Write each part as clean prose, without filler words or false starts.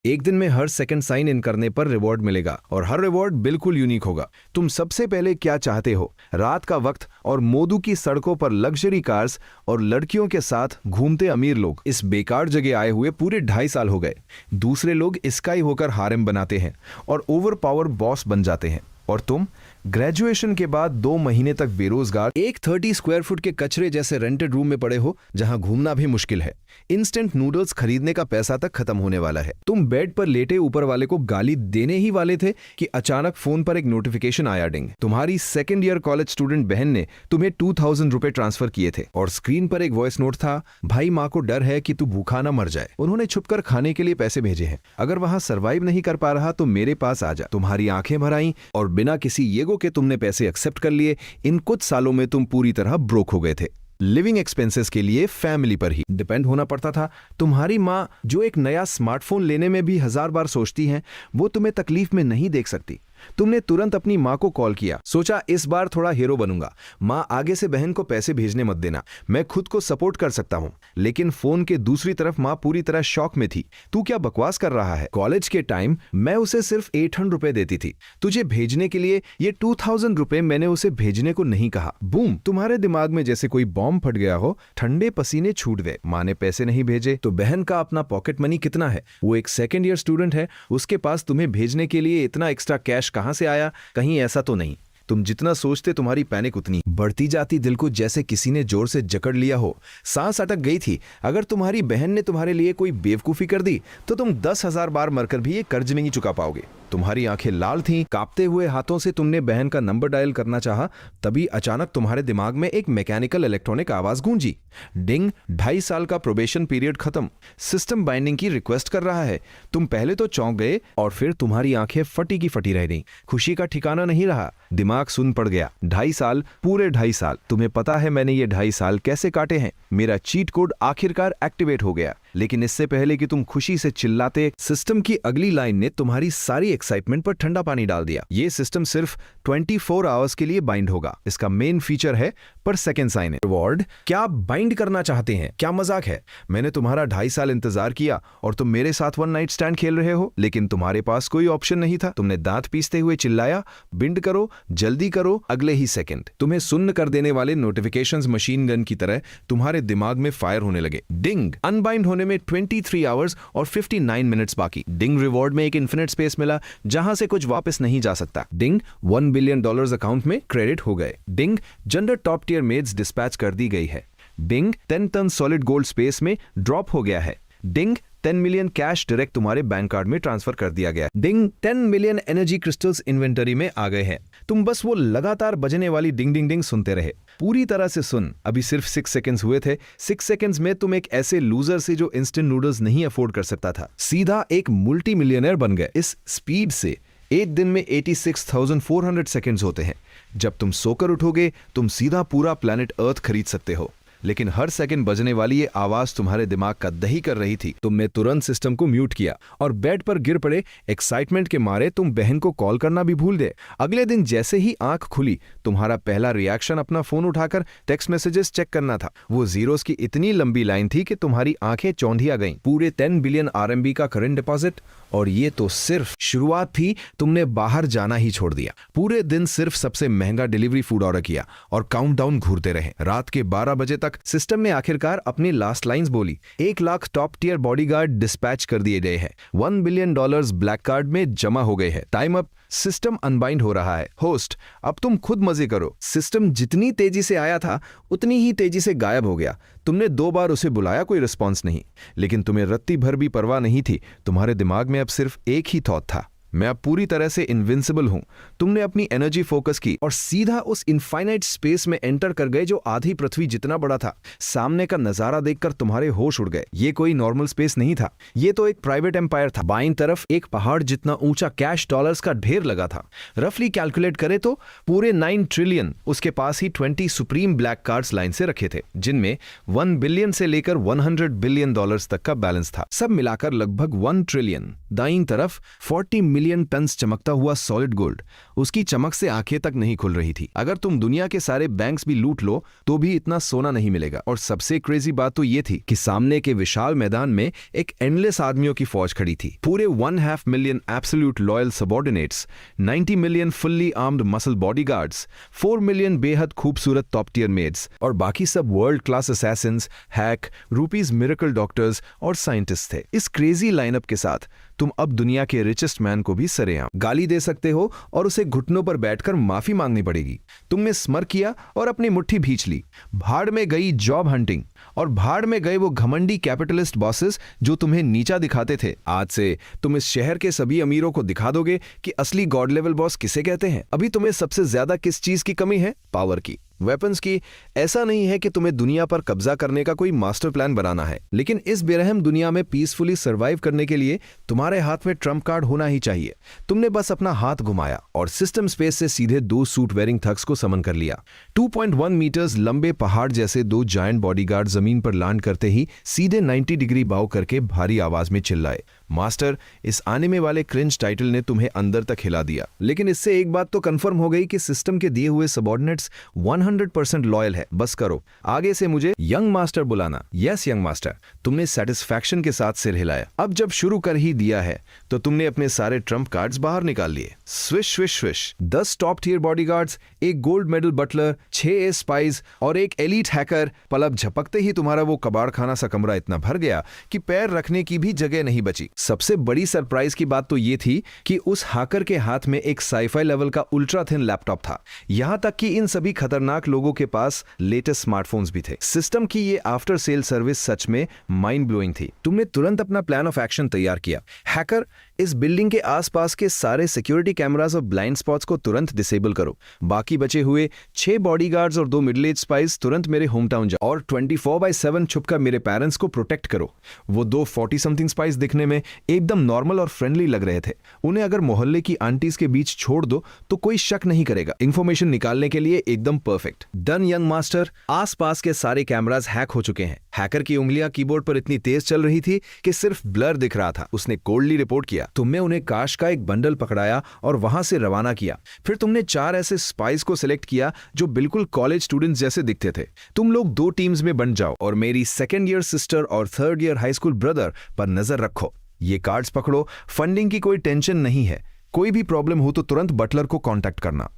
एक दिन में हर सेकंड साइन इन करने पर रिवॉर्ड मिलेगा और हर रिवॉर्ड बिल्कुल यूनिक होगा। तुम सबसे पहले क्या चाहते हो? रात का वक्त और मोदू की सड़कों पर लग्जरी कार्स और लड़कियों के साथ घूमते अमीर लोग। इस बेकार जगह आए हुए पूरे 2.5 साल हो गए। दूसरे लोग स्काई होकर हारेम बनाते हैं और ओवर पावर बॉस बन जाते हैं, और तुम ग्रेजुएशन के बाद 2 महीने तक बेरोजगार एक 30 स्क्वायर फुट के कचरे जैसे रेंटेड रूम में पड़े हो, जहां घूमना भी मुश्किल है। इंस्टेंट नूडल्स खरीदने का पैसा तक खत्म होने वाला है। तुम बेड पर लेटे ऊपर वाले को गाली देने ही वाले थे कि अचानक फोन पर एक नोटिफिकेशन आया। डिंग। तुम्हारी सेकेंड ईयर कॉलेज स्टूडेंट बहन ने तुम्हें 2000 रुपए ट्रांसफर किए थे और स्क्रीन पर एक वॉइस नोट था, भाई माँ को डर है कि तू भूखा ना मर जाए, उन्होंने छुपकर खाने के लिए पैसे भेजे हैं, अगर वहां सर्वाइव नहीं कर पा रहा तो मेरे पास आ जा। तुम्हारी आंखें भर आईं और बिना किसी येगो के तुमने पैसे एक्सेप्ट कर लिए। इन कुछ सालों में तुम पूरी तरह ब्रोक हो गए थे। लिविंग एक्सपेंसेस के लिए फैमिली पर ही डिपेंड होना पड़ता था। तुम्हारी माँ, जो एक नया स्मार्टफोन लेने में भी 1000 बार सोचती हैं, वो तुम्हें तकलीफ में नहीं देख सकती। तुमने तुरंत अपनी माँ को कॉल किया, सोचा इस बार थोड़ा हीरो बनूंगा। माँ, आगे से बहन को पैसे भेजने मत देना, मैं खुद को सपोर्ट कर सकता हूँ। लेकिन फोन के दूसरी तरफ माँ पूरी तरह शॉक में थी। तू क्या बकवास कर रहा है? कॉलेज के टाइम मैं उसे सिर्फ 800 रुपए देती थी तुझे भेजने के लिए, ये 2000 रुपए मैंने उसे भेजने को नहीं कहा। बूम, तुम्हारे दिमाग में जैसे कोई बॉम्ब फट गया हो, ठंडे पसीने छूट गए। माँ ने पैसे नहीं भेजे तो बहन का अपना पॉकेट मनी कितना है? वो एक सेकेंड ईयर स्टूडेंट है, उसके पास तुम्हें भेजने के लिए इतना एक्स्ट्रा कैश कहां से आया? कहीं ऐसा तो नहीं? तुम जितना सोचते तुम्हारी पैनिक उतनी बढ़ती जाती। दिल को जैसे किसी ने जोर से जकड़ लिया हो, सांस अटक गई थी। अगर तुम्हारी बहन ने तुम्हारे लिए कोई बेवकूफी कर दी तो तुम 10,000 बार मरकर भी ये कर्ज नहीं चुका पाओगे। तुम्हारी आंखें लाल थीं, कांपते हुए हाथों से तुमने बहन का नंबर डायल करना चाहा, तभी अचानक तुम्हारे दिमाग में एक मैकेनिकल इलेक्ट्रॉनिक आवाज गूंजी। डिंग। 2.5 साल का प्रोबेशन पीरियड खत्म, सिस्टम बाइंडिंग की रिक्वेस्ट कर रहा है। तुम पहले तो चौंक गए और फिर तुम्हारी आंखें फटी की फटी रह गईं। खुशी का ठिकाना नहीं रहा, दिमाग सुन पड़ गया। 2.5 साल, पूरे 2.5 साल। तुम्हें पता है मैंने ये 2.5 साल कैसे काटे हैं? मेरा चीट कोड आखिरकार एक्टिवेट हो गया। लेकिन इससे पहले कि तुम खुशी से चिल्लाते, सिस्टम की अगली लाइन ने तुम्हारी सारी एक्साइटमेंट पर ठंडा पानी डाल दिया। ये सिस्टम सिर्फ 24 आवर्स के लिए बाइंड होगा। इसका मेन फीचर है पर सेकेंड साइन इन। रिवॉर्ड? क्या आप बाइंड करना चाहते हैं? क्या मजाक है? मैंने तुम्हारा 2.5 साल इंतजार किया और तुम मेरे साथ वन नाइट स्टैंड खेल रहे हो, लेकिन तुम्हारे पास कोई ऑप्शन नहीं था। तुमने दांत पीसते हुए चिल्लाया, बिंड करो, जल्दी करो। अगले ही सेकंड तुम्हें सुन्न कर देने वाले नोटिफिकेशंस मशीन गन की तरह तुम्हारे दिमाग में फायर होने लगे। डिंग। अनबाइंड होने में 23 आवर्स और 59 मिनट्स बाकी। डिंग। रिवॉर्ड में एक इन्फिनिट स्पेस मिला जहां से कुछ वापस नहीं जा सकता। डिंग। $1 बिलियन अकाउंट में क्रेडिट हो गए। डिंग। जेंडर टॉप टियर मेड्स डिस्पैच कर दी गई है। Ding. 10 ton solid gold space में ड्रॉप हो गया है। डिंग। 10 मिलियन कैश डायरेक्ट तुम्हारे बैंक कार्ड में ट्रांसफर कर दिया गया। Ding. 10 million energy crystals inventory में आ गए हैं। तुम बस वो लगातार बजने वाली डिंग डिंग डिंग सुनते रहे। पूरी तरह से सुन। अभी सिर्फ 6 सेकंड्स हुए थे। 6 सेकंड्स में तुम एक ऐसे लूजर से जो इंस्टेंट नूडल्स नहीं अफोर्ड कर सकता था, सीधा एक मल्टी मिलियनर बन गए। इस स्पीड से एक दिन में 86,400 सेकंड्स होते हैं। जब तुम सोकर उठोगे तुम सीधा पूरा प्लैनेट अर्थ खरीद सकते हो। लेकिन हर सेकंड बजने वाली ये आवाज तुम्हारे दिमाग का दही कर रही थी। तुमने तुरंत सिस्टम को म्यूट किया और बेड पर गिर पड़े। एक्साइटमेंट के मारे तुम बहन को कॉल करना भी भूल गए। अगले दिन जैसे ही आंख खुली, तुम्हारा पहला रिएक्शन अपना फोन उठाकर टेक्स्ट मैसेजेस चेक करना था। वो जीरोस की इतनी लंबी लाइन थी कि तुम्हारी आंखें चौंधिया गईं। पूरे 10 बिलियन RMB का करंट डिपॉजिट, और ये तो सिर्फ शुरुआत थी। तुमने बाहर जाना ही छोड़ दिया। पूरे दिन सिर्फ सबसे महंगा डिलीवरी फूड ऑर्डर किया और काउंटडाउन घूरते रहे। रात के 12 बजे तक सिस्टम ने आखिरकार अपनी लास्ट लाइंस बोली। 1 lakh top tier bodyguard dispatch कर दिए गए हैं। $1 बिलियन ब्लैक कार्ड में जमा हो गए हैं। Time up. सिस्टम अनबाइंड हो रहा है। होस्ट, अब तुम खुद मजे करो। सिस्टम जितनी तेजी से आया था उतनी ही तेजी से गायब हो गया। तुमने 2 बार उसे बुलाया, कोई रिस्पॉन्स नहीं। लेकिन तुम्हें रत्ती भर भी परवाह नहीं थी। तुम्हारे दिमाग में अब सिर्फ एक ही थॉट था, मैं अब पूरी तरह से इनविंसिबल हूं। तुमने अपनी एनर्जी फोकस की और सीधा उस इनफाइनाइट स्पेस में एंटर कर गए जो आधी पृथ्वी जितना बड़ा था। सामने का नजारा देखकर तुम्हारे होश उड़ गए। ये कोई नॉर्मल स्पेस नहीं था, ये तो एक प्राइवेट एम्पायर था। बाईं तरफ एक पहाड़ जितना ऊंचा कैश डॉलर्स का ढेर लगा था। रफली कैलकुलेट करे तो पूरे 9 ट्रिलियन उसके पास ही 20 सुप्रीम ब्लैक कार्ड्स लाइन से रखे थे, जिनमें 1 बिलियन से लेकर $100 बिलियन तक का बैलेंस था। सब मिलाकर लगभग 1 ट्रिलियन। दाईं तरफ 40 मिलियन टन्स चमकता हुआ सॉलिड गोल्ड। उसकी चमक से आंखें तक नहीं खुल रही थी। अगर तुम दुनिया के सारे बैंक्स भी लूट लो तो भी इतना सोना नहीं मिलेगा। और सबसे क्रेजी बात तो ये थी कि सामने के विशाल मैदान में एक एंडलेस आदमियों की फौज खड़ी थी। पूरे 1.5 million absolute loyal subordinates, 90 million fully armed muscle bodyguards, 4 million बेहद खूबसूरत टॉप टियर मेड्स और बाकी सब world class Assassin's, hack, rupees miracle doctors और साइंटिस्ट थे। इस क्रेजी लाइनअप के साथ तुम अब दुनिया के रिचेस्ट मैन को भी सरेआम गाली दे सकते हो और उसे घुटनों पर बैठकर माफी मांगनी पड़ेगी। तुमने स्मर किया और अपनी मुट्ठी भींच ली। भाड़ में गई जॉब हंटिंग और भाड़ में गए वो घमंडी कैपिटलिस्ट बॉसेस जो तुम्हें नीचा दिखाते थे। आज से तुम इस शहर के सभी अमीरों को दिखा दोगे कि असली गॉड लेवल बॉस किसे कहते हैं। अभी तुम्हें सबसे ज्यादा किस चीज की कमी है? पावर की, वेपन्स की। ऐसा नहीं है कि तुम्हें दुनिया पर कब्जा करने का कोई मास्टर प्लान बनाना है, लेकिन इस बेरहम दुनिया में पीसफुली सर्वाइव करने के लिए तुम्हारे हाथ में ट्रम्प कार्ड होना ही चाहिए। तुमने बस अपना हाथ घुमाया और सिस्टम स्पेस से सीधे 2 सूट वेयरिंग थग्स को समन कर लिया। 2.1 मीटर्स लंबे पहाड़ जैसे 2 जायंट बॉडीगार्ड जमीन पर लैंड करते ही सीधे 90 डिग्री बाव करके भारी आवाज में चिल्लाए, मास्टर, इस आने वाले क्रिंज टाइटल ने तुम्हें अंदर तक हिला दिया। लेकिन इससे एक बात तो कंफर्म हो गई कि सिस्टम के दिए हुए सबऑर्डिनेट्स 100% लॉयल है। बस करो, आगे से मुझे यंग मास्टर बुलाना। Yes young master. तुमने सेटिस्फैक्शन के साथ सिर हिलाया। अब जब शुरू कर ही दिया है तो तुमने अपने सारे ट्रम्प कार्ड्स बाहर निकाल लिए। Swish swish swish. 10 top tier bodyguards, एक gold medal butler, 6 S spice और एक एलीट हैकर। पलक झपकते ही तुम्हारा वो कबाड़ खाना सा कमरा इतना भर गया कि पैर रखने की भी जगह नहीं बची। सबसे बड़ी सरप्राइज की बात तो ये थी कि उस हैकर के हाथ में एक साईफाई लेवल का अल्ट्रा थिन लैपटॉप था। यहां तक कि इन सभी खतरनाक लोगों के पास लेटेस्ट स्मार्टफोन्स भी थे। सिस्टम की ये आफ्टर सेल सर्विस सच में माइंड ब्लोइंग थी। तुमने तुरंत अपना प्लान ऑफ एक्शन तैयार किया। हैकर, इस बिल्डिंग के आसपास के सारे सिक्योरिटी कैमरास और ब्लाइंड स्पॉट्स को तुरंत डिसेबल करो। बाकी बचे हुए 6 बॉडीगार्ड्स और 2 मिडिल एज स्पाइस तुरंत मेरे होम टाउन जाओ और 24/7 छुपकर मेरे पेरेंट्स को प्रोटेक्ट करो। वो 2 40 समथिंग स्पाइस दिखने में एकदम नॉर्मल और फ्रेंडली लग रहे थे। उन्हें अगर मोहल्ले की आंटीज के बीच छोड़ दो तो कोई शक नहीं करेगा। इंफॉर्मेशन निकालने के लिए एकदम परफेक्ट। Done young master. आसपास के सारे कैमरास हैक हो चुके हैं। हैकर की उंगलियां कीबोर्ड पर इतनी तेज चल रही थी कि सिर्फ ब्लर दिख रहा था। उसने कोल्डली रिपोर्ट किया। तुमने उन्हें काश का एक बंडल पकड़ाया और वहां से रवाना किया। फिर तुमने 4 ऐसे स्पाइस को सिलेक्ट किया जो बिल्कुल कॉलेज स्टूडेंट्स जैसे दिखते थे। तुम लोग 2 टीम्स में बंट जाओ और मेरी 2nd ईयर सिस्टर और 3rd year high school brother पर नजर रखो। ये कार्ड्स पकड़ो। फंडिंग की कोई टेंशन नहीं है। कोई भी प्रॉब्लम हो तो तुरंत बटलर को कांटेक्ट करना।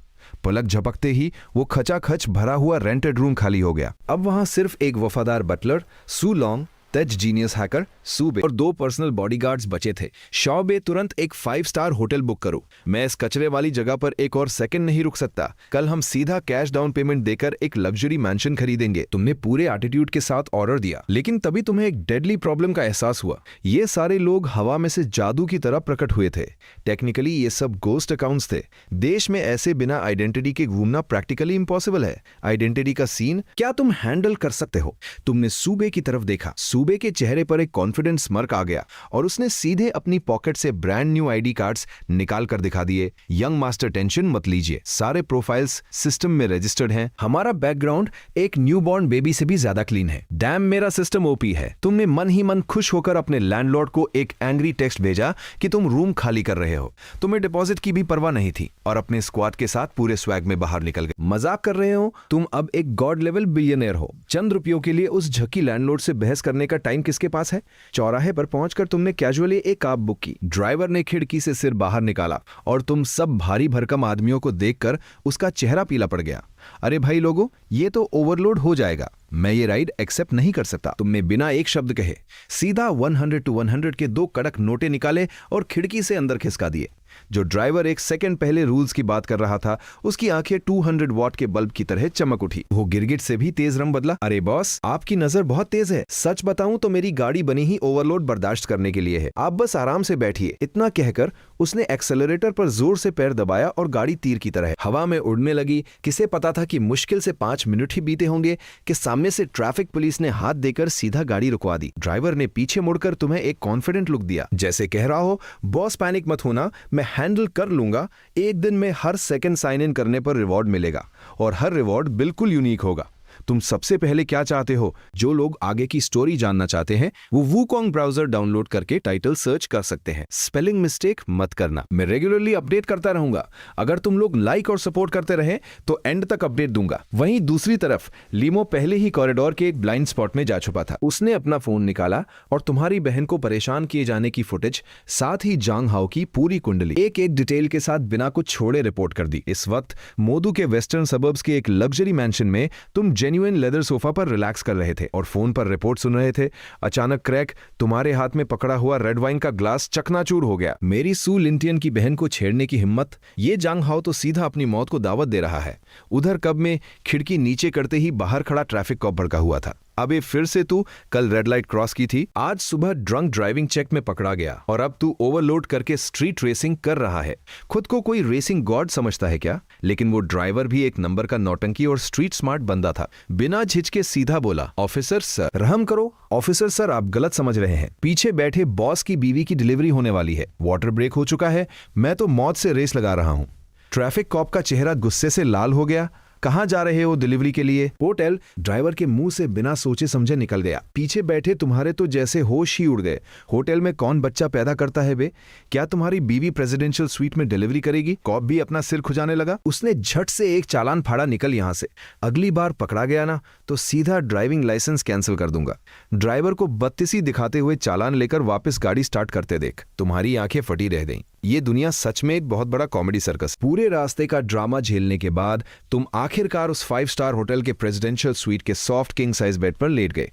पलक झपकते ही वो खचाखच भरा हुआ रेंटेड रूम खाली हो गया। अब वहां सिर्फ एक वफादार बटलर, सू लॉन्ग, तेज जीनियस हैकर, सूबे और 2 पर्सनल बॉडीगार्ड्स बचे थे। शॉबे, तुरंत एक 5 स्टार होटल बुक करो। मैं इस कचरे वाली जगह पर एक और सेकंड नहीं रुक सकता। कल हम सीधा कैश डाउन पेमेंट देकर एक लग्जरी मैंशन खरीदेंगे। तुमने पूरे एटीट्यूड के साथ ऑर्डर दिया, लेकिन तभी तुम्हें एक डेडली प्रॉब्लम का एहसास हुआ। ये सारे लोग हवा में से जादू की तरह प्रकट हुए थे। टेक्निकली ये सब गोस्ट अकाउंट्स थे। देश में ऐसे बिना आइडेंटिटी के घूमना प्रैक्टिकली इम्पॉसिबल है। आइडेंटिटी का सीन क्या तुम हैंडल कर सकते हो? तुमने सूबे की तरफ देखा। सूबे के चेहरे पर एक कॉन्फिडेंट स्मर्क आ गया और उसने सीधे अपनी पॉकेट से ब्रांड न्यू आईडी कार्ड्स निकाल कर दिखा दिए। यंग मास्टर, टेंशन मत लीजिए, सारे प्रोफाइल्स सिस्टम में रजिस्टर्ड हैं। हमारा बैकग्राउंड एक न्यूबॉर्न बेबी से भी ज्यादा क्लीन है। डैम, मेरा सिस्टम ओपी है। तुमने मन ही मन खुश होकर अपने लैंडलॉर्ड को एक एंग्री टेक्स्ट भेजा कि तुम रूम खाली कर रहे हो। तुम्हें डिपॉजिट की भी परवाह नहीं थी और अपने स्क्वाड के साथ पूरे स्वैग में बाहर निकल गए। मजाक कर रहे हो? तुम अब एक गॉड लेवल बिलियनियर हो। चंद रुपयों के लिए उस झकी लैंडलॉर्ड से बहस करने का टाइम किसके पास है? चौराहे पर पहुंचकर तुमने कैजुअली एक कैब बुक की। ड्राइवर ने खिड़की से सिर बाहर निकाला और तुम सब भारी भरकम आदमियों को देखकर उसका चेहरा पीला पड़ गया। अरे भाई लोगों, ये तो ओवरलोड हो जाएगा। मैं ये राइड एक्सेप्ट नहीं कर सकता। तुमने बिना एक शब्द कहे सीधा 100 to 100 के 2 कड़क नोटे निकाले और खिड़की से अंदर खिसका दिए। जो ड्राइवर एक सेकंड पहले रूल्स की बात कर रहा था, उसकी आंखें 200 वॉट के बल्ब की तरह चमक उठी। वो गिरगिट से भी तेज रंग बदला। अरे बॉस, आपकी नजर बहुत तेज है। सच बताऊं तो मेरी गाड़ी बनी ही ओवरलोड बर्दाश्त करने के लिए है। आप बस आराम से बैठिए। इतना कहकर उसने एक्सेलरेटर पर जोर से पैर दबाया और गाड़ी तीर की तरह हवा में उड़ने लगी। किसे पता था कि मुश्किल से 5 मिनट ही बीते होंगे कि सामने से ट्रैफिक पुलिस ने हाथ देकर सीधा गाड़ी रुकवा दी। ड्राइवर ने पीछे मुड़कर तुम्हें एक कॉन्फिडेंट लुक दिया, जैसे कह रहा हो, बॉस पैनिक मत होना, मैं हैंडल कर लूंगा। एक दिन में हर सेकंड साइन इन करने पर रिवॉर्ड मिलेगा और हर रिवॉर्ड बिल्कुल यूनिक होगा। तुम सबसे पहले क्या चाहते हो? जो लोग आगे की स्टोरी जानना चाहते हैं वो वूकोंग ब्राउजर डाउनलोड करके टाइटल सर्च कर सकते हैं। स्पेलिंग मिस्टेक मत करना। मैं रेगुलरली अपडेट करता रहूंगा। अगर तुम लोग लाइक और सपोर्ट करते रहे तो एंड तक अपडेट दूंगा। वहीं दूसरी तरफ लीमो पहले ही कॉरिडोर के एक ब्लाइंड स्पॉट में जा छुपा था। उसने अपना फोन निकाला और तुम्हारी बहन को परेशान किए जाने की फुटेज, साथ ही जांग हाओ की पूरी कुंडली एक एक डिटेल के साथ बिना कुछ छोड़े रिपोर्ट कर दी। इस वक्त मोदू के वेस्टर्न सबर्ब्स के एक लग्जरी मैंशन में तुम जेन्युइन लेदर सोफा पर रिलैक्स कर रहे थे और फोन पर रिपोर्ट सुन रहे थे। अचानक क्रैक, तुम्हारे हाथ में पकड़ा हुआ रेड वाइन का ग्लास चकनाचूर हो गया। मेरी सू लिंटियन की बहन को छेड़ने की हिम्मत! ये जांग हाओ तो सीधा अपनी मौत को दावत दे रहा है। उधर कब में खिड़की नीचे करते ही बाहर खड़ा ट्रैफिक कॉप भड़का हुआ था। अबे फिर से तू कल रेड लाइट क्रॉस की थी, आज सुबह ड्रंक ड्राइविंग चेक में पकड़ा गया और अब तू ओवरलोड करके स्ट्रीट रेसिंग कर रहा है। खुद को कोई रेसिंग गॉड समझता है क्या? लेकिन वो ड्राइवर भी एक नंबर का नौटंकी और स्ट्रीट स्मार्ट बंदा था। बिना झिझके सीधा बोला, ऑफिसर सर। रहम करो ऑफिसर सर, आप गलत समझ रहे हैं। पीछे बैठे बॉस की बीवी की डिलीवरी होने वाली है, वाटर ब्रेक हो चुका है, मैं तो मौत से रेस लगा रहा हूं। ट्रैफिक कॉप का चेहरा गुस्से से लाल हो गया। कहां जा रहे हो डिलीवरी के लिए? होटल। ड्राइवर के मुंह से बिना सोचे समझे निकल गया। पीछे बैठे तुम्हारे तो जैसे होश ही उड़ गए। होटल में कौन बच्चा पैदा करता है बे? क्या तुम्हारी बीवी प्रेसिडेंशियल स्वीट में डिलीवरी करेगी? कॉप भी अपना सिर खुजाने लगा। उसने झट से एक चालान फाड़ा, निकल यहां से। अगली बार पकड़ा गया ना तो सीधा ड्राइविंग लाइसेंस कैंसिल कर दूंगा। ड्राइवर को बत्तीसी दिखाते हुए चालान लेकर वापस गाड़ी स्टार्ट करते देख तुम्हारी आंखें फटी रह गईं। ये दुनिया सच में एक बहुत बड़ा कॉमेडी सर्कस। पूरे रास्ते का ड्रामा झेलने के बाद तुम आखिरकार उस 5 स्टार होटल के प्रेसिडेंशियल स्वीट के सॉफ्ट किंग साइज बेड पर लेट गए।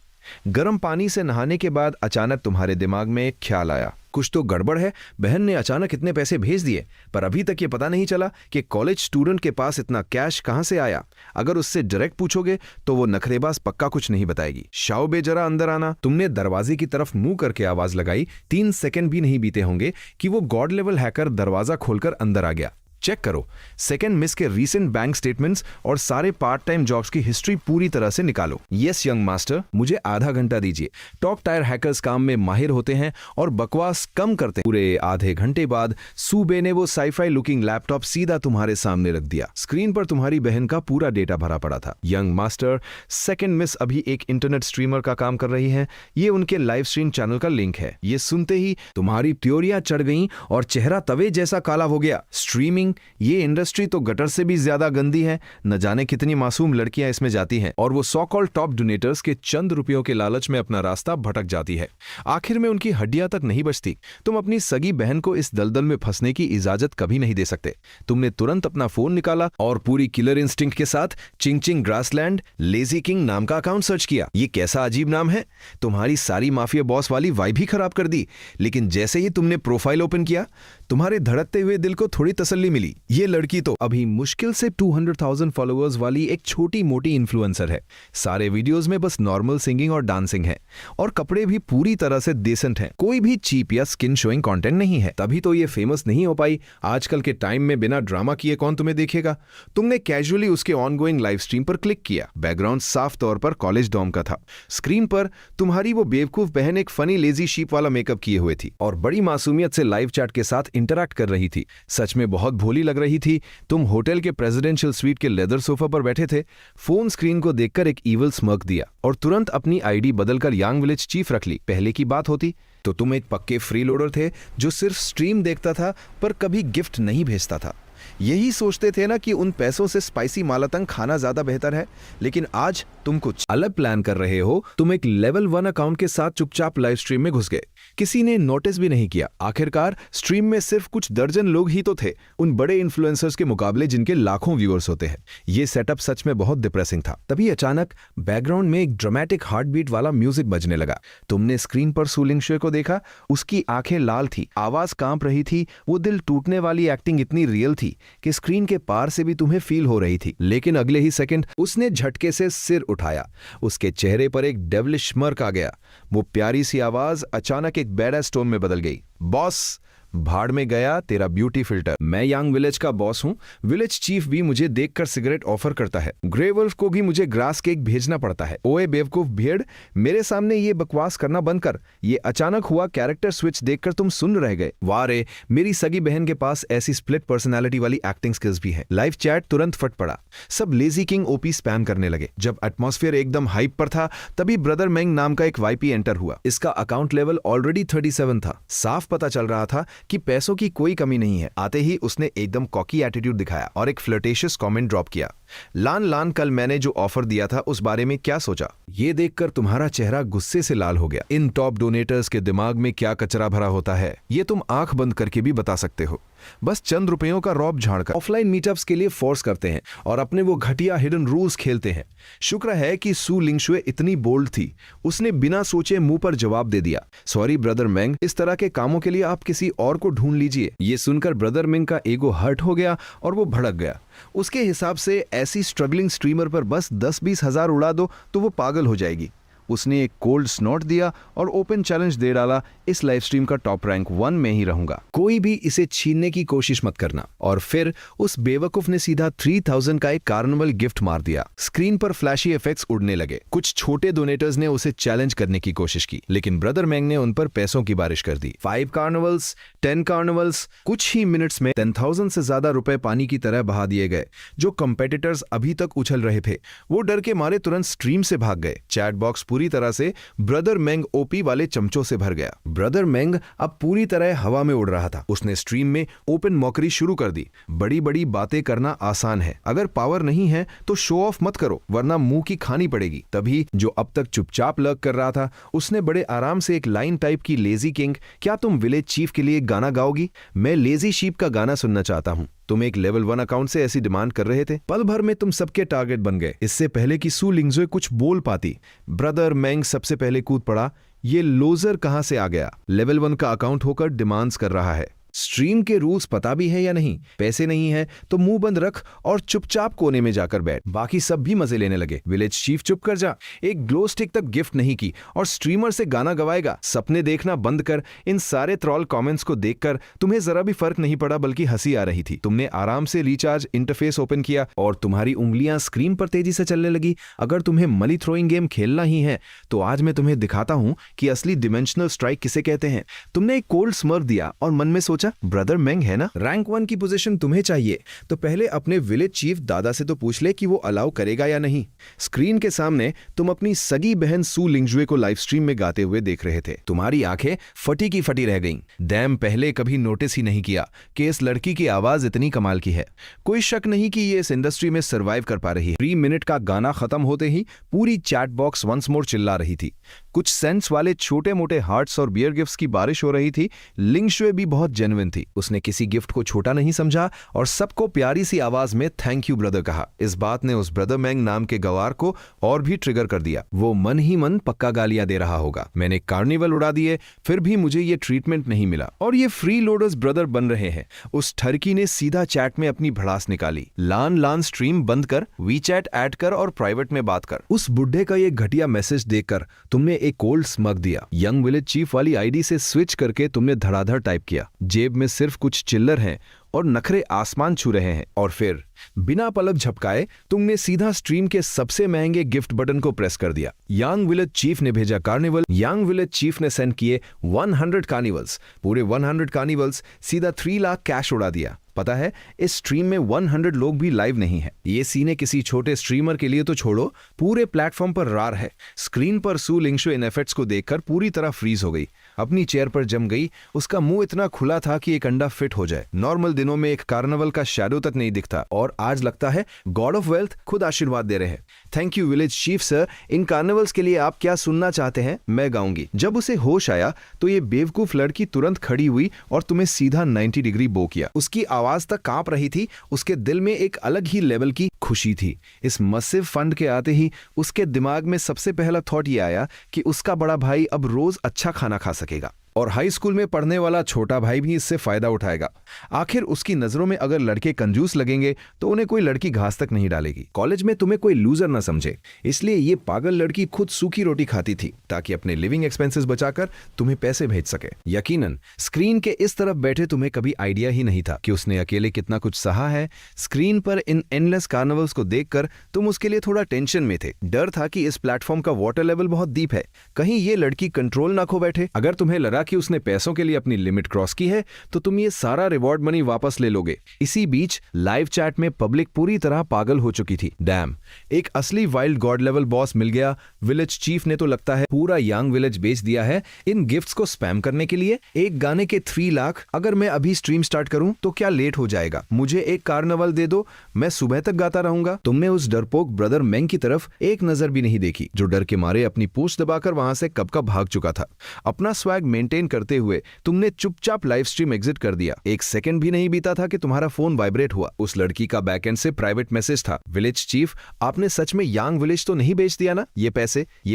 गर्म पानी से नहाने के बाद अचानक तुम्हारे दिमाग में एक ख्याल आया, कुछ तो गड़बड़ है। बहन ने अचानक इतने पैसे भेज दिए, पर अभी तक ये पता नहीं चला कि कॉलेज स्टूडेंट के पास इतना कैश कहां से आया। अगर उससे डायरेक्ट पूछोगे तो वो नखरेबाज पक्का कुछ नहीं बताएगी। शाओ बे, जरा अंदर आना। तुमने दरवाजे की तरफ मुंह करके आवाज लगाई। 3 सेकंड भी नहीं बीते होंगे कि वो गॉड लेवल हैकर दरवाजा खोलकर अंदर आ गया। चेक करो सेकेंड मिस के रीसेंट बैंक स्टेटमेंट्स और सारे पार्ट टाइम जॉब्स की हिस्ट्री पूरी तरह से निकालो। यस यंग मास्टर, मुझे आधा घंटा दीजिए। टॉप टायर हैकर्स काम में माहिर होते हैं और बकवास कम करते हैं। पूरे आधे घंटे बाद सूबे ने वो साईफाई लुकिंग लैपटॉप सीधा तुम्हारे सामने रख दिया। स्क्रीन पर तुम्हारी बहन का पूरा डेटा भरा पड़ा था। यंग मास्टर, सेकेंड मिस अभी एक इंटरनेट स्ट्रीमर का काम कर रही है। ये उनके लाइव स्ट्रीम चैनल का लिंक है। ये सुनते ही तुम्हारी त्योरियां चढ़ गईं और चेहरा तवे जैसा काला हो गया। स्ट्रीमिंग, ये इंडस्ट्री तो गटर से भी ज्यादा गंदी है। न जाने कितनी मासूम लड़कियां इसमें जाती हैं और वो सो कॉल्ड टॉप डोनेटर्स के चंद रुपयों के लालच में अपना रास्ता भटक जाती है। आखिर में उनकी हड्डियां तक नहीं बचती। तुम अपनी सगी बहन को इस दलदल में फंसने की इजाजत कभी नहीं दे सकते। तुमने तुरंत अपना फोन निकाला और पूरी किलर इंस्टिंक्ट के साथ चिंग चिंग ग्रासलैंड लेजी किंग नाम का अकाउंट सर्च किया। ये कैसा अजीब नाम है। तुम्हारी सारी माफिया बॉस वाली वाइब ही खराब कर दी। लेकिन जैसे ही तुमने प्रोफाइल ओपन किया, तुम्हारे धड़कते हुए दिल को थोड़ी तसल्ली मिली। ये लड़की तो अभी मुश्किल से 200,000 फॉलोअर्स वाली एक छोटी मोटी इन्फ्लुएंसर है। सारे वीडियोस में बस नॉर्मल सिंगिंग और डांसिंग है और कपड़े भी पूरी तरह से डिसेंट हैं। कोई भी चीप या स्किन शोइंग कंटेंट नहीं है। तभी तो ये फेमस नहीं हो पाई। आजकल के टाइम में बिना ड्रामा किए कौन तुम्हें देखेगा। तुमने कैजुअली उसके ऑनगोइंग लाइव स्ट्रीम पर क्लिक किया। बैकग्राउंड साफ तौर पर कॉलेज डॉम का था। स्क्रीन पर तुम्हारी वो बेवकूफ बहन एक फनी लेजी शीप वाला मेकअप किए हुए थी और बड़ी मासूमियत से लाइव चैट के साथ इंटरैक्ट कर रही थी। सच में बहुत भोली लग रही थी। तुम होटल के प्रेसिडेंशियल स्वीट के लेदर सोफा पर बैठे थे। फोन स्क्रीन को देखकर एक ईवल स्मर्क दिया और तुरंत अपनी आईडी बदलकर यांग विलेज चीफ रख ली। पहले की बात होती तो तुम एक पक्के फ्री लोडर थे जो सिर्फ स्ट्रीम देखता था पर कभी गिफ्ट नहीं भेजता था। यही सोचते थे ना कि उन पैसों से स्पाइसी मालातंग खाना ज्यादा बेहतर है। लेकिन आज तुम कुछ अलग प्लान कर रहे हो। तुम एक लेवल 1 अकाउंट के साथ चुपचाप लाइव स्ट्रीम में घुस गए। किसी ने नोटिस भी नहीं किया। आखिरकार स्ट्रीम में सिर्फ कुछ दर्जन लोग ही तो थे, उन बड़े इन्फ्लुएंसर्स के मुकाबले जिनके लाखों व्यूअर्स होते हैं। ये सेटअप सच में बहुत डिप्रेसिंग था। तभी अचानक बैकग्राउंड में एक ड्रामेटिक हार्ट बीट वाला म्यूजिक बजने लगा। तुमने स्क्रीन पर सूलिंग शे को देखा। उसकी आंखें लाल थी, आवाज कांप रही थी। वो दिल टूटने वाली एक्टिंग इतनी रियल थी कि स्क्रीन के पार से भी तुम्हें फील हो रही थी। लेकिन अगले ही सेकंड उसने झटके से सिर उठाया। उसके चेहरे पर एक डेविलिश स्mirk आ गया। वो प्यारी सी आवाज अचानक एक बैड एस टोन में बदल गई। बॉस, भाड़ में गया तेरा ब्यूटी फिल्टर। मैं यांग विलेज का बॉस हूँ। विलेज चीफ भी मुझे देखकर सिगरेट ऑफर करता है। ग्रे वुल्फ को भी मुझे ग्रास केक भेजना पड़ता है। ओए बेवकूफ भेड़, मेरे सामने ये बकवास करना बंद कर। ये अचानक हुआ कैरेक्टर स्विच देखकर तुम सुन रह गए। वाह रे, मेरी सगी बहन के पास ऐसी स्प्लिट पर्सनालिटी वाली एक्टिंग स्किल्स भी है। लाइव चैट तुरंत फट पड़ा। सब लेजी किंग ओपी स्पैम करने लगे। जब एटमॉस्फेयर एकदम हाइप पर था तभी ब्रदर मेंग नाम का एक वाईपी एंटर हुआ। इसका अकाउंट लेवल ऑलरेडी 37 था। साफ पता चल रहा था कि पैसों की कोई कमी नहीं है। आते ही उसने एकदम कॉकी एटीट्यूड दिखाया और एक फ्लर्टेशियस कमेंट ड्रॉप किया। लान कल मैंने जो ऑफर दिया था उस बारे में क्या सोचा? ये देखकर तुम्हारा चेहरा गुस्से से लाल हो गया। इन टॉप डोनेटर्स के दिमाग में क्या कचरा भरा होता है ये तुम आंख बंद करके भी बता सकते हो। बस चंद रुपयों का रौब झाड़कर ऑफलाइन मीटअप्स के लिए फोर्स करते हैं और अपने वो घटिया हिडन रूल्स खेलते हैं। शुक्र है कि सू लिंगशुए इतनी बोल्ड थी, उसने बिना सोचे मुंह पर जवाब दे दिया। सॉरी ब्रदर मेंग, इस तरह के कामों के लिए आप किसी और को ढूंढ लीजिए। ये सुनकर ब्रदर मेंग का ईगो हर्ट हो गया और वो भड़क गया। उसके हिसाब से ऐसी स्ट्रगलिंग स्ट्रीमर पर बस 10-20 हजार उड़ा दो तो वो पागल हो जाएगी। उसने एक कोल्ड स्नॉट दिया और ओपन चैलेंज दे डाला, इस लाइव स्ट्रीम का टॉप रैंक 1 में ही रहूंगा। कोई भी इसे छीनने की कोशिश मत करना। और फिर उस बेवकूफ ने सीधा 3000 का एक कार्निवल गिफ्ट मार दिया। स्क्रीन पर फ्लैशी इफेक्ट्स उड़ने लगे। कुछ छोटे डोनेटर्स ने उसे चैलेंज करने की कोशिश की, लेकिन ब्रदर मेंग ने उन पर पैसों की बारिश कर दी। 5 कार्निवल्स, 10 कार्निवल्स, कुछ ही मिनट्स में 10,000 से ज्यादा रुपए पानी की तरह बहा दिए गए। जो कंपेटिटर्स अभी तक उछल रहे थे वो डर के मारे तुरंत स्ट्रीम से भाग गए। चैट बॉक्स पूरी तरह से ब्रदर मेंग ओपी वाले चमचों से भर गया। ब्रदर मेंग अब पूरी तरह हवा में उड़ रहा था। उसने स्ट्रीम में ओपन मॉकरी शुरू कर दी। बड़ी बड़ी बातें करना आसान है, अगर पावर नहीं है तो शो ऑफ मत करो वरना मुंह की खानी पड़ेगी। तभी जो अब तक चुपचाप लर्क कर रहा था उसने बड़े आराम से एक लाइन टाइप की, लेजी किंग क्या तुम विलेज चीफ के लिए गाना गाओगी? मैं लेजी शीप का गाना सुनना चाहता हूँ। तुम एक लेवल 1 अकाउंट से ऐसी डिमांड कर रहे थे। पल भर में तुम सबके टारगेट बन गए। इससे पहले कि सू लिंगजुए कुछ बोल पाती, ब्रदर मेंग सबसे पहले कूद पड़ा। ये लोजर कहां से आ गया? लेवल 1 का अकाउंट होकर डिमांड्स कर रहा है। स्ट्रीम के रूल्स पता भी है या नहीं? पैसे नहीं है तो मुंह बंद रख और चुपचाप कोने में जाकर बैठ। बाकी सब भी मजे लेने लगे। विलेज चीफ चुप कर जा, एक ग्लो स्टिक तक गिफ्ट नहीं की और स्ट्रीमर से गाना गवाएगा। सपने देखना बंद कर। इन सारे ट्रॉल कमेंट्स को देखकर तुम्हें जरा भी फर्क नहीं पड़ा, बल्कि हंसी आ रही थी। तुमने आराम से रिचार्ज इंटरफेस ओपन किया और तुम्हारी उंगलियां स्क्रीन पर तेजी से चलने लगी। अगर तुम्हें मनी थ्रोइंग गेम खेलना ही है तो आज मैं तुम्हें दिखाता हूं कि असली डिमेंशनल स्ट्राइक किसे कहते हैं। तुमने एक कोल्ड स्मर्क दिया और मन में सोचा, ब्रदर मेंग है ना, रैंक 1 की पोजीशन तुम्हें चाहिए तो पहले अपने विलेज चीफ दादा से तो पूछ ले कि वो अलाउ करेगा या नहीं। स्क्रीन के सामने तुम अपनी सगी बहन सू लिंगजुए को लाइव स्ट्रीम में गाते हुए देख रहे थे। तुम्हारी आंखें फटी की फटी रह गईं। डैम, पहले कभी नोटिस ही नहीं किया कि इस लड़की की आवाज इतनी कमाल की है। कोई शक नहीं कि ये इस इंडस्ट्री में सर्वाइव कर पा रही है। 3 मिनट का गाना खत्म होते ही पूरी चैट बॉक्स वंस मोर चिल्ला रही थी। कुछ सेंस वाले छोटे मोटे हार्ट्स और बियर गिफ्ट्स की बारिश हो रही थी। लिंगशुए भी बहुत जेन्युइन थी। उसने किसी गिफ्ट को छोटा नहीं समझा और सबको प्यारी सी आवाज में थैंक यू ब्रदर कहा। इस बात ने उस ब्रदर मेंग नाम के गवार को और भी ट्रिगर कर दिया। वो मन ही मन पक्का गालियां दे रहा होगा। मैंने कार्निवल उड़ा दिए फिर भी मुझे ये ट्रीटमेंट नहीं मिला और ये फ्री लोडर्स ब्रदर बन रहे हैं। उस ठरकी ने सीधा चैट में अपनी भड़ास निकाली। लान स्ट्रीम बंद कर, वी चैट ऐड कर और प्राइवेट में बात कर। उस बुढ़े का ये घटिया मैसेज देखकर तुमने एक कोल्ड स्मग दिया। यंग विलेज चीफ वाली आईडी से स्विच करके तुमने धड़ाधड़ टाइप किया। जेब में सिर्फ कुछ चिल्लर हैं और नखरे आसमान छू रहे हैं। और फिर बिना पलक झपकाए तुमने सीधा स्ट्रीम के सबसे महंगे गिफ्ट बटन को प्रेस कर दिया। यांग विलेज चीफ ने भेजा कार्निवल। यांग विलेज चीफ ने सेंड किए 100 कार्निवल्स। पूरे 100 कार्निवल्स सीधा 3 लाख कैश उड़ा दिया। पता है इस स्ट्रीम में 100 लोग भी लाइव नहीं है। ये सीने किसी छोटे स्ट्रीमर के लिए तो छोड़ो, पूरे प्लेटफॉर्म पर रार है। स्क्रीन पर सू लिंगशुए इन इफेक्ट्स को देखकर पूरी तरह फ्रीज हो गई। अपनी चेयर पर जम गई। उसका मुंह इतना खुला था कि एक अंडा फिट हो जाए। नॉर्मल दिनों में एक कार्निवल का शैडो तक नहीं दिखता और आज लगता है गॉड ऑफ वेल्थ खुद आशीर्वाद दे रहे हैं। Thank you village chief sir. In carnivals के लिए आप क्या सुनना चाहते हैं मैं गाऊंगी। जब उसे होश आया तो ये बेवकूफ लड़की तुरंत खड़ी हुई और तुम्हें सीधा 90 डिग्री बो किया। उसकी आवाज तक कांप रही थी। उसके दिल में एक अलग ही लेवल की खुशी थी। इस मसिव फंड के आते ही उसके दिमाग में सबसे पहला थॉट ये आया कि उसका बड़ा भाई अब रोज अच्छा खाना खा सकेगा। और हाई स्कूल में पढ़ने वाला छोटा भाई भी इससे फायदा उठाएगा। आखिर उसकी नजरों में अगर लड़के कंजूस लगेंगे तो उन्हें कोई लड़की घास तक नहीं डालेगी। कॉलेज में तुम्हें कोई लूजर ना समझे, इसलिए ये पागल लड़की खुद सूखी रोटी खाती थी ताकि अपने लिविंग एक्सपेंसेस बचाकर तुम्हें पैसे भेज सके। यकीनन स्क्रीन के इस तरफ बैठे तुम्हें कभी आइडिया ही नहीं था कि उसने अकेले कितना कुछ सहा है। स्क्रीन पर इन एंडलेस कार्निवल्स को देखकर तुम उसके लिए थोड़ा टेंशन में थे। डर था कि इस प्लेटफॉर्म का वाटर लेवल बहुत डीप है, कहीं ये लड़की कंट्रोल ना खो बैठे। अगर तुम्हें लगा कि उसने पैसों के लिए अपनी लिमिट क्रॉस की है तो तुम ये सारा रिवॉर्ड मनी वापस ले लोगे। इसी बीच लाइव चैट में पब्लिक पूरी तरह पागल हो चुकी थी। डैम, एक असली वाइल्ड गॉड लेवल बॉस मिल गया। विलेज चीफ ने तो लगता है पूरा यंग विलेज बेच दिया है इन गिफ्ट्स को स्पैम करने के लिए। एक गाने के 3 लाख। अगर मैं अभी स्ट्रीम स्टार्ट करूं तो क्या लेट हो जाएगा? मुझे एक कार्निवल दे दो, मैं सुबह तक गाता रहूंगा। तुमने उस डरपोक ब्रदर मेंग की तरफ एक नजर भी नहीं देखी जो डर के मारे अपनी पूंछ दबाकर वहां से कब का भाग चुका था। अपना स्वैग मेंटेन करते हुए तुमने चुपचाप लाइव स्ट्रीम एग्जिट कर दिया। एक सेकंड भी नहीं बीता था कि तुम्हारा फोन वाइब्रेट हुआ। उस लड़की का बैकएंड से प्राइवेट मैसेज था, विलेज चीफ, आपने सच में यांग विलेज तो नहीं बेच दिया ना? ये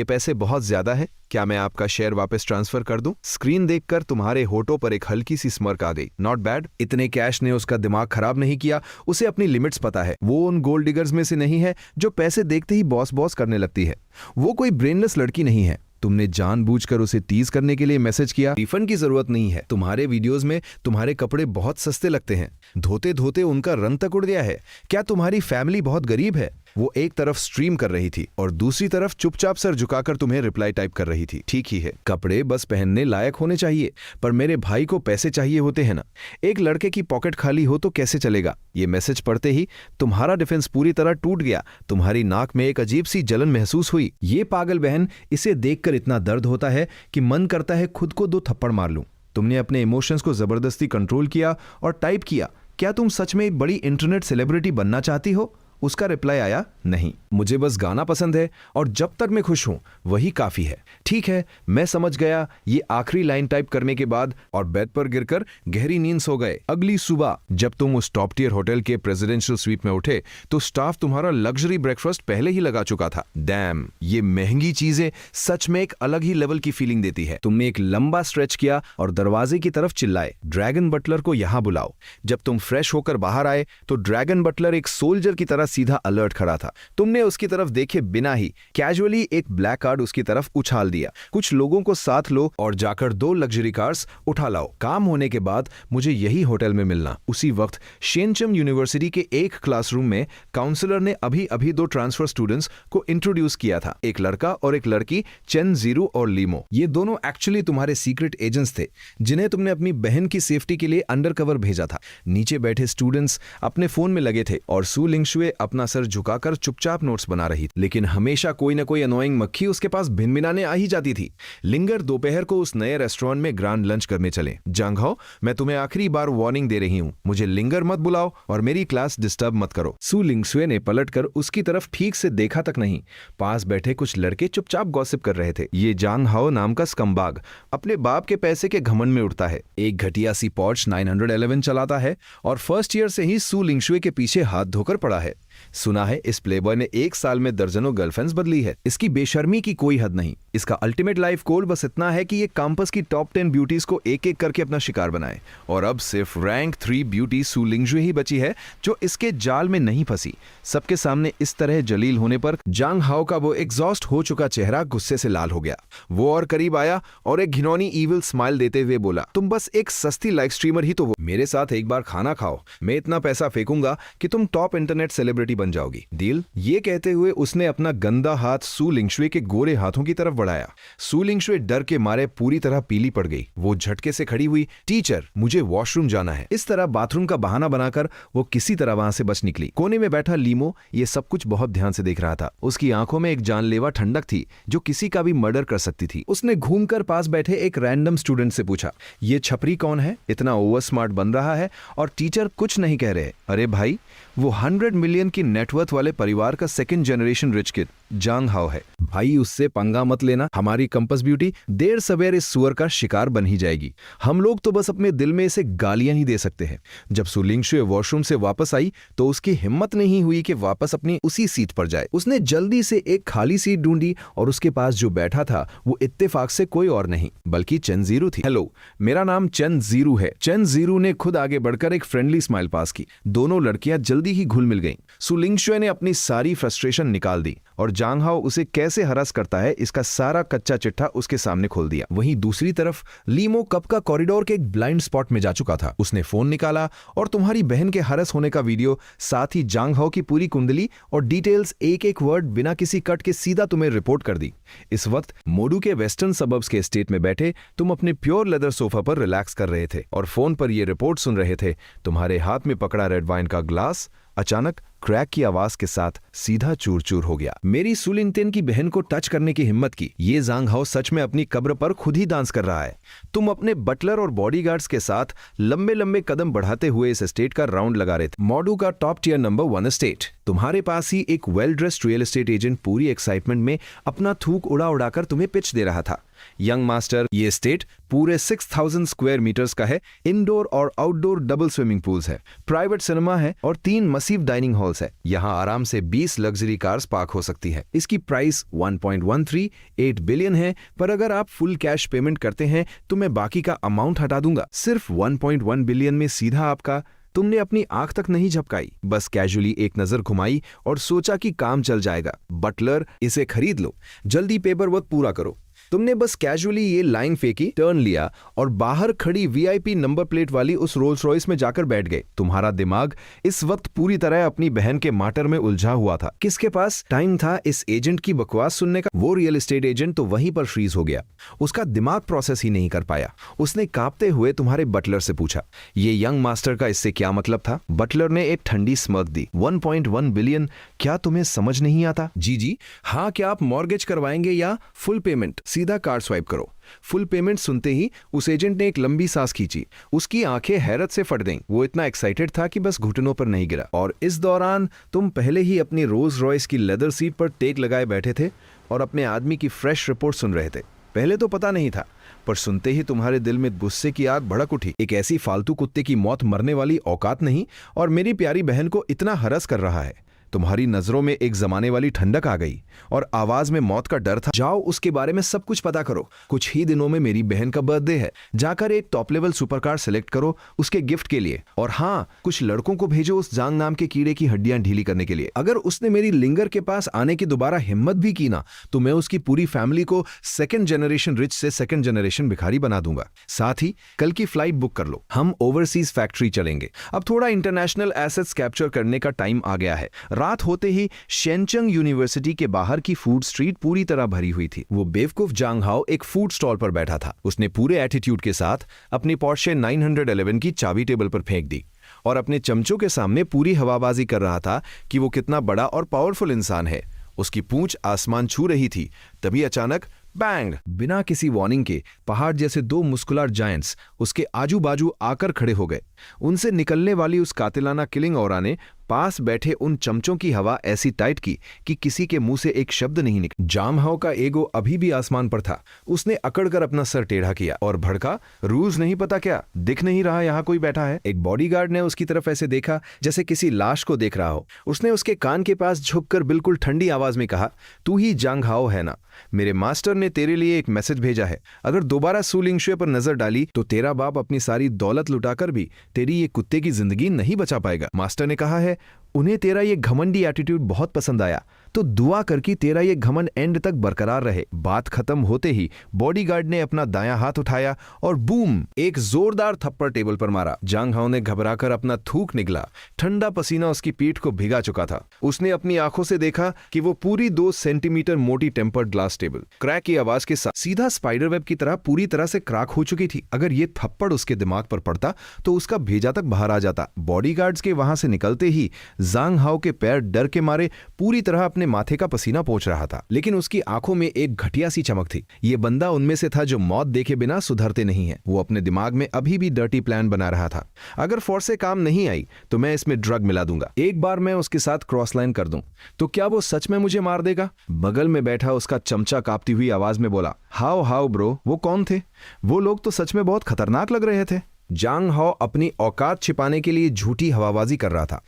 पैसे बहुत ज्यादा है, क्या मैं आपका शेयर वापस ट्रांसफर कर दूं? स्क्रीन देखकर तुम्हारे होठों पर एक हल्की सी स्मर्क आ गई। Not bad. इतने कैश ने उसका दिमाग खराब नहीं किया, उसे अपनी लिमिट्स पता है। वो उन गोल्ड डिगर्स में से नहीं है जो पैसे देखते ही बॉस बॉस करने लगती है। वो कोई ब्रेनलेस लड़की नहीं है। तुमने जानबूझकर उसे टीज करने के लिए मैसेज किया। रिफंड की जरूरत नहीं है, तुम्हारे वीडियोस में तुम्हारे कपड़े बहुत सस्ते लगते हैं, धोते धोते उनका रंग तक उड़ गया है। क्या तुम्हारी फैमिली बहुत गरीब है? वो एक तरफ स्ट्रीम कर रही थी और दूसरी तरफ चुपचाप सर झुकाकर तुम्हें रिप्लाई टाइप कर रही थी। ठीक ही है, कपड़े बस पहनने लायक होने चाहिए, पर मेरे भाई को पैसे चाहिए होते हैं ना। एक लड़के की पॉकेट खाली हो तो कैसे चलेगा? ये मैसेज पढ़ते ही तुम्हारा डिफेंस पूरी तरह टूट गया। तुम्हारी नाक में एक अजीब सी जलन महसूस हुई। ये पागल बहन, इसे देखकर इतना दर्द होता है कि मन करता है खुद को 2 थप्पड़ मार लूं। तुमने अपने इमोशंस को जबरदस्ती कंट्रोल किया और टाइप किया, क्या तुम सच में एक बड़ी इंटरनेट सेलिब्रिटी बनना चाहती हो? उसका रिप्लाई आया, नहीं, मुझे बस गाना पसंद है और जब तक मैं खुश हूं वही काफी है। ठीक है, मैं समझ गया। ये आखिरी लाइन टाइप करने के बाद और बेड पर गिरकर गहरी नींद सो गए। अगली सुबह जब तुम उस टॉप टियर होटल के प्रेसिडेंशियल स्वीट में उठे तो स्टाफ तुम्हारा लग्जरी ब्रेकफास्ट पहले ही लगा चुका था। डैम, ये महंगी चीजें सच में एक अलग ही लेवल की फीलिंग देती है। तुमने एक लंबा स्ट्रेच किया और दरवाजे की तरफ चिल्लाए, ड्रैगन बटलर को यहां बुलाओ। जब तुम फ्रेश होकर बाहर आए तो ड्रैगन बटलर एक सोल्जर की तरह सीधा अलर्ट खड़ा था। तुमने उसकी तरफ देखे बिना ही कैजुअली एक ब्लैक कार्ड उसकी तरफ उछाल दिया। कुछ लोगों को साथ लो और जाकर 2 लग्जरी कार्स उठा लाओ। काम होने के बाद मुझे यही होटल में मिलना। उसी वक्त शेनचम यूनिवर्सिटी के एक क्लासरूम में काउंसलर ने अभी 2 ट्रांसफर स्टूडेंट्स को इंट्रोड्यूस किया था, एक लड़का और एक लड़की, चेन जीरो और लीमो। ये दोनों एक्चुअली तुम्हारे सीक्रेट एजेंट्स थे जिन्हें तुमने अपनी बहन की सेफ्टी के लिए अंडरकवर भेजा था। नीचे बैठे स्टूडेंट्स अपने फोन में लगे थे और सू लिंगशुए अपना सर झुकाकर चुपचाप नोट्स बना रही थी, लेकिन हमेशा कोई न कोई अनोइंग मक्खी उसके पास भिनभिनाने आ ही जाती थी। लिंगर दोपहर को उस नए रेस्टोरेंट में ग्रांड लंच करने चले। जांगहाओ, मैं तुम्हें आखिरी बार वार्निंग दे रही हूं, मुझे लिंगर मत बुलाओ और मेरी क्लास डिस्टर्ब मत करो। सू लिंगशुए ने पलटकर उसकी तरफ ठीक से देखा तक नहीं। पास बैठे कुछ लड़के चुपचाप गॉसिप कर रहे थे। ये जांगहाओ नाम का स्कम्बाग अपने बाप के पैसे के घमंड में उड़ता है, एक घटिया सी पॉर्श 911 चलाता है और फर्स्ट ईयर से ही सू लिंगशुए के पीछे हाथ धोकर पड़ा है। सुना है इस प्लेबॉय ने 1 साल में दर्जनों गर्लफ्रेंड्स बदली है। इसकी बेशर्मी की कोई हद नहीं। इसका अल्टीमेट लाइफ गोल बस इतना है कि ये कैंपस की टॉप 10 ब्यूटीज को एक एक करके अपना शिकार बनाए। और अब सिर्फ रैंक 3 ब्यूटी सू लिंगशुए ही बची है जो इसके जाल में नहीं फंसी। सबके सामने इस तरह जलील होने पर जांगहाओ का वो एग्जॉस्ट हो चुका चेहरा गुस्से से लाल हो गया। वो और करीब आया और एक घिनौनी ईविल स्माइल देते हुए बोला, तुम बस एक सस्ती लाइव स्ट्रीमर ही तो हो, मेरे साथ एक बार खाना खाओ, मैं इतना पैसा फेंकूंगा कि तुम टॉप इंटरनेट सेलिब्रिटी बन जाओगी। डील? ये कहते हुए उसने अपना गंदा हाथ सू लिंगशुए के गोरे हाथों की तरफ बढ़ाया। सू लिंगशुए डर के मारे पूरी तरह पीली पड़ गई। वो झटके से खड़ी हुई, टीचर मुझे वॉशरूम जाना है। इस तरह बाथरूम का बहाना बनाकर वो किसी तरह वहां से बच निकली। कोने में बैठा लीमो ये सब कुछ बहुत ध्यान से देख रहा था। उसकी आंखों में एक जानलेवा ठंडक थी जो किसी का भी मर्डर कर सकती थी। उसने घूमकर पास बैठे एक रैंडम स्टूडेंट से पूछा, ये छपरी कौन है, इतना ओवर स्मार्ट बन रहा है और टीचर कुछ नहीं कह रहे। अरे भाई, वो 100 मिलियन की नेटवर्थ वाले परिवार का सेकंड जनरेशन रिच किड जांग हाओ है। भाई उससे पंगा मत लेना, हमारी कंपस ब्यूटी देर सवेर इस सुअर का शिकार बन ही जाएगी। हम लोग तो बस अपने दिल में इसे गालियां ही दे सकते हैं। जब सु लिंगशुए वॉशरूम से वापस आई तो उसकी हिम्मत नहीं हुई कि वापस अपनी उसी सीट पर जाए। उसने जल्दी से एक खाली सीट ढूंढी और उसके पास जो बैठा था वो इत्तेफाक से कोई और नहीं बल्कि चेन जीरू थी। हेलो, मेरा नाम चेन जीरू है। चेन जीरू ने खुद आगे बढ़कर एक फ्रेंडली स्माइल पास की। दोनों लड़कियां जल्दी ही घुल मिल गईं। सु लिंगशुए ने अपनी सारी फ्रस्ट्रेशन निकाल दी और जांग हाओ उसे कैसे हरास करता है इसका सारा कच्चा चिट्ठा उसके सामने खोल दिया। वहीं दूसरी तरफ लीमो कब का कॉरिडोर के एक ब्लाइंड स्पॉट में जा चुका था। उसने फोन निकाला और तुम्हारी बहन के हरस होने का वीडियो, साथ ही जांग हाओ की पूरी कुंडली और डिटेल्स एक एक वर्ड बिना किसी कट के सीधा तुम्हें रिपोर्ट कर दी। इस वक्त मोडू के वेस्टर्न सबर्ब्स के एस्टेट में बैठे तुम अपने प्योर लेदर सोफा पर रिलैक्स कर रहे थे और फोन पर यह रिपोर्ट सुन रहे थे। तुम्हारे हाथ में पकड़ा रेड वाइन का ग्लास अचानक क्रैक की आवाज के साथ सीधा चूर चूर हो गया। मेरी सु लिंगतेन की बहन को टच करने की हिम्मत की। ये जांग हाओ सच में अपनी कब्र पर खुद ही डांस कर रहा है। तुम अपने बटलर और बॉडीगार्ड्स के साथ लंबे लंबे कदम बढ़ाते हुए इस एस्टेट का राउंड लगा रहे थे। मॉडू का टॉप टियर नंबर 1 एस्टेट। तुम्हारे पास ही एक well dressed real estate agent पूरी एक्साइटमेंट में अपना थूक उड़ा उड़ाकर तुम्हें पिच दे रहा था। यंग मास्टर, ये एस्टेट पूरे 6000 स्क्वायर मीटर्स का है। इंडोर और आउटडोर डबल स्विमिंग पूल्स है, प्राइवेट सिनेमा है और 3 मसीव डाइनिंग हॉल्स है। यहाँ आराम से 20 लग्जरी कार्स पार्क हो सकती है। इसकी प्राइस 1.138 बिलियन है, पर अगर आप फुल कैश पेमेंट करते हैं तो मैं बाकी का अमाउंट हटा दूंगा। सिर्फ 1.1 बिलियन में सीधा आपका। तुमने अपनी आंख तक नहीं झपकाई, बस कैजुअली एक नजर घुमाई और सोचा कि काम चल जाएगा। बटलर, इसे खरीद लो, जल्दी पेपर वर्क पूरा करो। तुमने बस कैजुअली ये लाइन फेंकी, टर्न लिया और बाहर खड़ी वीआईपी नंबर प्लेट वाली उस रोल्स रॉयस में जाकर बैठ गए। तुम्हारा दिमाग इस वक्त पूरी तरह अपनी बहन के माटर में उलझा हुआ था। किसके पास टाइम था इस एजेंट की बकवास सुनने का? वो रियल एस्टेट एजेंट तो वहीं पर फ्रीज हो गया। उसका दिमाग प्रोसेस ही नहीं कर पाया। उसने कांपते हुए तुम्हारे बटलर से पूछा, ये यंग मास्टर का इससे क्या मतलब था? बटलर ने एक ठंडी स्मर्क दी। 1.1 बिलियन, क्या तुम्हें समझ नहीं आता? जी हाँ, क्या आप मॉर्गेज करवाएंगे या फुल पेमेंट? सीधा कार्ड स्वाइप करो। फुल पेमेंट सुनते ही उस एजेंट ने एक लंबी सांस खींची। उसकी आंखें हैरत से फट गईं। वो इतना एक्साइटेड था कि बस घुटनों पर नहीं गिरा। और इस दौरान तुम पहले ही अपनी रोल्स रॉयस की लेदर सीट पर टेक लगाए बैठे थे और अपने आदमी की फ्रेश रिपोर्ट सुन रहे थे। पहले तो पता नहीं था, पर सुनते ही तुम्हारे दिल में गुस्से की आग भड़क उठी। एक ऐसी फालतू कुत्ते की मौत मरने वाली औकात नहीं, और मेरी प्यारी बहन को इतना हरस कर रहा है। तुम्हारी नजरों में एक जमाने वाली ठंडक आ गई और आवाज में मौत का डर था। जाओ, उसके बारे में सब कुछ पता करो। कुछ ही दिनों में मेरी बहन का बर्थडे है। जाकर एक टॉप लेवल सुपरकार सिलेक्ट करो उसके गिफ्ट के लिए। और हाँ, कुछ लड़कों को भेजो उस जांग नाम के कीड़े की हड्डियां ढीली करने के लिए। अगर उसने मेरी लिंगर के पास आने की दोबारा हिम्मत भी की ना, तो मैं उसकी पूरी फैमिली को सेकंड जनरेशन रिच से सेकंड जनरेशन भिखारी बना दूंगा। साथ ही कल की फ्लाइट बुक कर लो, हम ओवरसीज फैक्ट्री चलेंगे। अब थोड़ा इंटरनेशनल एसेट्स कैप्चर करने का टाइम आ गया है। रात होते ही शेनचंग यूनिवर्सिटी के बाहर की फूड स्ट्रीट पूरी तरह भरी हुई थी। वो बेवकूफ जांग हाओ एक फूड स्टॉल पर बैठा था। उसने पूरे एटीट्यूड के साथ अपनी पोर्शे 911 की चाबी टेबल पर फेंक दी और अपने चमचों के सामने पूरी हवाबाजी कर रहा था कि वो कितना बड़ा और पावरफुल इंसान है। उसकी पूंछ आसमान छू रही थी। तभी अचानक बैंग, बिना किसी वार्निंग के पहाड़ जैसे 2 मुस्कुलर जायंट्स उसके आजू बाजू आकर खड़े हो गए। उनसे निकलने वाली उस कातिलाना किलिंग ऑरा ने पास बैठे उन चमचों की हवा ऐसी टाइट की कि किसी के मुंह से एक शब्द नहीं निकला। जांग हाओ का ईगो अभी भी आसमान पर था। उसने अकड़कर अपना सर टेढ़ा किया और भड़का, रूल्स नहीं पता क्या? दिख नहीं रहा यहाँ कोई बैठा है? एक बॉडीगार्ड ने उसकी तरफ ऐसे देखा जैसे किसी लाश को देख रहा हो। उसने उसके कान के पास झुककर बिल्कुल ठंडी आवाज में कहा, तू ही जांग हाओ है ना? मेरे मास्टर ने तेरे लिए एक मैसेज भेजा है। अगर दोबारा सु लिंगशुए पर नजर डाली तो तेरा बाप अपनी सारी दौलत लुटाकर भी तेरी ये कुत्ते की जिंदगी नहीं बचा पाएगा। मास्टर ने कहा है, उन्हें तेरा ये घमंडी एटीट्यूड बहुत पसंद आया, तो दुआ कर कि तेरा ये घमंड एंड तक बरकरार रहे। बात खत्म होते ही बॉडीगार्ड ने अपना दायां हाथ उठाया और बूम, एक जोरदार थप्पड़ टेबल पर मारा। जांग हाओ ने घबराकर अपना थूक निगला। ठंडा पसीना उसकी पीठ को भिगा चुका था। उसने अपनी आंखों से देखा कि वो पूरी 2 सेंटीमीटर मोटी टेम्पर्ड ग्लास टेबल क्रैक की आवाज के साथ सीधा स्पाइडर वेब की तरह पूरी तरह से क्रैक हो चुकी थी। अगर ये थप्पड़ उसके दिमाग पर पड़ता तो उसका भेजा तक बाहर आ जाता। बॉडीगार्ड्स के वहां से निकलते ही जांग हाओ के पैर डर के मारे पूरी तरह अपने अपने माथे का पसीना पोंछ रहा था, लेकिन उसकी आंखों में एक घटिया सी चमक थी। ये बंदा उनमें से था जो मौत देखे बिना सुधरते नहीं है। वो अपने दिमाग में अभी भी डर्टी प्लान बना रहा था। अगर फोर्स से काम नहीं आई तो मैं इसमें ड्रग मिला दूंगा। एक बार मैं उसके साथ क्रॉस लाइन कर दूं तो क्या वो सच में मुझे मार देगा? बगल में बैठा उसका चमचा कांपती हुई आवाज में बोला, हाउ हाउ ब्रो। वो कौन थे? वो लोग तो सच में बहुत खतरनाक लग रहे थे। जांग हाओ अपनी औकात छिपाने के लिए झूठी हवाबाजी कर रहा था।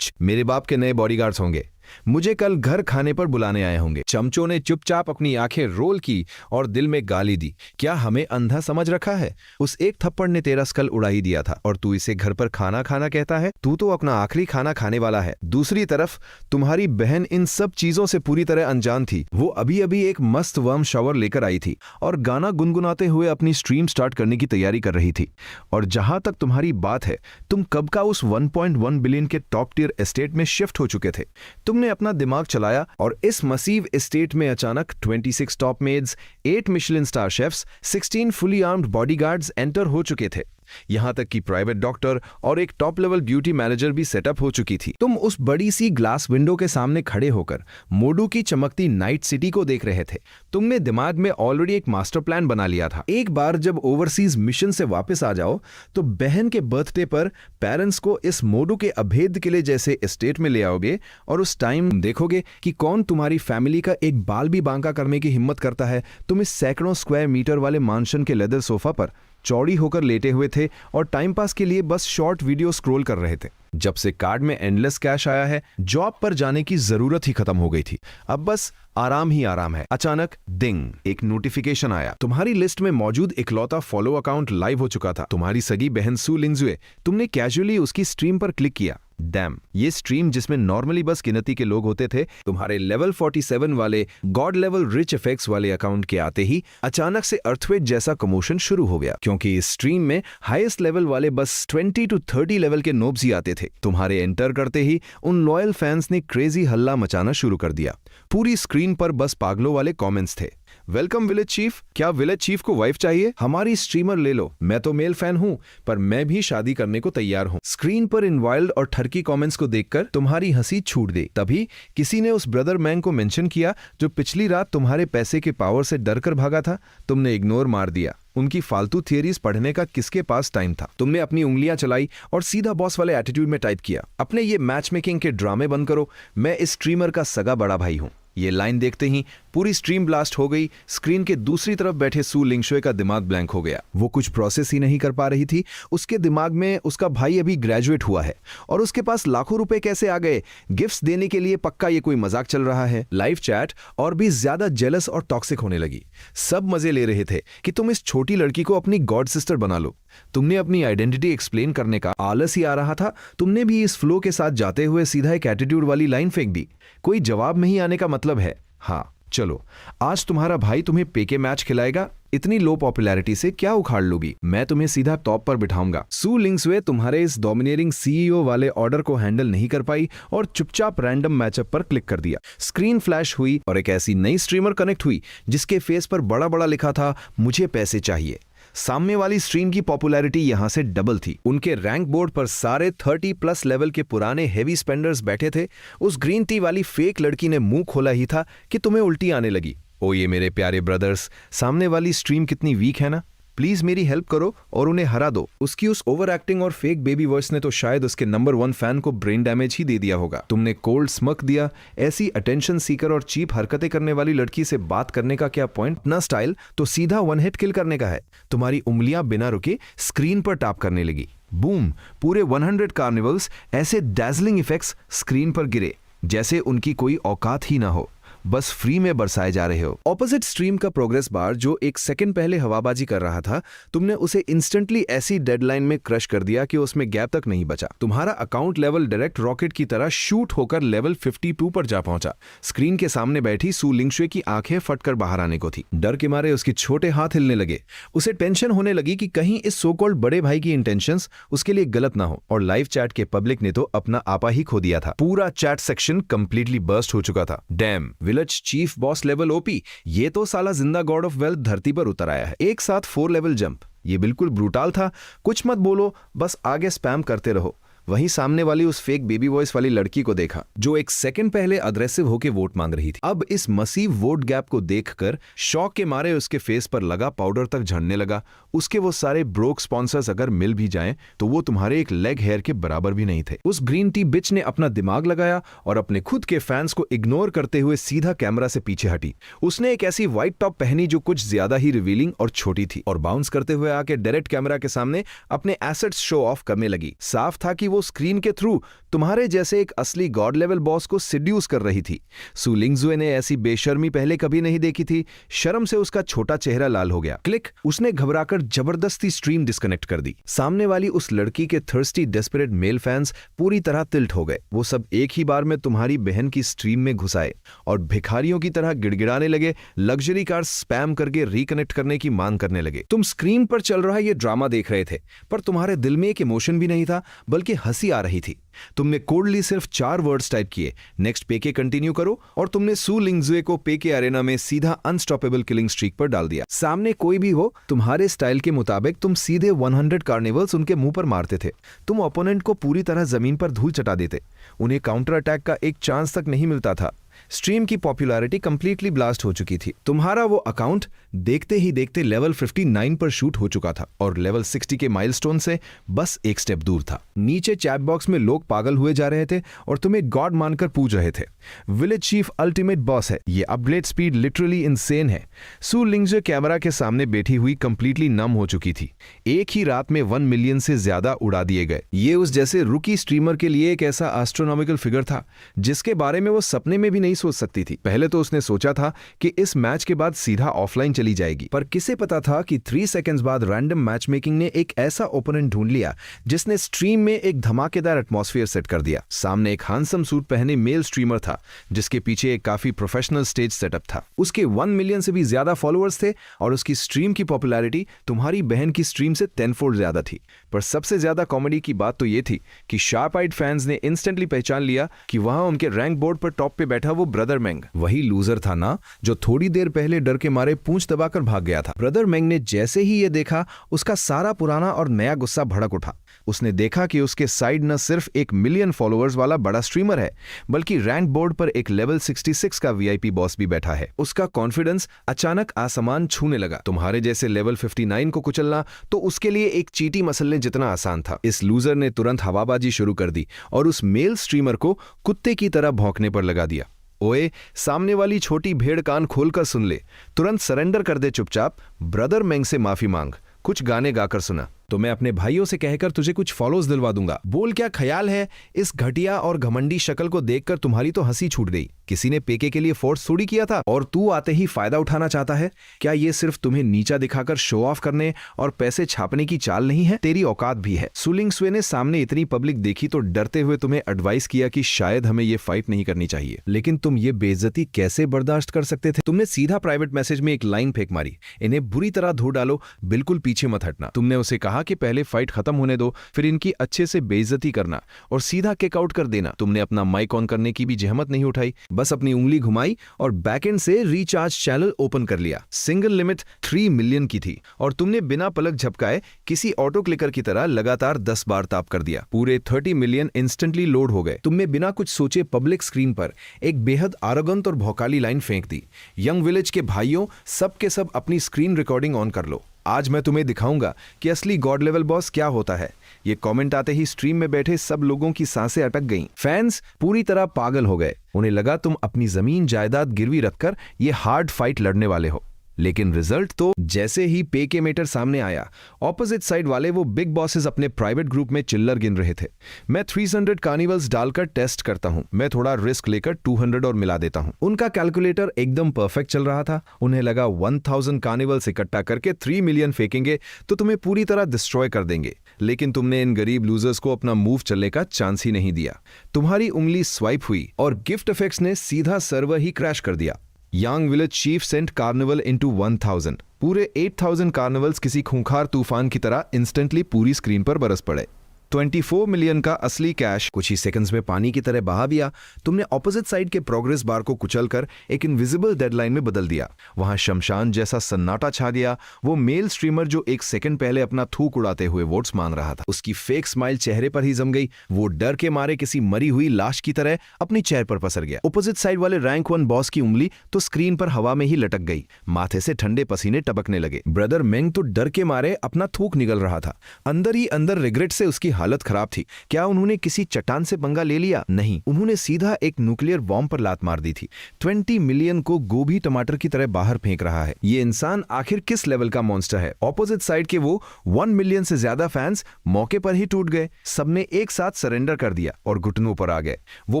मेरे बाप के नए बॉडीगार्ड्स होंगे, मुझे कल घर खाने पर बुलाने आए होंगे। चमचों ने चुपचाप अपनी आंखें रोल की और दिल में गाली दी, क्या हमें अंधा समझ रखा है? उस एक थप्पड़ ने तेरा स्कल उड़ा ही दिया था और तू इसे घर पर खाना खाना कहता है? तू तो अपना आखिरी खाना खाने वाला है। दूसरी तरफ तुम्हारी बहन इन सब चीजों से पूरी तरह अनजान थी। वो अभी अभी एक मस्त वार्म शावर लेकर आई थी और गाना गुनगुनाते हुए अपनी स्ट्रीम स्टार्ट करने की तैयारी कर रही थी। और जहां तक तुम्हारी बात है, तुम कब का उस 1.1 बिलियन के टॉप टियर एस्टेट में शिफ्ट हो चुके थे। तुमने अपना दिमाग चलाया और इस मसीव एस्टेट में अचानक 26 top maids, 8 Michelin star chefs, 16 fully armed bodyguards enter हो चुके थे। यहां तक कि प्राइवेट डॉक्टर और एक टॉप लेवल ब्यूटी मैनेजर भी सेटअप हो चुकी थी। तुम उस बड़ी सी ग्लास विंडो के सामने खड़े होकर मोडू की चमकती नाइट सिटी को देख रहे थे। तुमने दिमाग में ऑलरेडी एक मास्टर प्लान बना लिया था। एक बार जब ओवरसीज मिशन से वापस आ जाओ तो बहन के बर्थडे पर पेरेंट्स को इस मोडू के अभेद किले जैसे एस्टेट में ले आओगे और उस टाइम देखोगे कि कौन तुम्हारी फैमिली का एक बाल भी बांका करने की हिम्मत करता है। तुम इस सैकड़ों स्क्वायर मीटर वाले मानशन के लेदर सोफा पर चौड़ी होकर लेटे हुए थे और टाइम पास के लिए बस शॉर्ट वीडियो स्क्रॉल कर रहे थे। जब से कार्ड में एंडलेस कैश आया है, जॉब पर जाने की जरूरत ही खत्म हो गई थी। अब बस आराम ही आराम है। अचानक डिंग, एक नोटिफिकेशन आया। तुम्हारी लिस्ट में मौजूद इकलौता फॉलो अकाउंट लाइव हो चुका था। तुम्हारी सगी बहन सू लिंगजुए। तुमने कैजुअली उसकी स्ट्रीम पर क्लिक किया। डैम, ये स्ट्रीम जिसमें नॉर्मली बस गिनती के लोग होते थे, तुम्हारे लेवल 47 वाले गॉड लेवल रिच इफेक्ट्स वाले अकाउंट के आते ही अचानक से अर्थक्वेक जैसा कमोशन शुरू हो गया, क्योंकि इस स्ट्रीम में हाईएस्ट लेवल वाले बस 20 to 30 लेवल के नोब्स ही आते थे। तुम्हारे एंटर करते ही उन लॉयल फैंस ने क्रेजी हल्ला मचाना शुरू कर दिया। पूरी स्क्रीन पर बस पागलों वाले कमेंट्स थे। वेलकम विलेज चीफ, क्या विलेज चीफ को वाइफ चाहिए? हमारी स्ट्रीमर ले लो। मैं तो मेल फैन हूं, पर मैं भी शादी करने को तैयार हूं। स्क्रीन पर इन वाइल्ड और ठरकी कमेंट्स को देखकर तुम्हारी हंसी छूट गई। तभी किसी ने उस ब्रदर मैन को मेंशन किया जो पिछली रात तुम्हारे पैसे के पावर से डर कर भागा था। तुमने इग्नोर मार दिया। उनकी फालतू थियरीज पढ़ने का किसके पास टाइम था? तुमने अपनी उंगलियां चलाई और सीधा बॉस वाले एटीट्यूड में टाइप किया, अपने ये मैच मेकिंग के ड्रामे बंद करो, मैं इस स्ट्रीमर का सगा बड़ा भाई हूं। ये लाइन देखते ही पूरी स्ट्रीम ब्लास्ट हो गई। स्क्रीन के दूसरी तरफ बैठे सू लिंगशुए का दिमाग ब्लैंक हो गया। वो कुछ प्रोसेस ही नहीं कर पा रही थी। उसके दिमाग में उसका भाई अभी ग्रेजुएट हुआ है और उसके पास लाखों रुपए कैसे आ गए? गिफ्ट्स देने के लिए पक्का ये कोई मजाक चल रहा है। लाइव चैट और भी ज्यादा जेलस और टॉक्सिक होने लगी। सब मजे ले रहे थे कि तुम इस छोटी लड़की को अपनी गॉड सिस्टर बना लो। तुमने अपनी आइडेंटिटी एक्सप्लेन करने का आलस ही आ रहा था। तुमने भी इस फ्लो के साथ जाते हुए सीधा एक एटीट्यूड वाली लाइन फेंक दी। कोई जवाब नहीं आने का मतलब है हाँ चलो, आज तुम्हारा भाई तुम्हें पेके मैच खिलाएगा। इतनी लो पॉपुलैरिटी से क्या उखाड़ लोगी? मैं तुम्हें सीधा टॉप पर बिठाऊंगा। सू लिंगसुए तुम्हारे इस डोमिनेटिंग सीईओ वाले ऑर्डर को हैंडल नहीं कर पाई और चुपचाप रैंडम मैचअप पर क्लिक कर दिया। स्क्रीन फ्लैश हुई और एक ऐसी नई स्ट्रीमर कनेक्ट हुई जिसके फेस पर बड़ा बड़ा लिखा था, मुझे पैसे चाहिए। सामने वाली स्ट्रीम की पॉपुलैरिटी यहां से डबल थी। उनके रैंक बोर्ड पर सारे 30+ लेवल के पुराने हेवी स्पेंडर्स बैठे थे। उस ग्रीन टी वाली फेक लड़की ने मुंह खोला ही था कि तुम्हें उल्टी आने लगी। ओ ये मेरे प्यारे ब्रदर्स, सामने वाली स्ट्रीम कितनी वीक है ना, प्लीज मेरी हेल्प करो और उन्हें हरा दो। उसकी उस ओवर एक्टिंग और फेक बेबी वॉइस ने तो शायद उसके नंबर 1 फैन को ब्रेन डैमेज ही दे दिया होगा। तुमने कोल्ड स्मक दिया। ऐसी अटेंशन सीकर और चीप हरकतें करने वाली लड़की से बात करने का क्या पॉइंट? अपना स्टाइल तो सीधा 1 हिट किल करने का है। तुम्हारी उंगलियां बिना रुके स्क्रीन पर टैप करने लगी। बूम, पूरे 100 कार्निवल्स ऐसे डैजलिंग इफेक्ट्स स्क्रीन पर गिरे जैसे उनकी कोई औकात ही ना हो, बस फ्री में बरसाए जा रहे हो। ऑपोजिट स्ट्रीम का प्रोग्रेस बार जो एक सेकंड पहले हवाबाजी कर रहा था, तुमने उसे इंस्टेंटली ऐसी डेडलाइन में क्रश कर दिया कि उसमें गैप तक नहीं बचा। तुम्हारा अकाउंट लेवल डायरेक्ट रॉकेट की तरह शूट होकर लेवल 52 पर जा पहुंचा। स्क्रीन के सामने बैठी सू लिंगशुए की आंखें फटकर बाहर आने को थी। डर के मारे उसके छोटे हाथ हिलने लगे। उसे टेंशन होने लगी कि कहीं इस सो कॉल्ड बड़े भाई की इंटेंशंस उसके लिए गलत ना हो। और लाइव चैट के पब्लिक ने तो अपना आपा ही खो दिया था। पूरा चैट सेक्शन कंप्लीटली बर्स्ट हो चुका था। Dam, village chief boss level OP, ये तो साला जिंदा गॉड ऑफ वेल्थ धरती पर उतर आया है। एक साथ 4 लेवल जंप, ये बिल्कुल ब्रूटाल था। कुछ मत बोलो, बस आगे स्पैम करते रहो। वहीं सामने वाली उस फेक बेबी वॉइस वाली लड़की को देखा जो एक सेकंड पहले अग्रेसिव होकर वोट मांग रही थी। अब इस मसीव वोट गैप को देखकर शॉक के मारे उसके फेस पर लगा पाउडर तक झड़ने लगा। उसके वो सारे ब्रोक स्पॉन्सर्स अगर मिल भी जाएं तो वो तुम्हारे एक लेग हेयर के बराबर भी नहीं थे। उस ग्रीन टी बिच ने अपना दिमाग लगाया और अपने खुद के फैंस को इग्नोर करते हुए सीधा कैमरा से पीछे हटी। उसने एक ऐसी व्हाइट टॉप पहनी जो कुछ ज्यादा ही रिवीलिंग और छोटी थी और बाउंस करते हुए आके डायरेक्ट कैमरा के सामने अपने एसेट्स शो ऑफ करने लगी। साफ था कि वो स्क्रीन के थ्रू तुम्हारे जैसे एक असली गॉड लेवल बॉस को सिड्यूस कर रही थी। सु लिंगजुए ने ऐसी बेशर्मी पहले कभी नहीं देखी थी। शर्म से उसका छोटा चेहरा लाल हो गया। क्लिक, उसने घबराकर जबरदस्ती स्ट्रीम डिस्कनेक्ट कर दी। सामने वाली उस लड़की के थर्स्टी डेस्परेट मेल फैंस पूरी तरह तिल्ट हो गए। वो सब एक ही बार में तुम्हारी बहन की स्ट्रीम में घुस आए और भिखारियों की तरह गिड़गिड़ाने लगे, लग्जरी कार स्पैम करके रिकनेक्ट करने की मांग करने लगे। तुम स्क्रीन पर चल रहा ये ड्रामा देख रहे थे, पर तुम्हारे दिल में एक इमोशन भी नहीं था, बल्कि हंसी आ रही थी। तुमने कोडली सिर्फ 4 वर्ड्स टाइप किए, नेक्स्ट पे के कंटिन्यू करो, और तुमने सु लिंगजुए को पे के अरेना में सीधा अनस्टॉपेबल किलिंग स्ट्रीक पर डाल दिया। सामने कोई भी हो, तुम्हारे स्टाइल के मुताबिक तुम सीधे 100 कार्निवल्स उनके मुंह पर मारते थे। तुम ओपोनेंट को पूरी तरह जमीन पर धूल चटा देते। उन्हें काउंटर अटैक का एक चांस तक नहीं मिलता था। स्ट्रीम की पॉपुलैरिटी कंप्लीटली ब्लास्ट हो चुकी थी। तुम्हारा वो अकाउंट देखते ही देखते लेवल 59 पर शूट हो चुका था और लेवल 60 के माइलस्टोन से बस एक स्टेप दूर था। नीचे चैट बॉक्स में लोग पागल हुए जा रहे थे और तुम्हें गॉड मानकर पूज रहे थे। विलेज चीफ अल्टीमेट बॉस है, ये अपग्रेड स्पीड लिटरली इनसेन है। सु लिंगजुए कैमरा के सामने बैठी हुई कंप्लीटली नम हो चुकी थी। एक ही रात में 1 मिलियन से ज्यादा उड़ा दिए गए। ये उस जैसे रुकी स्ट्रीमर के लिए एक ऐसा एस्ट्रोनॉमिकल फिगर था जिसके बारे में वो सपने में भी नहीं सोच सकती थी। पहले तो उसने सोचा था कि इस मैच के बाद सीधा ऑफलाइन चली जाएगी, पर किसे पता था कि 3 सेकंड्स बाद रैंडम मैच मेकिंग ने एक ऐसा ओपोनेंट ढूंढ लिया जिसने स्ट्रीम में एक धमाकेदार एटमॉस्फेयर सेट कर दिया। सामने एक हैंडसम सूट पहने मेल स्ट्रीमर था जिसके पीछे एक काफी प्रोफेशनल स्टेज सेटअप था। उसके 1 मिलियन से भी ज्यादा फॉलोअर्स थे और उसकी स्ट्रीम की पॉपुलैरिटी तुम्हारी बहन की स्ट्रीम से 10 फोल्ड ज्यादा थी। पर सबसे ज्यादा कॉमेडी की बात तो ये थी कि शार्प आइड फैंस ने इंस्टेंटली पहचान लिया कि वहां उनके रैंक बोर्ड पर टॉप पे बैठा वो ब्रदर मेंग, वही लूजर था ना जो थोड़ी देर पहले डर के मारे पूंछ दबाकर भाग गया था। ब्रदर मेंग ने जैसे ही ये देखा, उसका सारा पुराना और नया गुस्सा भड़क उठा। उसने देखा कि उसके साइड न सिर्फ 1 मिलियन फॉलोअर्स वाला बड़ा स्ट्रीमर है, बल्कि रैंक बोर्ड पर एक लेवल 66 का वीआईपी बॉस भी बैठा है। उसका कॉन्फिडेंस अचानक आसमान छूने लगा। तुम्हारे जैसे लेवल 59 को कुचलना तो उसके लिए एक चींटी मसलने जितना आसान था। इस लूजर ने तुरंत हवाबाजी शुरू कर दी और उस मेल स्ट्रीमर को कुत्ते की तरह भौंकने पर लगा दिया। ओए, सामने वाली छोटी भेड़ कान खोलकर सुन ले, तुरंत सरेंडर कर दे चुपचाप, ब्रदर मेंग से माफी मांग, कुछ गाने गाकर सुना तो मैं अपने भाइयों से कहकर तुझे कुछ फॉलोज दिलवा दूंगा। बोल क्या ख्याल है? इस घटिया और घमंडी शक्ल को देखकर तुम्हारी तो हंसी छूट गई। किसी ने पेके के लिए फोर्स थोड़ी किया था और तू आते ही फायदा उठाना चाहता है? क्या ये सिर्फ तुम्हें नीचा दिखाकर शो ऑफ करने और पैसे छापने की चाल नहीं है? तेरी औकात भी है। सु लिंगजुए ने सामने इतनी पब्लिक देखी तो डरते हुए तुम्हें एडवाइस किया कि शायद हमें ये फाइट नहीं करनी चाहिए, लेकिन तुम ये बेइज्जती कैसे बर्दाश्त कर सकते थे? तुमने सीधा प्राइवेट मैसेज में एक लाइन फेंक मारी, इन्हें बुरी तरह धो डालो, बिल्कुल पीछे मत हटना। तुमने उसे कहा कि पहले फाइट खत्म होने दो, फिर इनकी अच्छे से बेइज्जती करना और सीधा किक आउट कर देना। तुमने अपना माइक ऑन करने की भी जहमत नहीं उठाई, बस अपनी उंगली घुमाई और बैकएंड से रिचार्ज चैनल ओपन कर लिया। सिंगल लिमिट 3 मिलियन की थी और तुमने बिना पलक झपकाए किसी ऑटो क्लिकर की तरह लगातार 10 बार ताप कर दिया। पूरे 30 मिलियन इंस्टेंटली लोड हो गए। तुमने बिना कुछ सोचे पब्लिक स्क्रीन पर एक बेहद आरोगेंट और भौकाली लाइन फेंक दी, यंग विलेज के भाइयों, सब के सब अपनी स्क्रीन रिकॉर्डिंग ऑन कर लो, आज मैं तुम्हें दिखाऊंगा कि असली गॉड लेवल बॉस क्या होता है। ये कमेंट आते ही स्ट्रीम में बैठे सब लोगों की सांसें अटक गईं। फैंस पूरी तरह पागल हो गए। उन्हें लगा तुम अपनी जमीन जायदाद गिरवी रखकर ये हार्ड फाइट लड़ने वाले हो, लेकिन रिजल्ट तो जैसे ही पे के मीटर सामने आया, ऑपोजिट साइड वाले वो बिग बॉसेस अपने प्राइवेट ग्रुप में चिल्लर गिन रहे थे। मैं 300 कार्निवल्स डालकर टेस्ट करता हूं, मैं थोड़ा रिस्क लेकर 200 और मिला देता हूं। उनका कैलकुलेटर एकदम परफेक्ट चल रहा था। उन्हें लगा 1000 कार्निवल्स इकट्ठा करके 3 मिलियन फेंकेंगे तो तुम्हें पूरी तरह डिस्ट्रॉय कर देंगे, लेकिन तुमने इन गरीब लूजर्स को अपना मूव चलने का चांस ही नहीं दिया। तुम्हारी उंगली स्वाइप हुई और गिफ्ट इफेक्ट्स ने सीधा सर्वर ही क्रैश कर दिया। Young village chief sent carnival into 1000। पूरे 8000 कार्निवल्स किसी खूंखार तूफान की तरह इंस्टेंटली पूरी स्क्रीन पर बरस पड़े। 24 मिलियन का असली कैश कुछ ही सेकंड्स में पानी की तरह बहा दिया। तुमने ऑपोजिट साइड के प्रोग्रेस बार को कुचलकर एक इनविजिबल डेडलाइन में बदल दिया। वहां शमशान जैसा सन्नाटा छा गया। वो मेल स्ट्रीमर जो एक सेकंड पहले अपना थूक उड़ाते हुए वोट्स मांग रहा था, उसकी फेक स्माइल चेहरे पर ही जम गई। वो डर के मारे किसी मरी हुई लाश की तरह अपनी चेयर पर पसर गया। ऑपोजिट साइड वाले रैंक 1 बॉस की उंगली तो स्क्रीन पर हवा में ही लटक गई। माथे से ठंडे पसीने टपकने लगे। ब्रदर मेंग तो डर के मारे अपना थूक निगल रहा था। अंदर ही अंदर रिग्रेट से उसकी हालत खराब थी। क्या उन्होंने किसी चट्टान से पंगा ले लिया? नहीं, उन्होंने सीधा एक न्यूक्लियर बॉम्ब पर लात मार दी थी। 20 मिलियन को गोभी टमाटर की तरह बाहर फेंक रहा है। ये इंसान आखिर किस लेवल का मॉन्स्टर है? ऑपोजिट साइड के वो 1 मिलियन से ज्यादा फैंस मौके पर ही टूट गए। सबने एक साथ सरेंडर कर दिया और घुटनों पर आ गए। वो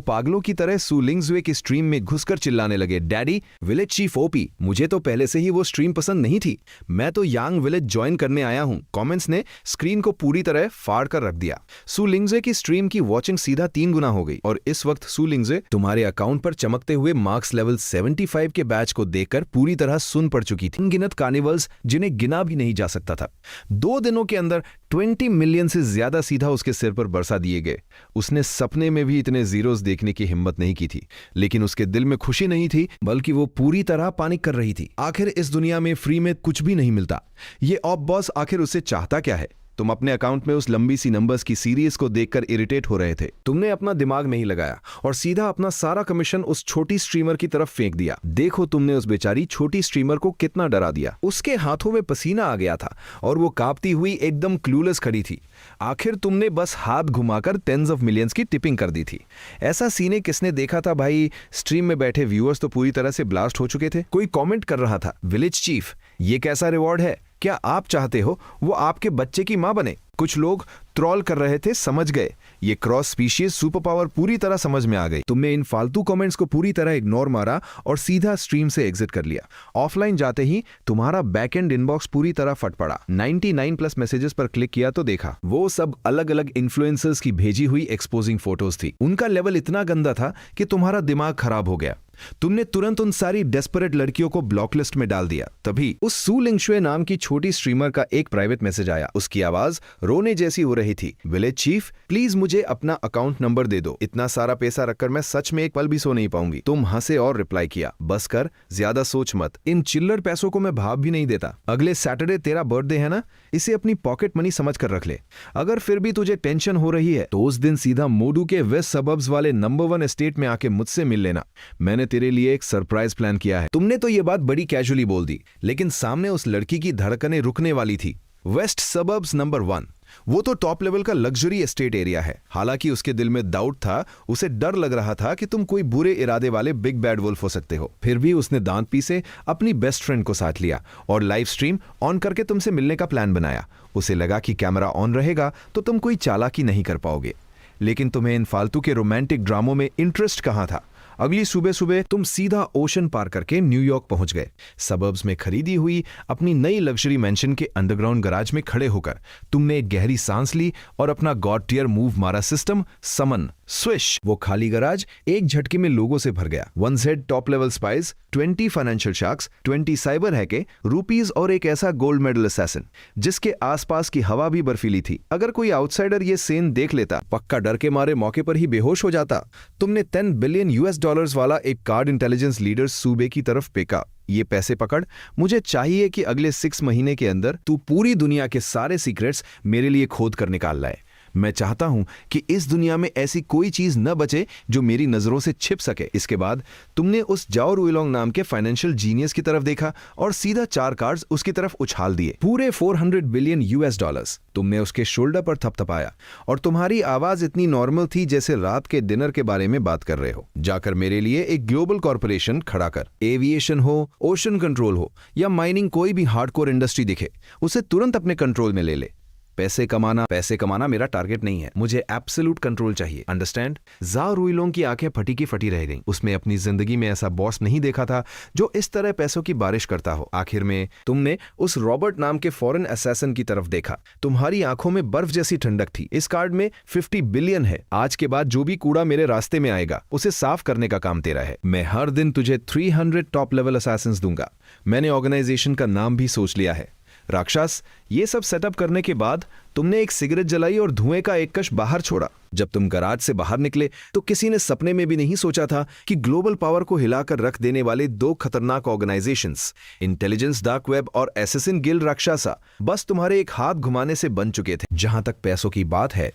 पागलों की तरह सू लिंगजुए की स्ट्रीम में घुसकर चिल्लाने लगे, डैडी विलेज चीफ ओपी। मुझे तो पहले से ही वो स्ट्रीम पसंद नहीं थी। मैं तो यांग विलेज ज्वाइन करने आया हूं। कमेंट्स ने स्क्रीन को पूरी तरह फाड़ कर रख दिया। सू लिंगजे की स्ट्रीम की वॉचिंग सीधा 3 गुना हो गई और इस वक्त सू लिंगजे तुम्हारे अकाउंट पर चमकते हुए मार्क्स लेवल 75 के बैच को देखकर पूरी तरह सुन पड़ चुकी थी। अनगिनत कार्निवल्स जिन्हें गिना भी नहीं जा सकता था। 2 दिनों के अंदर 20 मिलियन से ज्यादा सीधा उसके सिर पर बरसा दिए गए। उसने सपने में भी इतने जीरोस देखने की हिम्मत नहीं की थी, लेकिन उसके दिल में खुशी नहीं थी, बल्कि वो पूरी तरह पैनिक कर रही थी। आखिर इस दुनिया में फ्री में कुछ भी नहीं मिलता। ये ऑप बॉस आखिर उससे चाहता क्या है? तुम अपने अकाउंट में उस लंबी सी नंबर्स की सीरीज को देखकर इरिटेट हो रहे थे। तुमने अपना दिमाग नहीं लगाया और सीधा अपना सारा कमीशन उस छोटी स्ट्रीमर की तरफ फेंक दिया। देखो तुमने उस बेचारी छोटी स्ट्रीमर को कितना डरा दिया। उसके हाथों में पसीना आ गया था और वो कांपती हुई एकदम क्लूलेस खड़ी थी। आखिर तुमने बस हाथ घुमाकर टेंस ऑफ मिलियंस की टिपिंग कर दी थी। ऐसा सीने किसने देखा था भाई? स्ट्रीम में बैठे व्यूअर्स तो पूरी तरह से ब्लास्ट हो चुके थे। कोई कमेंट कर रहा था, विलेज चीफ ये कैसा रिवॉर्ड है? क्या आप चाहते हो वो आपके बच्चे की मां बने? कुछ लोग ट्रोल कर रहे थे, समझ गए ये क्रॉस स्पीशीज सुपर पावर पूरी तरह समझ में आ गई। तुमने इन फालतू कमेंट्स को पूरी तरह इग्नोर मारा और सीधा स्ट्रीम से एग्जिट कर लिया। ऑफलाइन जाते ही तुम्हारा बैकएंड इनबॉक्स पूरी तरह फट पड़ा। 99 प्लस मैसेजेस पर क्लिक किया तो देखा वो सब अलग अलग इन्फ्लुएंसर्स की भेजी हुई एक्सपोजिंग फोटोज थी। उनका लेवल इतना गंदा था कि तुम्हारा दिमाग खराब हो गया। तुमने तुरंत उन सारी डेस्परेट लड़कियों को ब्लॉक लिस्ट में डाल दिया। तभी उस सू लिंगशुए नाम की छोटी स्ट्रीमर का एक प्राइवेट मैसेज आया। उसकी आवाज रोने जैसी हो रही थी। विलेज चीफ प्लीज मुझे अपना अकाउंट नंबर दे दो। इतना सारा पैसा रखकर मैं सच में एक पल भी सो नहीं पाऊंगी। तुम हंसे और रिप्लाई किया, बस कर, ज्यादा सोच मत। इन चिल्लर पैसों को मैं भाव भी नहीं देता। अगले सैटरडे तेरा बर्थडे है ना, इसे अपनी पॉकेट मनी समझ कर रख ले। अगर फिर भी तुझे टेंशन हो रही है तो उस दिन सीधा मोडू के वेस्ट सबर्ब्स वाले नंबर 1 एस्टेट में आके मुझसे मिल लेना। मैंने तेरे लिए एक सरप्राइज प्लान किया है। तुमने तो ये बात बड़ी कैजुअली बोल दी, लेकिन सामने उस लड़की की धड़कनें रुकने वाली थी। वेस्ट सबर्ब्स नंबर 1 वो तो टॉप लेवल का लग्जरी एस्टेट एरिया है। हालांकि उसके दिल में डाउट था, उसे डर लग रहा था कि तुम कोई बुरे इरादे वाले बिग बैड वुल्फ हो सकते हो। फिर भी उसने दांत पीसे अपनी बेस्ट फ्रेंड को साथ लिया और लाइव स्ट्रीम ऑन करके तुमसे मिलने का प्लान बनाया। उसे लगा कि कैमरा ऑन रहेगा तो तुम कोई चालाकी नहीं कर पाओगे। लेकिन तुम्हें इन फालतू के रोमांटिक ड्रामों में इंटरेस्ट कहां था? अगली सुबह सुबह तुम सीधा ओशन पार करके न्यूयॉर्क पहुंच गए। सबर्ब्स में खरीदी हुई अपनी नई लग्जरी मैंशन के अंडरग्राउंड गराज में खड़े होकर तुमने एक गहरी सांस ली और अपना गॉड टियर मूव मारा। सिस्टम समन स्विश। वो खाली गराज एक झटके में लोगों से भर गया। 1Z top level spice, 20 financial sharks, 20 cyber हैके, रुपीज और एक ऐसा गोल्ड मेडल असैसिन जिसके आसपास की हवा भी बर्फीली थी। अगर कोई आउटसाइडर ये सीन देख लेता, पक्का डर के मारे मौके पर ही बेहोश हो जाता। तुमने $10 बिलियन वाला एक कार्ड इंटेलिजेंस लीडर सूबे की तरफ फेंका। ये पैसे पकड़, मुझे चाहिए कि अगले 6 महीने के अंदर तू पूरी दुनिया के सारे सीक्रेट्स मेरे लिए खोद कर निकाल लाए। मैं चाहता हूं कि इस दुनिया में ऐसी कोई चीज न बचे जो मेरी नजरों से छिप सके। इसके बाद तुमने उस जाओ रुइलोंग नाम के फाइनेंशियल जीनियस की तरफ देखा और सीधा 4 कार्ड्स उसकी तरफ उछाल दिए। पूरे $400 बिलियन तुमने उसके शोल्डर पर थपथपाया और तुम्हारी आवाज इतनी नॉर्मल थी जैसे रात के डिनर के बारे में बात कर रहे हो। जाकर मेरे लिए एक ग्लोबल कॉर्पोरेशन खड़ा कर। एविएशन हो, ओशन कंट्रोल हो या माइनिंग, कोई भी हार्डकोर इंडस्ट्री दिखे उसे तुरंत अपने कंट्रोल में ले ले। पैसे कमाना मेरा टारगेट नहीं है। मुझे एब्सोल्यूट कंट्रोल चाहिए, अंडरस्टैंड? जाओ रुइलोंग की आंखें फटी की फटी रह गईं। उसमें अपनी जिंदगी में ऐसा बॉस नहीं देखा था जो इस तरह पैसों की बारिश करता हो। आखिर में तुमने उस रॉबर्ट नाम के फॉरेन असैसिन की तरफ देखा। तुम्हारी आंखों में बर्फ जैसी ठंडक थी। इस कार्ड में 50 बिलियन है। आज के बाद जो भी कूड़ा मेरे रास्ते में आएगा उसे साफ करने का काम तेरा है। मैं हर दिन तुझे 300 टॉप लेवल असैसिन्स दूंगा। मैंने ऑर्गेनाइजेशन का नाम भी सोच लिया है, राक्षस। ये सब सेटअप करने के बाद तुमने एक सिगरेट जलाई और धुएं का एक कश बाहर छोड़ा। जब तुम गराज से बाहर निकले तो किसी ने सपने में भी नहीं सोचा था कि ग्लोबल पावर को हिलाकर रख देने वाले दो खतरनाक ऑर्गेनाइजेशंस, इंटेलिजेंस डार्क वेब और एसेसिन गिल्ड राक्षसा, बस तुम्हारे एक हाथ घुमाने से बन चुके थे। जहां तक पैसों की बात है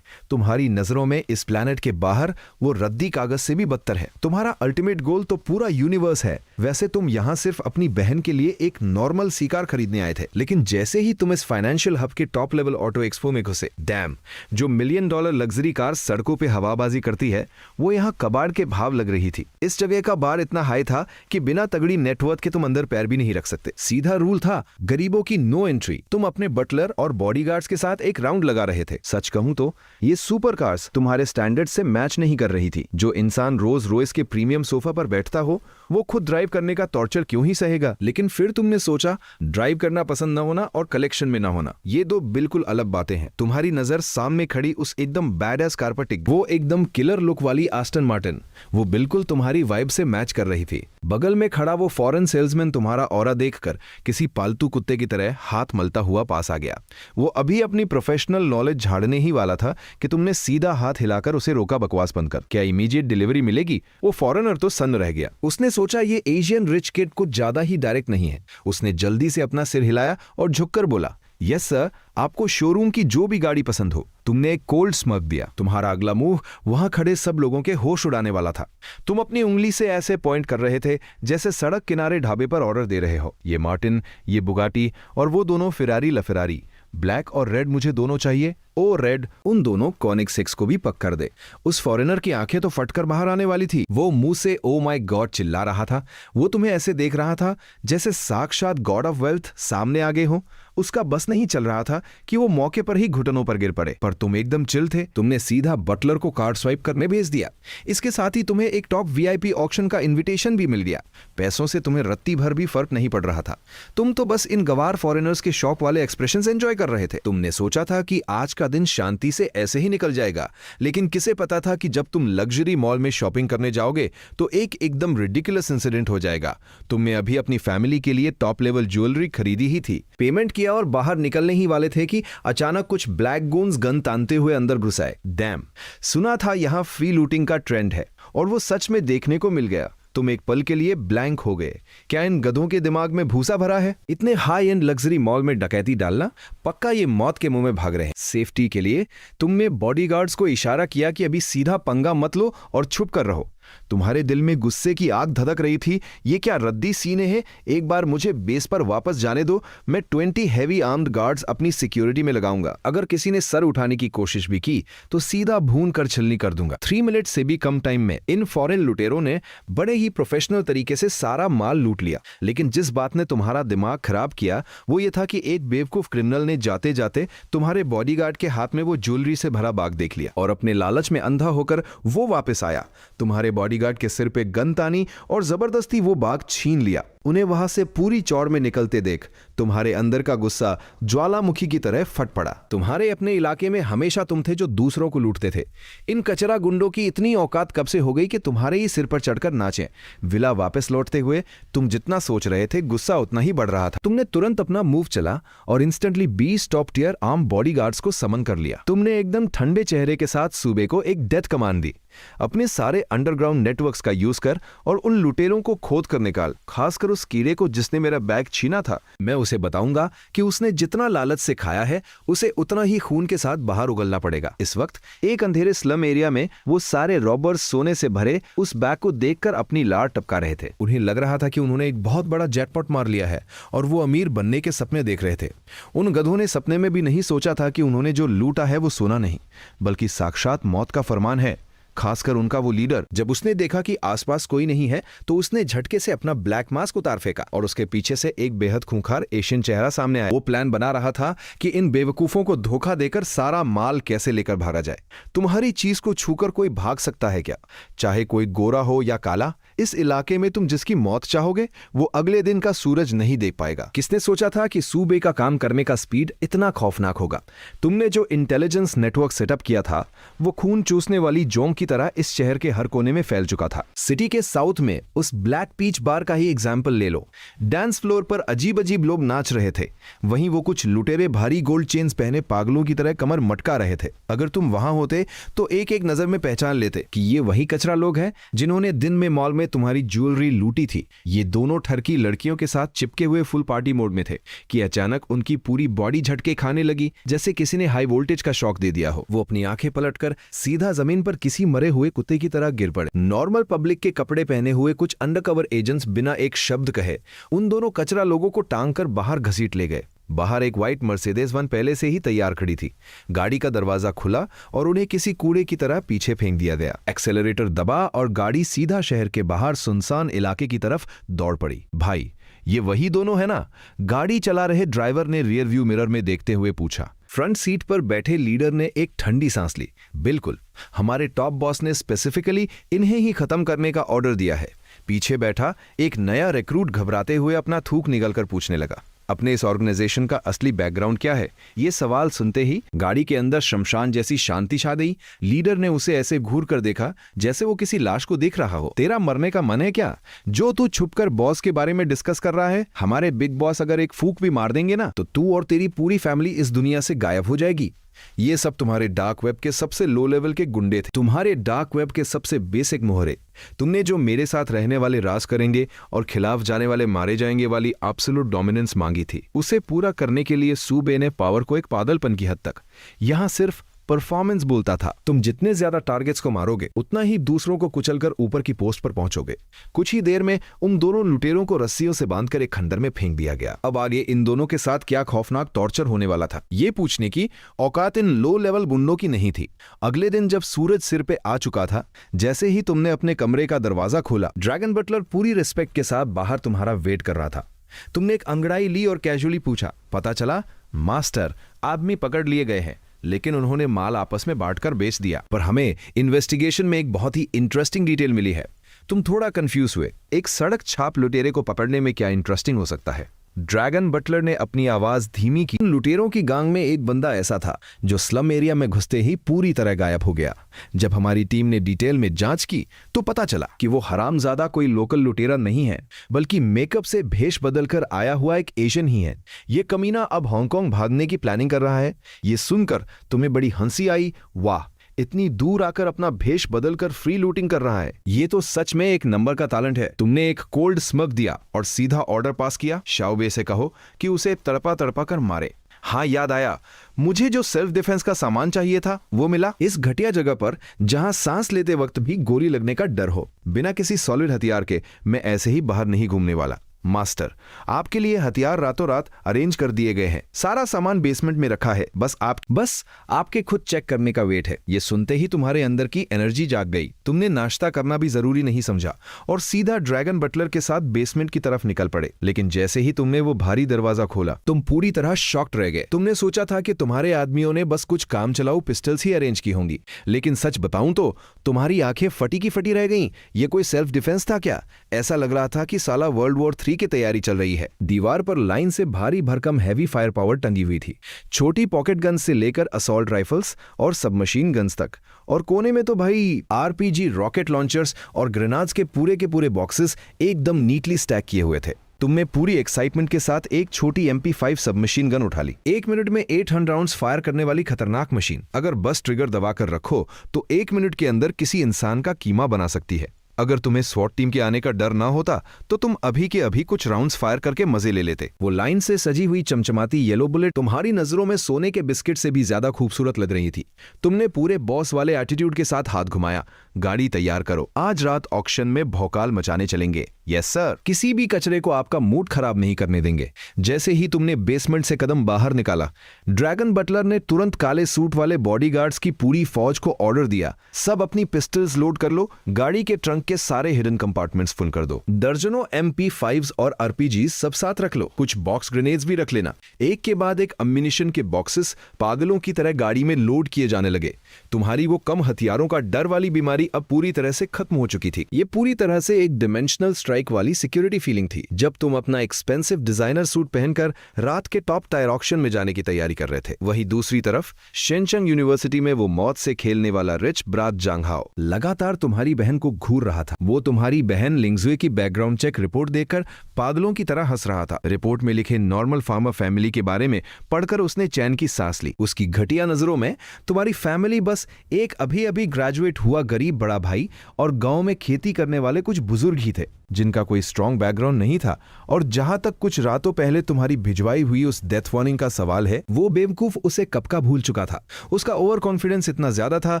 तुम्हारी नजरों में इस प्लैनेट के बाहर वो रद्दी कागज से भी बदतर है। तुम्हारा अल्टीमेट गोल तो पूरा यूनिवर्स है। वैसे तुम यहां सिर्फ अपनी बहन के लिए एक नॉर्मल सी कार खरीदने आए थे, लेकिन जैसे ही तुम इस फाइनेंशियल हब के टॉप लेवल ऑटो एक्सपो में घुसे, डैम, जो $1 मिलियन लग्जरी कार सड़कों पे हवाबाजी करती है, वो यहाँ कबाड़ के भाव लग रही थी। इस जगह का बार इतना हाई था कि बिना तगड़ी नेटवर्थ के तुम अंदर पैर भी नहीं रख सकते। सीधा रूल था, गरीबों की नो एंट्री। तुम अपने बटलर और बॉडीगार्ड्स के साथ एक राउंड लगा रहे थे। सच कहूं तो ये सुपर कार्स तुम्हारे स्टैंडर्ड से मैच नहीं कर रही थी। जो इंसान रोज रोयस के प्रीमियम सोफा पर बैठता हो, वो खुद ड्राइव करने का टॉर्चर क्यों ही सहेगा। लेकिन फिर तुमने सोचा, ड्राइव करना पसंद न होना और कलेक्शन में न होना, ये दो बिल्कुल अलग बातें हैं। तुम्हारी नजर सामने खड़ी उस एकदम बैडएस कार पर टिक। वो एकदम किलर लुक वाली आस्टन मार्टिन, वो बिल्कुल तुम्हारी वाइब से मैच कर रही थी। बगल में खड़ा वो फॉरेन सेल्समैन तुम्हारा ऑरा देखकर किसी पालतू कुत्ते की तरह हाथ मलता हुआ पास आ गया। वो अभी अपनी प्रोफेशनल नॉलेज झाड़ने ही वाला था कि तुमने सीधा हाथ हिलाकर उसे रोका बकवास बंद कर। क्या इमीडिएट डिलीवरी मिलेगी? वो फॉरेनर तो सन्न रह गया। उसने सोचा ये एशियन रिच किड कुछ ज्यादा ही डायरेक्ट नहीं है। उसने जल्दी से अपना सिर हिलाया और झुककर बोला, यस सर, आपको शोरूम की जो भी गाड़ी पसंद हो। तुमने एक कोल्ड स्मग दिया। तुम्हारा अगला मूव वहां खड़े सब लोगों के होश उड़ाने वाला था। तुम अपनी उंगली से ऐसे पॉइंट कर रहे थे जैसे सड़क किनारे ढाबे पर ऑर्डर दे रहे हो। ये मार्टिन, ये बुगाटी और वो दोनों फिरारी लफेरारी, ब्लैक और रेड मुझे दोनों चाहिए। ओ रेड, उन दोनों कॉनिक 6 को भी पक कर दे। उस फॉरेनर की आंखें तो फटकर बाहर आने वाली थी। वो मुंह से ओ माय गॉड चिल्ला रहा था। वो तुम्हें ऐसे देख रहा था जैसे साक्षात गॉड ऑफ वेल्थ सामने आ गए हो। उसका बस नहीं चल रहा था कि वो मौके पर ही घुटनों पर गिर पड़े। पर तुम एकदम चिल थे। तुमने सीधा बटलर को कार्ड स्वाइप करने भेज दिया। इसके साथ ही तुम्हें एक टॉप वीआईपी ऑक्शन का इन्विटेशन भी मिल गया। पैसों से तुम्हें रत्ती भर भी फर्क नहीं पड़ रहा था। तुम तो बस इन गवार फॉरेनर्स के शौक वाले एक्सप्रेशंस एंजॉय कर रहे थे। तुमने सोचा था कि आज का दिन शांति से ऐसे ही निकल जाएगा, लेकिन किसे पता था कि जब तुम लग्जरी मॉल में शॉपिंग करने जाओगे तो एक एकदम रिडिकुलस इंसिडेंट हो जाएगा। तुमने अभी अपनी फैमिली के लिए टॉप लेवल ज्वेलरी खरीदी ही थी, पेमेंट किया और बाहर निकलने ही वाले थे कि अचानक कुछ ब्लैक गून्स गन तानते हुए अंदर घुस आए। डैम, सुना था यहां फ्री लूटिंग का ट्रेंड है और वो सच में देखने को मिल गया। तुम एक पल के लिए ब्लैंक हो गए। क्या इन गधों के दिमाग में भूसा भरा है? इतने हाई एंड लग्जरी मॉल में डकैती डालना, पक्का ये मौत के मुंह में भाग रहे हैं। सेफ्टी के लिए तुमने बॉडीगार्ड्स को इशारा किया कि अभी सीधा पंगा मत लो और छुप कर रहो। तुम्हारे दिल में गुस्से की आग धधक रही थी। ये क्या रद्दी सीने हैं? एक बार मुझे बेस पर वापस जाने दो। मैं 20 हैवी आर्म्ड गार्ड्स अपनी सिक्योरिटी में लगाऊंगा। अगर किसी ने सर उठाने की कोशिश भी की तो सीधा भून कर छलनी कर दूंगा। 3 मिनट से भी कम टाइम में इन फॉरेन लुटेरों ने बड़े ही प्रोफेशनल तरीके से सारा माल लूट लिया। लेकिन जिस बात ने तुम्हारा दिमाग खराब किया वो ये था कि एक बेवकूफ क्रिमिनल ने जाते जाते तुम्हारे बॉडीगार्ड के हाथ में वो ज्वेलरी से भरा बाग देख लिया और अपने लालच में अंधा होकर वो वापस आया। तुम्हारे बॉडीगार्ड के सिर पे गन तानी और जबरदस्ती वो बाग छीन लिया। उन्हें वहां से पूरी चौड़ में निकलते देख तुम्हारे अंदर का गुस्सा ज्वालामुखी की तरह फट पड़ा। तुम्हारे अपने इलाके में हमेशा तुम थे जो दूसरों को लूटते थे। इन कचरा गुंडों की इतनी औकात कब से हो गई कि तुम्हारे ही सिर पर चढ़कर नाचें। विला वापस लौटते हुए तुम जितना सोच रहे थे गुस्सा उतना ही बढ़ रहा था। तुमने तुरंत अपना मूव चला और instantly 20 top tier arm bodyguards को समन कर लिया। तुमने एकदम ठंडे चेहरे के साथ सूबे को एक डेथ कमांड दी। अपने सारे अंडरग्राउंड नेटवर्क्स का यूज कर और उन लुटेरों को खोद कर निकाल। खासकर उस कीड़े को जिसने मेरा बैग छीना था। मैं उसे बताऊंगा कि उसने जितना लालच से खाया है उसे उतना ही खून के साथ बाहर उगलना पड़ेगा। इस वक्त एक अंधेरे स्लम एरिया में वो सारे रॉबर्स सोने से भरे उस बैग को देखकर अपनी लार टपका रहे थे। उन्हें लग रहा था कि उन्होंने एक बहुत बड़ा जैकपॉट मार लिया है और वो अमीर बनने के सपने देख रहे थे। उन गधों ने सपने में भी नहीं सोचा था कि उन्होंने जो लूटा है वो सोना नहीं बल्कि साक्षात मौत का फरमान है। खासकर उनका वो लीडर। जब उसने देखा कि आसपास कोई नहीं है तो उसने झटके से अपना ब्लैक मास्क उतार फेंका और उसके पीछे से एक बेहद खूंखार एशियन चेहरा सामने आया। वो प्लान बना रहा था कि इन बेवकूफों को धोखा देकर सारा माल कैसे लेकर भागा जाए। तुम्हारी चीज को छूकर कोई भाग सकता है क्या? चाहे कोई गोरा हो या काला, इस इलाके में तुम जिसकी मौत चाहोगे वो अगले दिन का सूरज नहीं देख पाएगा। किसने सोचा था कि सूबे का काम करने का स्पीड इतना खौफनाक होगा? तुमने जो इंटेलिजेंस नेटवर्क सेटअप किया था वो खून चूसने वाली जोंक की की तरह इस शहर के हर कोने में फैल चुका था। सिटी के साउथ में उस ब्लैक पीच बार का ही एग्जाम्पल ले लो। डांस फ्लोर पर अजीब अजीब लोग नाच रहे थे, वहीं वो कुछ लुटेरे भारी गोल्ड चेन्स पहने पागलों की तरह कमर मटका रहे थे। अगर तुम वहां होते तो एक एक नजर में पहचान लेते कि ये वही कचरा लोग हैं जिन्होंने दिन में मॉल में तुम्हारी ज्वेलरी लूटी थी। ये दोनों ठरकी लड़कियों के साथ चिपके हुए फुल पार्टी मोड में थे कि अचानक उनकी पूरी बॉडी झटके खाने लगी, जैसे किसी ने हाई वोल्टेज का शॉक दे दिया हो। वो अपनी आंखें पलटकर सीधा जमीन पर किसी मरे हुए कुत्ते की तरह गिर पड़े। नॉर्मल पब्लिक के कपड़े पहने हुए कुछ अंडरकवर एजेंट्स बिना एक शब्द कहे उन दोनों कचरा लोगों को टांग कर बाहर घसीट ले गए। बाहर एक व्हाइट मर्सिडीज वन पहले से ही तैयार खड़ी थी। गाड़ी का दरवाजा खुला और उन्हें किसी कूड़े की तरह पीछे फेंक दिया गया। एक्सेलरेटर दबा और गाड़ी सीधा शहर के बाहर सुनसान इलाके की तरफ दौड़ पड़ी। भाई, ये वही दोनों है ना? गाड़ी चला रहे ड्राइवर ने रियर व्यू मिरर में देखते हुए पूछा। फ्रंट सीट पर बैठे लीडर ने एक ठंडी सांस ली। बिल्कुल, हमारे टॉप बॉस ने स्पेसिफिकली इन्हें ही खत्म करने का ऑर्डर दिया है। पीछे बैठा एक नया रिक्रूट घबराते हुए अपना थूक निगलकर पूछने लगा, अपने इस ऑर्गेनाइजेशन का असली बैकग्राउंड क्या है? ये सवाल सुनते ही गाड़ी के अंदर शमशान जैसी शांति छा गई। लीडर ने उसे ऐसे घूर कर देखा जैसे वो किसी लाश को देख रहा हो। तेरा मरने का मन है क्या, जो तू छुपकर बॉस के बारे में डिस्कस कर रहा है? हमारे बिग बॉस अगर एक फूंक भी मार देंगे ना तो तू और तेरी पूरी फैमिली इस दुनिया से गायब हो जाएगी। ये सब तुम्हारे डार्क वेब के सबसे लो लेवल के गुंडे थे, तुम्हारे डार्क वेब के सबसे बेसिक मोहरे। तुमने जो मेरे साथ रहने वाले राज करेंगे और खिलाफ जाने वाले मारे जाएंगे वाली एब्सोल्यूट डोमिनेंस मांगी थी, उसे पूरा करने के लिए सूबे ने पावर को एक पागलपन की हद तक, यहां सिर्फ परफॉर्मेंस बोलता था। तुम जितने ज्यादा टारगेट्स को मारोगे उतना ही दूसरों को कुचलकर ऊपर की पोस्ट पर पहुंचोगे। कुछ ही देर में उन दोनों लुटेरों को रस्सियों से बांधकर एक खंडर में फेंक दिया गया। अब आगे इन दोनों के साथ क्या खौफनाक टॉर्चर होने वाला था, ये पूछने की औकात इन लो लेवल गुंडों की नहीं थी। अगले दिन जब सूरज सिर पे आ चुका था, जैसे ही तुमने अपने कमरे का दरवाजा खोला, ड्रैगन बटलर पूरी रिस्पेक्ट के साथ बाहर तुम्हारा वेट कर रहा था। तुमने एक अंगड़ाई ली और कैजुअली पूछा, पता चला? मास्टर, आदमी पकड़ लिए गए हैं, लेकिन उन्होंने माल आपस में बांटकर बेच दिया। पर हमें इन्वेस्टिगेशन में एक बहुत ही इंटरेस्टिंग डिटेल मिली है। तुम थोड़ा कंफ्यूज हुए। एक सड़क छाप लुटेरे को पकड़ने में क्या इंटरेस्टिंग हो सकता है? ड्रैगन बटलर ने अपनी आवाज धीमी की। लुटेरों की गांग में एक बंदा ऐसा था जो स्लम एरिया में घुसते ही पूरी तरह गायब हो गया। जब हमारी टीम ने डिटेल में जांच की तो पता चला कि वो हरामजादा कोई लोकल लुटेरा नहीं है, बल्कि मेकअप से भेष बदलकर आया हुआ एक एशियन ही है। ये कमीना अब हांगकांग भागने की प्लानिंग कर रहा है। ये सुनकर तुम्हें बड़ी हंसी आई। वाह, इतनी दूर आकर अपना भेष बदलकर फ्री लूटिंग कर रहा है। ये तो सच में एक नंबर का टैलेंट है। तुमने एक कोल्ड स्मग दिया और सीधा ऑर्डर पास किया। शाओबे से कहो कि उसे तड़पा तड़पा कर मारे। हाँ, याद आया, मुझे जो सेल्फ डिफेंस का सामान चाहिए था वो मिला। इस घटिया जगह पर जहां सांस लेते वक्त भी गोली लगने का डर हो। बिना किसी सॉलिड हथियार के मैं ऐसे ही बाहर नहीं घूमने वाला। मास्टर, आपके लिए हथियार रातों रात अरेंज कर दिए गए हैं। सारा सामान बेसमेंट में रखा है, बस आपके खुद चेक करने का वेट है। ये सुनते ही तुम्हारे अंदर की एनर्जी जाग गई। तुमने नाश्ता करना भी जरूरी नहीं समझा और सीधा ड्रैगन बटलर के साथ बेसमेंट की तरफ निकल पड़े। लेकिन जैसे ही तुमने वो भारी दरवाजा खोला, तुम पूरी तरह शॉक्ड रह गए। तुमने सोचा था कि तुम्हारे आदमियों ने बस कुछ काम चलाऊ पिस्टल्स ही अरेंज की होंगी, लेकिन सच बताऊं तो तुम्हारी आंखें फटी की फटी रह गईं। ये कोई सेल्फ डिफेंस था क्या? ऐसा लग रहा था कि साला वर्ल्ड वॉर 3 की तैयारी चल रही है। दीवार पर लाइन से भारी भरकम हैवी फायर पावर टंगी हुई थी, छोटी पॉकेट गन से लेकर असॉल्ट राइफल्स और सबमशीन गन्स तक। और कोने में तो भाई आरपीजी, रॉकेट लॉन्चर्स और ग्रेनाड्स के पूरे बॉक्सेस एकदम नीटली स्टैक किए हुए थे। तुमने पूरी एक्साइटमेंट के साथ एक छोटी MP5 सबमशीन गन उठा ली। 1 मिनट में 800 राउंड्स फायर करने वाली खतरनाक मशीन अगर बस ट्रिगर दबाकर रखो तो 1 मिनट के अंदर किसी इंसान का कीमा बना सकती है। अगर तुम्हें स्वॉट टीम के आने का डर ना होता तो तुम अभी के अभी कुछ राउंड्स फायर करके मजे ले लेते। वो लाइन से सजी हुई चमचमाती येलो बुलेट तुम्हारी नजरों में सोने के बिस्किट से भी ज्यादा खूबसूरत लग रही थी। तुमने पूरे बॉस वाले एटीट्यूड के साथ हाथ घुमाया। गाड़ी तैयार करो, आज रात ऑक्शन में भौकाल मचाने चलेंगे। यस सर, किसी भी कचरे को आपका मूड खराब नहीं करने देंगे। जैसे ही तुमने बेसमेंट से कदम बाहर निकाला, ड्रैगन बटलर ने तुरंत काले सूट वाले बॉडीगार्ड्स की पूरी फौज को ऑर्डर दिया, सब अपनी पिस्टल्स लोड कर लो, गाड़ी के ट्रंक के सारे हिडन कंपार्टमेंट्स फुल कर दो। दर्जनों MP5s और RPGs सब साथ रख लो, कुछ बॉक्स ग्रेनेड्स भी रख लेना। एक के बाद एक अम्यूनिशन के बॉक्सेस पागलों की तरह गाड़ी में लोड किए जाने लगे। तुम्हारी वो कम हथियारों का डर वाली बीमारी लड़ाई अब पूरी तरह से खत्म हो चुकी थी। ये पूरी तरह से एक डिमेंशनल स्ट्राइक वाली सिक्योरिटी फीलिंग थी जब तुम अपना एक्सपेंसिव डिजाइनर सूट पहनकर रात के टॉप टायर ऑक्शन में जाने की तैयारी कर रहे थे। वहीं दूसरी तरफ शेनचंग यूनिवर्सिटी में वो मौत से खेलने वाला रिच ब्रात जांगहाओ लगातार तुम्हारी बहन को घूर रहा था। वो तुम्हारी बहन लिंगजुए की बैकग्राउंड चेक रिपोर्ट देखकर पागलों की तरह हंस रहा था। रिपोर्ट में लिखे नॉर्मल फार्मर फैमिली के बारे में पढ़कर उसने चैन की सांस ली। उसकी घटिया नजरों में तुम्हारी फैमिली बस एक अभी अभी ग्रेजुएट हुआ गरीब बड़ा भाई और गांव में खेती करने वाले कुछ बुजुर्ग ही थे जिनका कोई स्ट्रॉन्ग बैकग्राउंड नहीं था। और जहां तक कुछ रातों पहले तुम्हारी भिजवाई हुई उस डेथ वार्निंग का सवाल है, वो बेवकूफ उसे कब का भूल चुका था। उसका ओवर कॉन्फिडेंस इतना ज्यादा था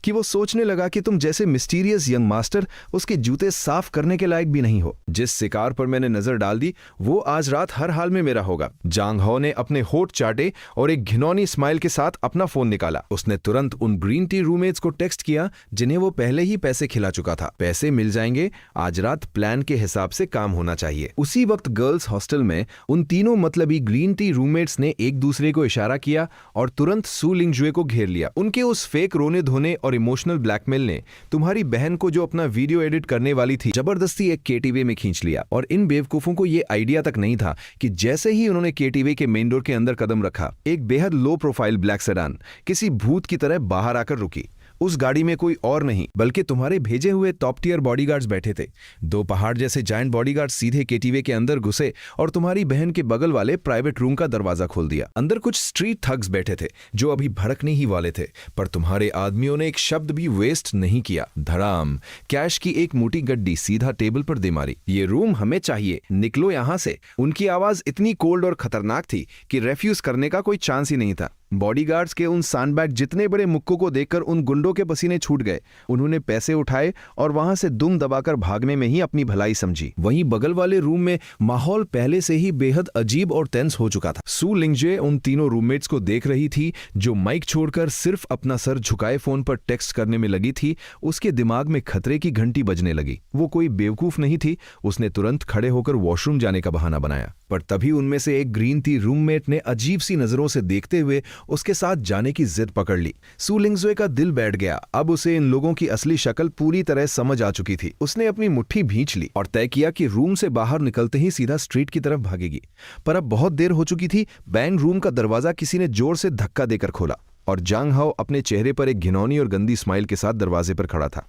कि वो सोचने लगा कि तुम जैसे मिस्टीरियस यंग मास्टर उसके जूते साफ करने के लायक भी नहीं हो। जिस शिकार पर मैंने नजर डाल दी वो आज रात हर हाल में मेरा होगा। जांग हाओ ने अपने होठ चाटे और एक घिनौनी स्माइल के साथ अपना फोन निकाला। उसने तुरंत उन ग्रीन टी रूममेट्स को टेक्स्ट किया जिन्हें वो पहले ही पैसे खिला चुका था। पैसे मिल जाएंगे, आज रात प्लान के हिसाब से काम होना चाहिए। उसी वक्त गर्ल्स हॉस्टल में उन तीनों मतलबी ग्रीन टी रूममेट्स ने एक दूसरे को इशारा किया और तुरंत सू लिंगजुए को घेर लिया। उनके उस फेक रोने धोने और इमोशनल ब्लैकमेल ने तुम्हारी बहन को जो अपना वीडियो एडिट करने वाली थी जबरदस्ती एक केटीवे में खींच लिया। और इन बेवकूफों को यह आइडिया तक नहीं था कि जैसे ही उन्होंने केटीवे के मेन डोर के अंदर कदम रखा, एक बेहद लो प्रोफाइल ब्लैक सेडान किसी भूत की तरह बाहर आकर रुकी। उस गाड़ी में कोई और नहीं बल्कि तुम्हारे भेजे हुए टॉप टियर बॉडीगार्ड्स बैठे थे। दो पहाड़ जैसे जायंट बॉडीगार्ड्स सीधे केटीवे के अंदर घुसे और तुम्हारी बहन के बगल वाले प्राइवेट रूम का दरवाजा खोल दिया। अंदर कुछ स्ट्रीट थग्स बैठे थे जो अभी भड़कने ही वाले थे, पर तुम्हारे आदमियों ने एक शब्द भी वेस्ट नहीं किया। धड़ाम कैश की एक मोटी गड्डी सीधा टेबल पर दे मारी। ये रूम हमें चाहिए, निकलो यहां से। उनकी आवाज इतनी कोल्ड और खतरनाक थी कि रेफ्यूज करने का कोई चांस ही नहीं था। बॉडीगार्ड्स के उन सैंडबैग जितने बड़े मुक्कों को देखकर उन गुंडों के पसीने छूट गए। उन्होंने पैसे उठाए और वहां से दुम दबाकर भागने में ही अपनी भलाई समझी। वहीं बगल वाले रूम में माहौल पहले से ही बेहद अजीब और टेंस हो चुका था। सू लिंगजे उन तीनों रूममेट्स को देख रही थी जो माइक छोड़कर सिर्फ अपना सर झुकाए फोन पर टेक्स्ट करने में लगी थी। उसके दिमाग में खतरे की घंटी बजने लगी। वो कोई बेवकूफ नहीं थी। उसने तुरंत खड़े होकर वॉशरूम जाने का बहाना बनाया, पर तभी उनमें से एक ग्रीन टी रूममेट ने अजीब सी नजरों से देखते हुए उसके साथ जाने की जिद पकड़ ली। सू लिंगजुए का दिल बैठ गया। अब उसे इन लोगों की असली शक्ल पूरी तरह समझ आ चुकी थी। उसने अपनी मुट्ठी भींच ली और तय किया कि रूम से बाहर निकलते ही सीधा स्ट्रीट की तरफ भागेगी। पर अब बहुत देर हो चुकी थी। बैंग रूम का दरवाजा किसी ने जोर से धक्का देकर खोला और जांग हाओ अपने चेहरे पर एक घिनौनी और गंदी स्माइल के साथ दरवाजे पर खड़ा था।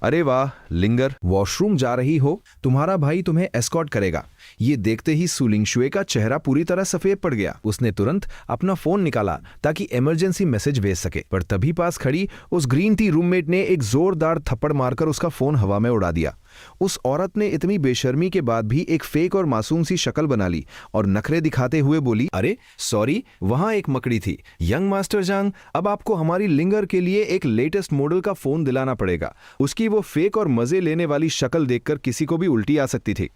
अरे वाह लिंगर, वॉशरूम जा रही हो? तुम्हारा भाई तुम्हें एस्कॉर्ट करेगा। ये देखते ही सू लिंगजुए का चेहरा पूरी तरह सफेद पड़ गया। उसने तुरंत अपना फोन निकाला ताकि इमरजेंसी मैसेज भेज सके, पर तभी पास खड़ी उस ग्रीन टी रूममेट ने एक जोरदार थप्पड़ मारकर उसका फोन हवा में उड़ा दिया। उस औरत ने इतनी बेशर्मी के बाद भी एक फेक और मासूम सी शक्ल बना ली और नखरे दिखाते हुए बोली, अरे सॉरी, वहां एक मकड़ी थी। यंग मास्टर जांग, अब आपको हमारी लिंगर के लिए एक लेटेस्ट मॉडल का फोन दिलाना पड़ेगा। उसकी वो फेक और मजे लेने वाली शक्ल देखकर किसी को भी उल्टी आ सकती थी।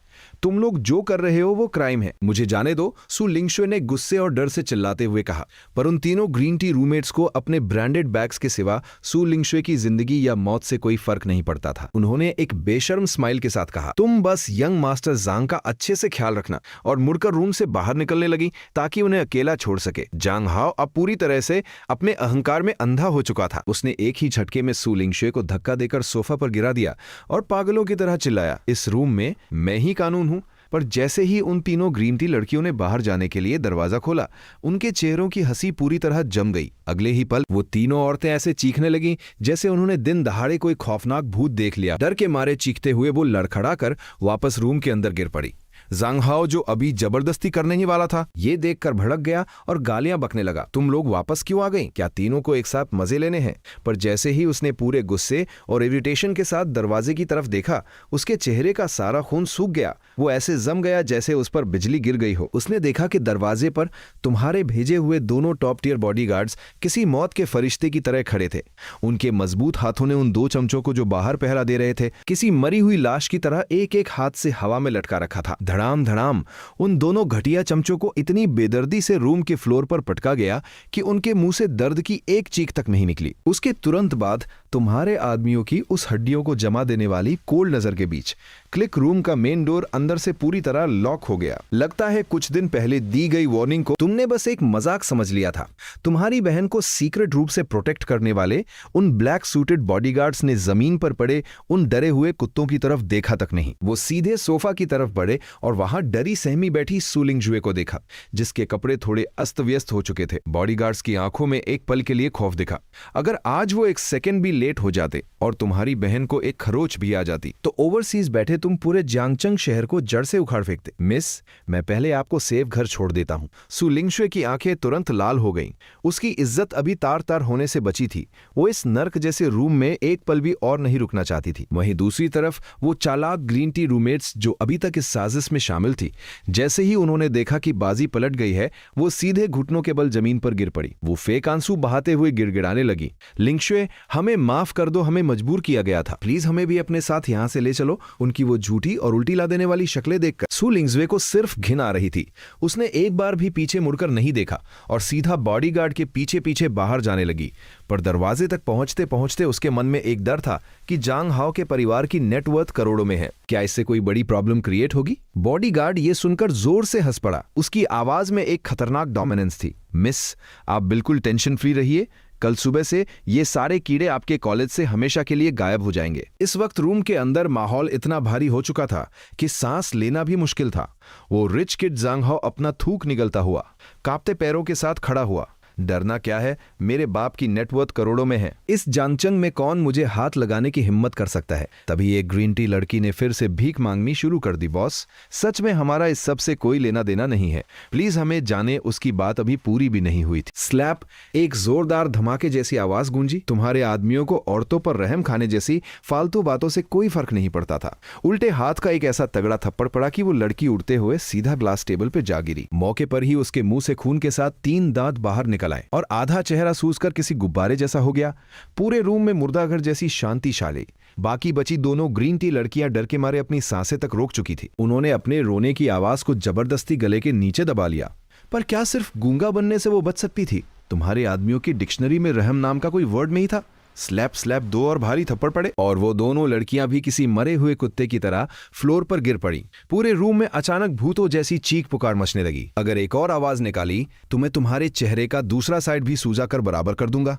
तुम लोग जो कर रहे हो वो क्राइम है, मुझे जाने दो, सू लिंगशुए ने गुस्से और डर से चिल्लाते हुए कहा। पर उन तीनों ग्रीन टी रूममेट्स को अपने ब्रांडेड बैग्स के सिवा सू लिंगशुए की जिंदगी या मौत से कोई फर्क नहीं पड़ता था। उन्होंने एक बेशर्म स्माइल के साथ कहा, तुम बस यंग मास्टर जांग का अच्छे से ख्याल रखना, और मुड़कर रूम से बाहर निकलने लगी ताकि उन्हें अकेला छोड़ सके। जांग हाओ अब पूरी तरह से अपने अहंकार में अंधा हो चुका था। उसने एक ही झटके में सू लिंगशुए को धक्का देकर सोफा पर गिरा दिया और पागलों की तरह चिल्लाया, इस रूम में मैं ही कानून हूं। पर जैसे ही उन तीनों ग्रीन टी लड़कियों ने बाहर जाने के लिए दरवाजा खोला, उनके चेहरों की हंसी पूरी तरह जम गई। अगले ही पल वो तीनों औरतें ऐसे चीखने लगीं जैसे उन्होंने दिन दहाड़े कोई खौफनाक भूत देख लिया। डर के मारे चीखते हुए वो लड़खड़ाकर वापस रूम के अंदर गिर पड़ी। जांग हाओ, जो अभी जबरदस्ती करने ही वाला था, ये देखकर भड़क गया और गालियां बकने लगा, तुम लोग वापस क्यों आ गई? क्या तीनों को एक साथ मजे लेने हैं? पर जैसे ही उसने पूरे गुस्से और इरिटेशन के साथ दरवाजे की तरफ देखा, उसके चेहरे का सारा खून सूख गया। वो ऐसे जम गया जैसे उस पर बिजली गिर गई हो। उसने देखा कि दरवाजे पर तुम्हारे भेजे हुए दोनों टॉप टियर बॉडीगार्ड्स किसी मौत के फरिश्ते की तरह खड़े थे। उनके मजबूत हाथों ने उन दो चमचों को जो बाहर पहरा दे रहे थे, किसी मरी हुई लाश की तरह एक एक हाथ से हवा में लटका रखा था। धड़ाम धड़ाम उन दोनों घटिया चमचों को इतनी बेदर्दी से रूम के फ्लोर पर पटका गया कि उनके मुंह से दर्द की एक चीख तक नहीं निकली। उसके तुरंत बाद तुम्हारे आदमियों की उस हड्डियों को जमा देने वाली कोल्ड नजर के बीच क्लिक रूम का मेन डोर अंदर से पूरी तरह लॉक हो गया। लगता है कुछ दिन पहले दी गई वार्निंग को तुमने बस एक मजाक समझ लिया था। तुम्हारी बहन को सीक्रेट रूप से प्रोटेक्ट करने वाले उन ब्लैक सूटेड बॉडीगार्ड्स ने जमीन पर पड़े उन डरे हुए कुत्तों की तरफ देखा तक नहीं। वो सीधे सोफा की तरफ बढ़े और वहां डरी सहमी बैठी सूलिंग जुए को देखा, जिसके कपड़े थोड़े अस्त व्यस्त हो चुके थे। बॉडीगार्ड्स की आंखों में एक पल के लिए खौफ दिखा। अगर आज वो एक सेकंड भी लेट हो जाते और तुम्हारी बहन को एक खरोच भी आ जाती तो ओवरसीज बैठे तुम पूरे जांगचंग शहर को जड़ से उखाड़ फेंकते। मिस, मैं पहले आपको सेफ घर छोड़ देता हूं। सु लिंगशुए की आंखें तुरंत लाल हो गईं। उसकी इज्जत अभी तार तार होने से बची थी। वो इस नर्क जैसे रूम में एक पल भी और नहीं रुकना चाहती थी। वहीं दूसरी तरफ वो चालाक ग्रीन टी रूममेट्स जो अभी तक इस साजिश में शामिल थी, जैसे ही उन्होंने देखा कि बाजी पलट गई है, वो सीधे घुटनों के बल जमीन पर गिर पड़ी। वो फेक आंसू बहाते हुए गिड़गिड़ाने लगी। लिंगशुए, हमें माफ कर दो, हमें मजबूर किया गया था। प्लीज हमें भी अपने साथ यहां से ले चलो। उनकी वो झूठी और उल्टी ला देने वाली शक्लें देखकर सु लिंगजुए को सिर्फ घिन आ रही थी। उसने एक बार भी पीछे मुड़कर नहीं देखा और सीधा बॉडीगार्ड के पीछे पीछे बाहर जाने लगी। पर दरवाजे तक पहुंचते पहुंचते उसके मन में एक डर था कि जांग हाओ के परिवार की नेटवर्थ करोड़ों में है। क्या इससे कोई बड़ी प्रॉब्लम क्रिएट होगी? बॉडीगार्ड ये सुनकर जोर से हंस पड़ा। उसकी आवाज में एक खतरनाक डोमिनेंस थी। मिस, आप बिल्कुल टेंशन फ्री रहिए। कल सुबह से ये सारे कीड़े आपके कॉलेज से हमेशा के लिए गायब हो जाएंगे। इस वक्त रूम के अंदर माहौल इतना भारी हो चुका था कि सांस लेना भी मुश्किल था। वो रिच किड जांग हाओ अपना थूक निगलता हुआ कांपते पैरों के साथ खड़ा हुआ। डरना क्या है, मेरे बाप की नेटवर्थ करोड़ों में है। इस जानचंग में कौन मुझे हाथ लगाने की हिम्मत कर सकता है? तभी एक ग्रीन टी लड़की ने फिर से भीख मांगनी शुरू कर दी। बॉस, सच में हमारा इस सब से कोई लेना देना नहीं है। प्लीज हमें जाने। उसकी बात अभी पूरी भी नहीं हुई थी। स्लैप, एक जोरदार धमाके जैसी आवाज गूंजी। तुम्हारे आदमियों को औरतों पर रहम खाने जैसी फालतू बातों से कोई फर्क नहीं पड़ता था। उल्टे हाथ का एक ऐसा तगड़ा थप्पड़ पड़ा कि वो लड़की उड़ते हुए सीधा ग्लास टेबल पे जा गिरी। मौके पर ही उसके मुंह से खून के साथ 3 दांत बाहर निकल आए और आधा चेहरा सूजकर किसी गुब्बारे जैसा हो गया। पूरे रूम में मुर्दाघर जैसी शांति छा गई। बाकी बची दोनों ग्रीन टी लड़कियां डर के मारे अपनी सांसें तक रोक चुकी थी। उन्होंने अपने रोने की आवाज को जबरदस्ती गले के नीचे दबा लिया। पर क्या सिर्फ गूंगा बनने से वो बच सकती थी? तुम्हारे आदमियों की डिक्शनरी में रहम नाम का कोई वर्ड नहीं था। स्लैप स्लैप 2 और भारी थप्पड़ पड़े और वो दोनों लड़कियां भी किसी मरे हुए कुत्ते की तरह फ्लोर पर गिर पड़ी। पूरे रूम में अचानक भूतों जैसी चीख पुकार मचने लगी। अगर एक और आवाज निकाली तो मैं तुम्हारे चेहरे का दूसरा साइड भी सूजा कर बराबर कर दूंगा।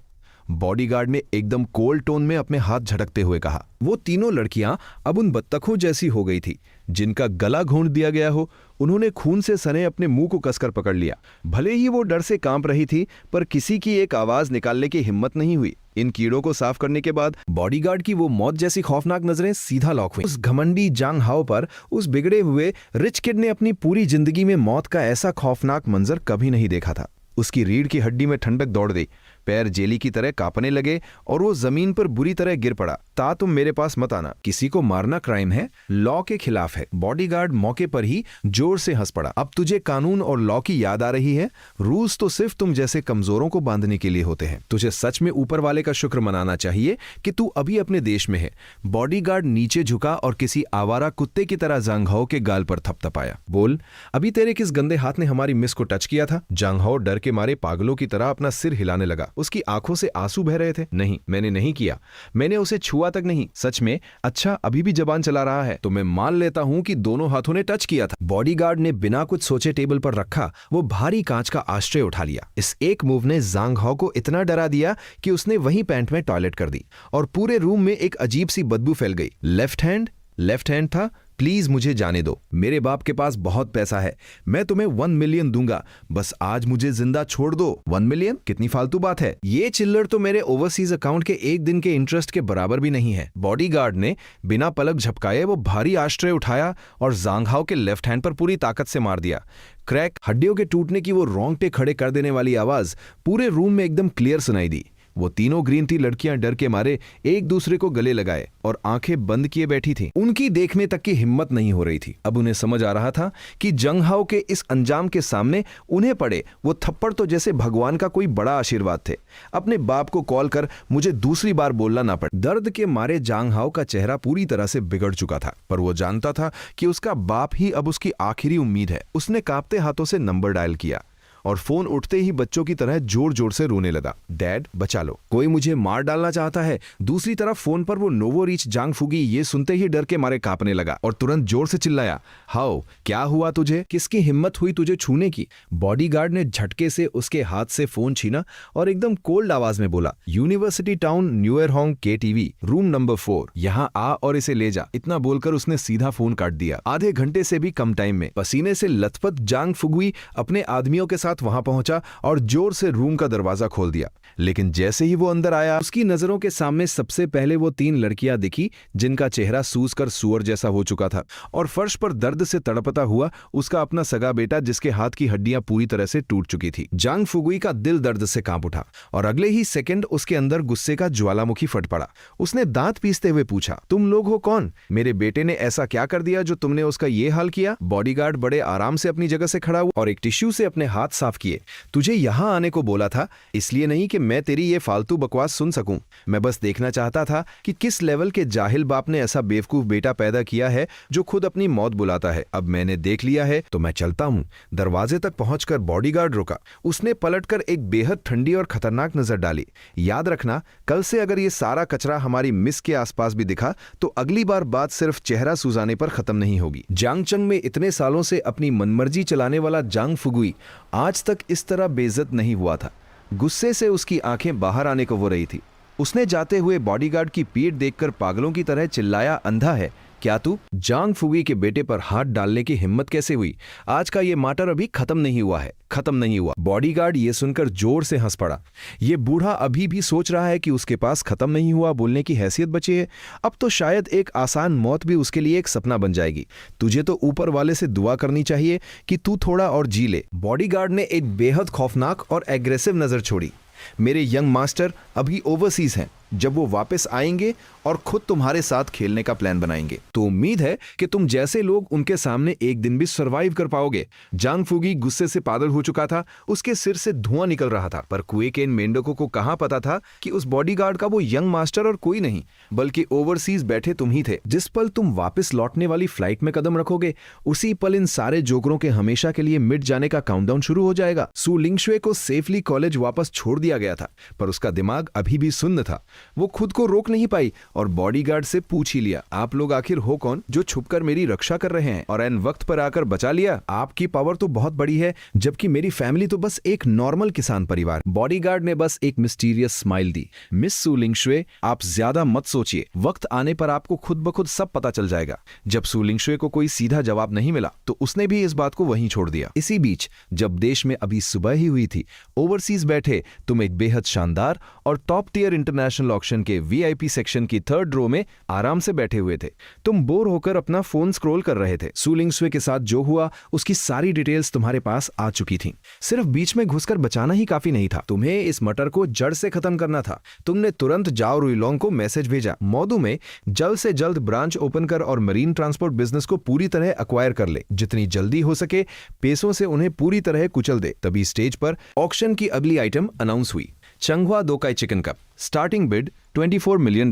बॉडीगार्ड ने एकदम कोल्ड टोन में अपने हाथ झटकते हुए कहा। वो तीनों लड़कियां अब उन बत्तखों जैसी हो गई थी जिनका गला घोंट दिया गया हो। उन्होंने खून से सने अपने मुंह को कसकर पकड़ लिया। भले ही वो डर से कांप रही थी, पर किसी की एक आवाज निकालने की हिम्मत नहीं हुई। इन कीड़ों को साफ करने के बाद बॉडीगार्ड की वो मौत जैसी खौफनाक नजरें सीधा लॉक हुई। उस घमंडी जांग हाओ पर उस बिगड़े हुए रिच किड ने अपनी पूरी जिंदगी में मौत का ऐसा खौफनाक मंजर कभी नहीं देखा था। उसकी रीढ़ की हड्डी में ठंडक दौड़ गई। पैर जेली की तरह कांपने लगे और वो जमीन पर बुरी तरह गिर पड़ा। ता तुम मेरे पास मत आना। किसी को मारना क्राइम है, लॉ के खिलाफ है। बॉडीगार्ड मौके पर ही जोर से हंस पड़ा। अब तुझे कानून और लॉ की याद आ रही है? रूल्स तो सिर्फ तुम जैसे कमजोरों को बांधने के लिए होते हैं। तुझे सच में ऊपर वाले का शुक्र मनाना चाहिए कि तू अभी अपने देश में है। बॉडीगार्ड नीचे झुका और किसी आवारा कुत्ते की तरह जांग हाओ के गाल पर थपथपाया। बोल, अभी तेरे किस गंदे हाथ ने हमारी मिस को टच किया था? जांग हाओ डर के मारे पागलों की तरह अपना सिर हिलाने लगा। उसकी आंखों से आंसू बह रहे थे। नहीं, मैंने नहीं किया। मैंने उसे छुआ तक नहीं। सच में? अच्छा, अभी भी जबान चला रहा है तो मैं मान लेता हूं कि दोनों हाथों ने टच किया था। बॉडीगार्ड ने बिना कुछ सोचे टेबल पर रखा वो भारी कांच का आश्रय उठा लिया। इस एक मूव ने जांग हाओ को इतना डरा दिया कि उसने वहीं पैंट में टॉयलेट कर दी और पूरे रूम में एक अजीब सी बदबू फैल गई। लेफ्ट हैंड था। प्लीज मुझे जाने दो। मेरे बाप के पास बहुत पैसा है। मैं तुम्हें 1 मिलियन दूंगा। बस आज मुझे जिंदा छोड़ दो। 1 मिलियन? कितनी फालतू बात है। ये चिल्लर तो मेरे ओवरसीज अकाउंट के एक दिन के इंटरेस्ट के बराबर भी नहीं है। बॉडीगार्ड ने बिना पलक झपकाए वो भारी आश्रय उठाया और जांग हाओ के लेफ्ट हैंड पर पूरी ताकत से मार दिया। क्रैक, हड्डियों के टूटने की वो रोंगटे खड़े कर देने वाली आवाज पूरे रूम में एकदम क्लियर सुनाई दी। वो तीनों ग्रीन टी लड़कियां डर के मारे एक दूसरे को गले लगाए और आंखें बंद किए बैठी थीं। उनकी देखने तक की हिम्मत नहीं हो रही थी। अब उन्हें समझ आ रहा था कि जंग हाओ के इस अंजाम के सामने उन्हें पड़े वो थप्पड़ तो जैसे भगवान का कोई बड़ा आशीर्वाद थे। अपने बाप को कॉल कर मुझे दूसरी बार बोलना ना पड़े। दर्द के मारे जांग हाओ का चेहरा पूरी तरह से बिगड़ चुका था, पर वो जानता था कि उसका बाप ही अब उसकी आखिरी उम्मीद है। उसने कांपते हाथों से नंबर डायल किया और फोन उठते ही बच्चों की तरह जोर जोर से रोने लगा। डैड बचा लो, कोई मुझे मार डालना चाहता है। दूसरी तरफ फोन पर वो नोवो रीच जांग फुगी ये सुनते ही डर के मारे कांपने लगा और तुरंत जोर से चिल्लाया, हाओ क्या हुआ तुझे? किसकी हिम्मत हुई तुझे छूने की? बॉडीगार्ड ने झटके से उसके हाथ से फोन छीना और एकदम कोल्ड आवाज में बोला, यूनिवर्सिटी टाउन न्यूएरहोंग KTV रूम नंबर 4, यहाँ आ और इसे ले जा। इतना बोलकर उसने सीधा फोन काट दिया। आधे घंटे से भी कम टाइम में पसीने से लथपथ जांग फुगुई अपने आदमियों के साथ वहां पहुंचा और जोर से रूम का दरवाजा खोल दिया। लेकिन जैसे ही वो अंदर आया, उसकी नजरों के सामने सबसे पहले वो 3 लड़कियां दिखी जिनका चेहरा सूज कर सुअर जैसा हो चुका था और फर्श पर दर्द से तड़पता हुआ उसका अपना सगा बेटा जिसके हाथ की हड्डियां पूरी तरह से टूट चुकी थी। जांग फुगुई का दिल दर्द से कांप उठा और अगले ही सेकंड उसके अंदर गुस्से का ज्वालामुखी फट पड़ा। उसने दांत पीसते हुए पूछा, तुम लोग हो कौन? मेरे बेटे ने ऐसा क्या कर दिया जो तुमने उसका ये हाल किया? बॉडीगार्ड बड़े आराम से अपनी जगह से खड़ा हुआ और एक टिश्यू से अपने हाथ साफ किए। तुझे यहां आने को बोला था इसलिए नहीं कि मैं तेरी ये फालतू बकवास सुन सकूं। मैं बस देखना चाहता था कि किस लेवल के जाहिल बाप ने ऐसा बेवकूफ बेटा पैदा किया है जो खुद अपनी मौत बुलाता है। अब मैंने देख लिया है तो मैं चलता हूं। दरवाजे तक पहुंचकर बॉडीगार्ड रुका। उसने पलटकर एक बेहद ठंडी और खतरनाक नजर डाली। याद रखना, कल से अगर ये सारा कचरा हमारी मिस के आसपास भी दिखा तो अगली बार बात सिर्फ चेहरा सुजाने पर खत्म नहीं होगी। जांगचंग में इतने सालों से अपनी मनमर्जी चलाने वाला जांग फुगुई आज तक इस तरह बेइज्जत नहीं हुआ था। गुस्से से उसकी आंखें बाहर आने को हो रही थी। उसने जाते हुए बॉडीगार्ड की पीठ देखकर पागलों की तरह चिल्लाया, अंधा है क्या तू? जांग फुगी के बेटे पर हाथ डालने की हिम्मत कैसे हुई? आज का ये मैटर अभी खत्म नहीं हुआ है, खत्म नहीं हुआ। बॉडीगार्ड ये सुनकर जोर से हंस पड़ा। ये बूढ़ा अभी भी सोच रहा है कि उसके पास खत्म नहीं हुआ बोलने की हैसियत बची है। अब तो शायद एक आसान मौत भी उसके लिए एक सपना बन जाएगी। तुझे तो ऊपर वाले से दुआ करनी चाहिए कि तू थोड़ा और जी ले। बॉडीगार्ड ने एक बेहद खौफनाक और एग्रेसिव नजर छोड़ी। मेरे यंग मास्टर अभी ओवरसीज हैं। जब वो वापस आएंगे और खुद तुम्हारे साथ खेलने का प्लान बनाएंगे तो उम्मीद है कि तुम जैसे लोग उनके सामने एक दिन भी सरवाइव कर पाओगे। जांग फुगी गुस्से से पागल हो चुका था। उसके सिर से धुआं निकल रहा था, पर क्वेकेन मेंढकों को कहां पता था कि उस बॉडीगार्ड का वो यंग मास्टर और कोई नहीं बल्कि ओवरसीज बैठे तुम ही थे। जिस पल तुम वापस लौटने वाली फ्लाइट में कदम रखोगे उसी पल इन सारे जोकरों के हमेशा के लिए मिट जाने का काउंटडाउन शुरू हो जाएगा। सु लिंगशुए को सेफली कॉलेज वापस छोड़ दिया गया था, पर उसका दिमाग अभी भी सुन्न था। वो खुद को रोक नहीं पाई और बॉडीगार्ड से पूछ ही लिया, आप लोग आखिर हो कौन जो छुपकर मेरी रक्षा कर रहे हैं और एन वक्त पर आकर बचा लिया? आपकी पावर तो बहुत बड़ी है, जबकि मेरी फैमिली तो बस एक नॉर्मल किसान परिवार। बॉडीगार्ड ने बस एक मिस्टीरियस स्माइल दी। मिस सु लिंगशुए, आप ज्यादा मत सोचिए, वक्त आने पर आपको खुद ब खुद सब पता चल जाएगा। जब सु लिंगशुए को कोई सीधा जवाब नहीं मिला तो उसने भी इस बात को वहीं छोड़ दिया। इसी बीच जब देश में अभी सुबह ही हुई थी, ओवरसीज बैठे तुम एक बेहद शानदार और टॉप टियर इंटरनेशनल ऑक्शन के VIP सेक्शन की 3rd रो में आराम से बैठे हुए थे। तुम बोर होकर अपना फोन स्क्रॉल कर रहे थे। सु लिंगशुए के साथ जो हुआ उसकी सारी डिटेल्स तुम्हारे पास आ चुकी थीं। सिर्फ बीच में घुसकर बचाना ही काफी नहीं था, तुम्हें इस मटर को जड़ से खत्म करना था। तुमने तुरंत जाओ रुइलोंग को मैसेज भेजा, मौदू में जल्द से जल्द ब्रांच ओपन कर और मरीन ट्रांसपोर्ट बिजनेस को पूरी तरह एक्वायर कर ले। जितनी जल्दी हो सके पैसों से उन्हें पूरी तरह कुचल दे। तभी स्टेज पर ऑक्शन की अगली आइटम अनाउंस हुई, चंगहुआ दोकाई chicken cup. Starting bid $24 million.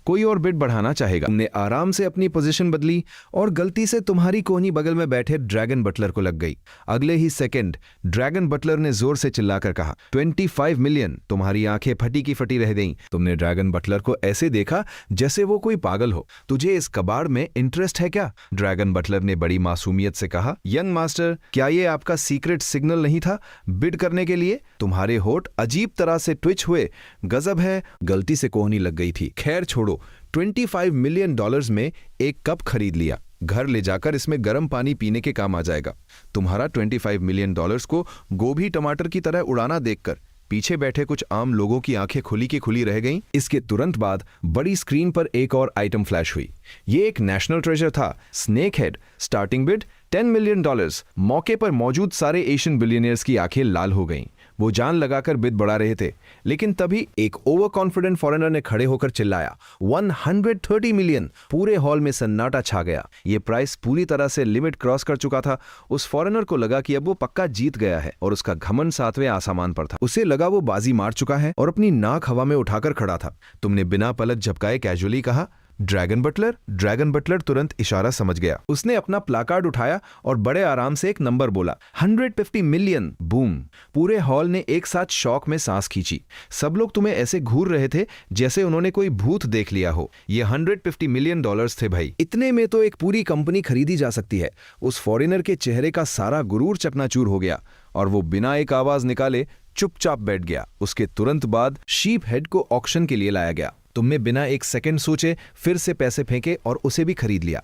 कोई और बिड बढ़ाना चाहेगा? तुमने आराम से अपनी पोजीशन बदली और गलती से तुम्हारी कोहनी बगल में बैठे ड्रैगन बटलर को लग गई। अगले ही सेकंड ड्रैगन बटलर ने जोर से चिल्लाकर कहा, 25 मिलियन। तुम्हारी आंखें फटी की फटी रह गईं। तुमने ड्रैगन बटलर को ऐसे देखा जैसे वो कोई पागल हो। तुझे इस कबाड़ में इंटरेस्ट है क्या? ड्रैगन बटलर ने बड़ी मासूमियत से कहा, यंग मास्टर, क्या ये आपका सीक्रेट सिग्नल नहीं था बिड करने के लिए? तुम्हारे होठ अजीब तरह से ट्विच हुए। गजब है, गलती से कोहनी लग गई थी। खैर छोड़ो, $25 मिलियन में एक कप खरीद लिया। घर ले जाकर इसमें गर्म पानी पीने के काम आ जाएगा। तुम्हारा $25 मिलियन को गोभी टमाटर की तरह उड़ाना देखकर पीछे बैठे कुछ आम लोगों की आंखें खुली की खुली रह गईं। इसके तुरंत बाद बड़ी स्क्रीन पर एक और आइटम फ्लैश हुई। ये एक नेशनल ट्रेजर था, snake head. Starting bid $10 million. मौके पर मौजूद सारे एशियन बिलियनियर्स की आंखें लाल हो गईं। वो जान लगाकर बिद बढ़ा रहे थे, लेकिन तभी एक ओवर कॉन्फिडेंट फॉरेनर ने खड़े होकर चिल्लाया 130 मिलियन। पूरे हॉल में सन्नाटा छा गया। ये प्राइस पूरी तरह से लिमिट क्रॉस कर चुका था। उस फॉरेनर को लगा कि अब वो पक्का जीत गया है और उसका घमंड 7वें आसमान पर था। उसे लगा वो बाजी मार चुका है और अपनी नाक हवा में उठाकर खड़ा था। तुमने बिना पलक झपकाए कैजुअली कहा, ड्रैगन बटलर। ड्रैगन बटलर तुरंत इशारा समझ गया। उसने अपना प्लाकार्ड उठाया और बड़े आराम से एक नंबर बोला, 150 मिलियन। बूम। पूरे हॉल ने एक साथ शॉक में सांस खींची। सब लोग तुम्हें ऐसे घूर रहे थे जैसे उन्होंने कोई भूत देख लिया हो। ये 150 मिलियन डॉलर्स थे भाई। इतने में तो एक पूरी कंपनी खरीदी जा सकती है। उस फॉरेनर के चेहरे का सारा गुरूर चकनाचूर हो गया और वो बिना एक आवाज निकाले चुपचाप बैठ गया। उसके तुरंत बाद शीप हेड को ऑक्शन के लिए लाया गया। तुमने बिना एक सेकंड सोचे फिर से पैसे फेंके और उसे भी खरीद लिया।